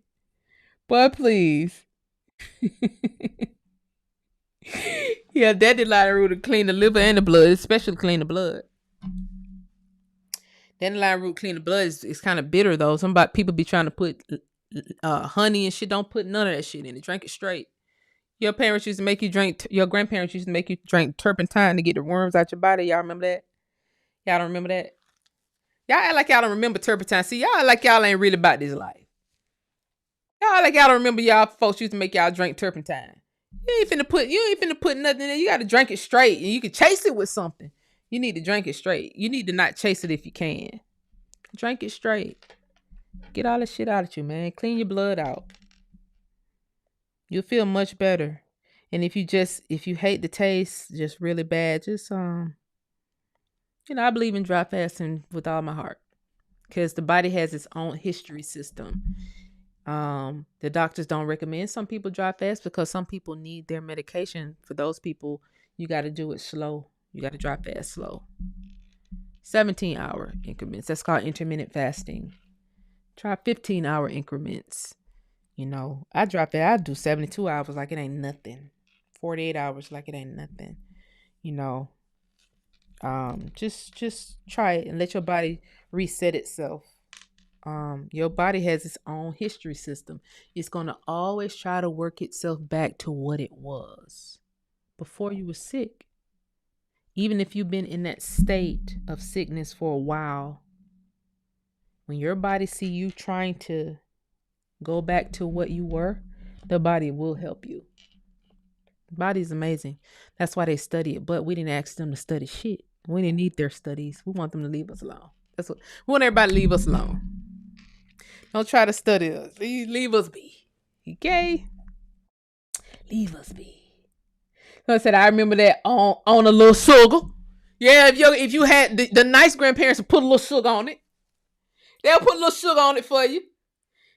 Boy, please. Yeah, that dandelion root to clean the liver and the blood, especially clean the blood. Dandelion root clean the blood is kind of bitter though. Some people be trying to put honey and shit. Don't put none of that shit in it. Drink it straight. Your parents used to make you drink. Your grandparents used to make you drink turpentine to get the worms out your body. Y'all remember that? Y'all don't remember that? Y'all act like y'all don't remember turpentine. See, y'all act like y'all ain't really about this life. Y'all act like y'all don't remember y'all folks used to make y'all drink turpentine. You ain't finna put nothing in it. You gotta drink it straight, and you can chase it with something. You need to drink it straight. You need to not chase it if you can. Drink it straight. Get all the shit out of you, man. Clean your blood out. You'll feel much better. And if you hate the taste just really bad, just I believe in dry fasting with all my heart, because the body has its own history system. The doctors don't recommend some people dry fast because some people need their medication. For those people, you got to do it slow. You got to dry fast slow. 17-hour increments. That's called intermittent fasting. Try 15-hour increments. I dry fast. I do 72 hours like it ain't nothing. 48 hours like it ain't nothing. Just try it and let your body reset itself. Your body has its own history system. It's going to always try to work itself back to what it was before you were sick. Even if you've been in that state of sickness for a while, when your body see you trying to go back to what you were, the body will help you. The body's amazing. That's why they study it, but we didn't ask them to study shit. We didn't need their studies. We want them to leave us alone. That's what we want. Everybody to leave us alone. Don't try to study us. Leave us be. Okay? Leave us be. So I said, I remember that on a little sugar. Yeah, if you had the nice grandparents would put a little sugar on it. They'll put a little sugar on it for you.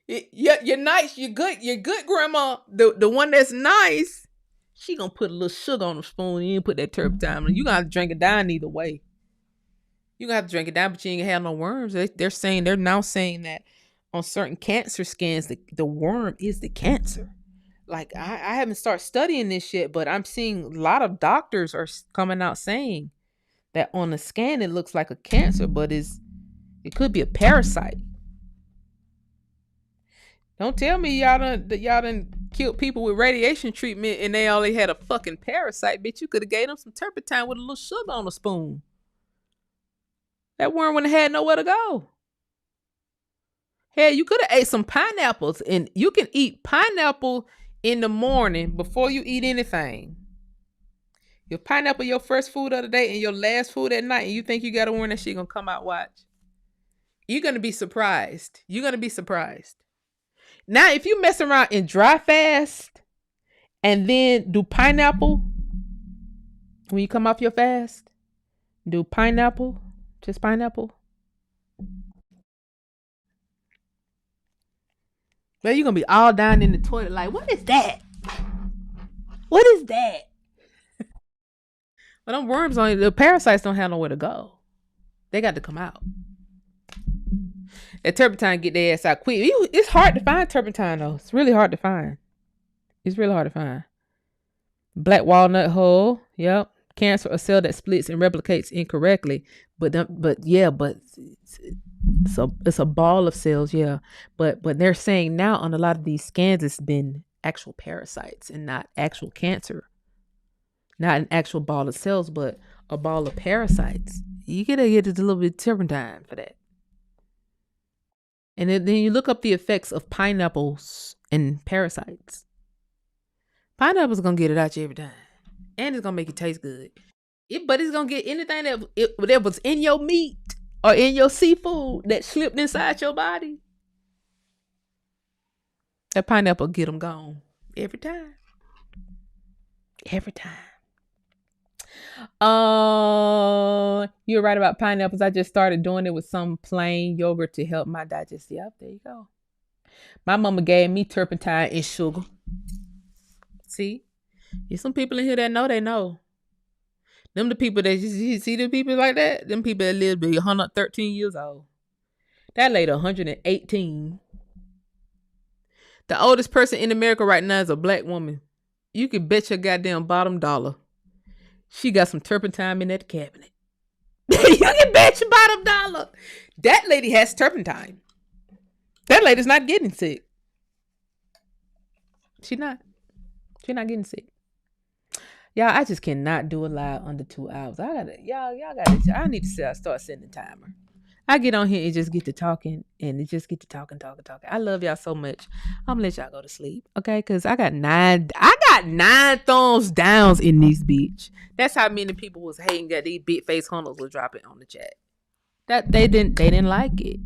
You're nice, you're good grandma. The one that's nice, she gonna put a little sugar on the spoon. You ain't put that turpentine on. You gonna have to drink it down either way. You gonna have to drink it down, but you ain't gonna have no worms. They're now saying that on certain cancer scans, the worm is the cancer. Like I haven't started studying this shit, but I'm seeing a lot of doctors are coming out saying that on the scan it looks like a cancer, but it could be a parasite. Don't tell me y'all done killed people with radiation treatment and they only had a fucking parasite. Bitch, you could have gave them some turpentine with a little sugar on a spoon. That worm wouldn't have had nowhere to go. Hell, you could have ate some pineapples, and you can eat pineapple in the morning before you eat anything. Your pineapple your first food of the day and your last food at night, and you think you got a worm that shit gonna come out, watch. You're gonna be surprised. You're gonna be surprised. Now, if you mess around and dry fast and then do pineapple when you come off your fast, do pineapple, just pineapple. Well, you're gonna be all down in the toilet like, what is that? What is that? But them worms only the parasites don't have nowhere to go. They got to come out. That turpentine get their ass out quick. It's hard to find turpentine though. It's really hard to find. It's really hard to find. Black walnut hull. Yep. Cancer, a cell that splits and replicates incorrectly. But it's a ball of cells. Yeah. But they're saying now on a lot of these scans, it's been actual parasites and not actual cancer. Not an actual ball of cells, but a ball of parasites. You gotta get a little bit of turpentine for that. And then you look up the effects of pineapples and parasites. Pineapple's gonna get it out you every time. And it's gonna make it taste good. But it's gonna get anything that was in your meat or in your seafood that slipped inside your body. That pineapple get them gone. Every time. Every time. You're right about pineapples. I just started doing it with some plain yogurt to help my digest. Yep, there you go. My mama gave me turpentine and sugar. See? There's some people in here that know they know. Them the people that you see the people like that? Them people that live to be 113 years old. That lady 118. The oldest person in America right now is a black woman. You can bet your goddamn bottom dollar. She got some turpentine in that cabinet. You can bet your bottom dollar. That lady has turpentine. That lady's not getting sick. She's not getting sick. Y'all, I just cannot do a live under 2 hours. I need to start setting a timer. I get on here and just get to talking and just get to talking. I love y'all so much. I'm gonna let y'all go to sleep, okay? Cause I got nine thumbs downs in this bitch. That's how many people was hating that these big face hunters was dropping on the chat. That they didn't like it.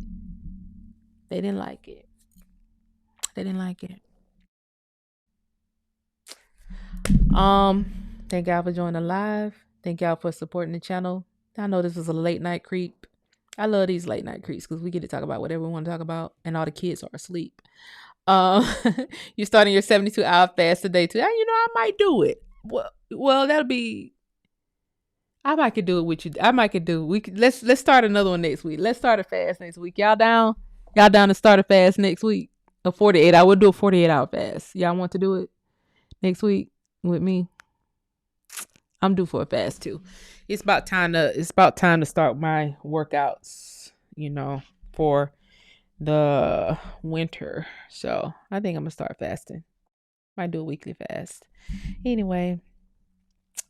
They didn't like it. Thank y'all for joining the live. Thank y'all for supporting the channel. I know this was a late night creep. I love these late night creeps because we get to talk about whatever we want to talk about, and all the kids are asleep. You're starting your 72-hour fast today too. I might do it. Well, that'll be. I might could do it with you. Let's start another one next week. Let's start a fast next week. Y'all down? Y'all down to start a fast next week? A 48. I would do a 48-hour fast. Y'all want to do it next week with me? I'm due for a fast too. It's about time to start my workouts, for the winter. So I think I'm gonna start fasting. Might do a weekly fast. Anyway,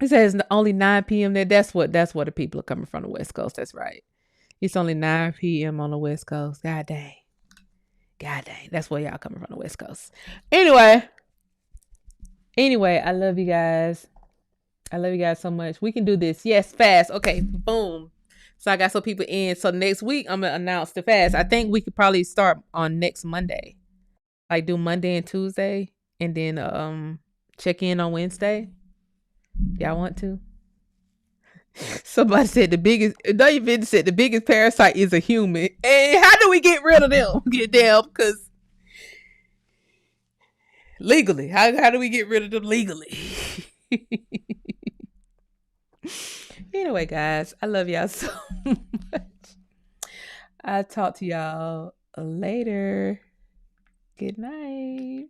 it says only 9 p.m. there. That's what the people are coming from the West Coast. That's right. It's only 9 p.m. on the West Coast. God dang. That's where y'all coming from the West Coast. Anyway, I love you guys. I love you guys so much. We can do this. Yes, fast. Okay, boom. So I got some people in. So next week, I'm going to announce the fast. I think we could probably start on next Monday. Like do Monday and Tuesday. And then check in on Wednesday. Y'all want to? Somebody said the biggest parasite is a human. Hey, how do we get rid of them? Get them, because legally. How do we get rid of them legally? Anyway, guys, I love y'all so much. I'll talk to y'all later. Good night.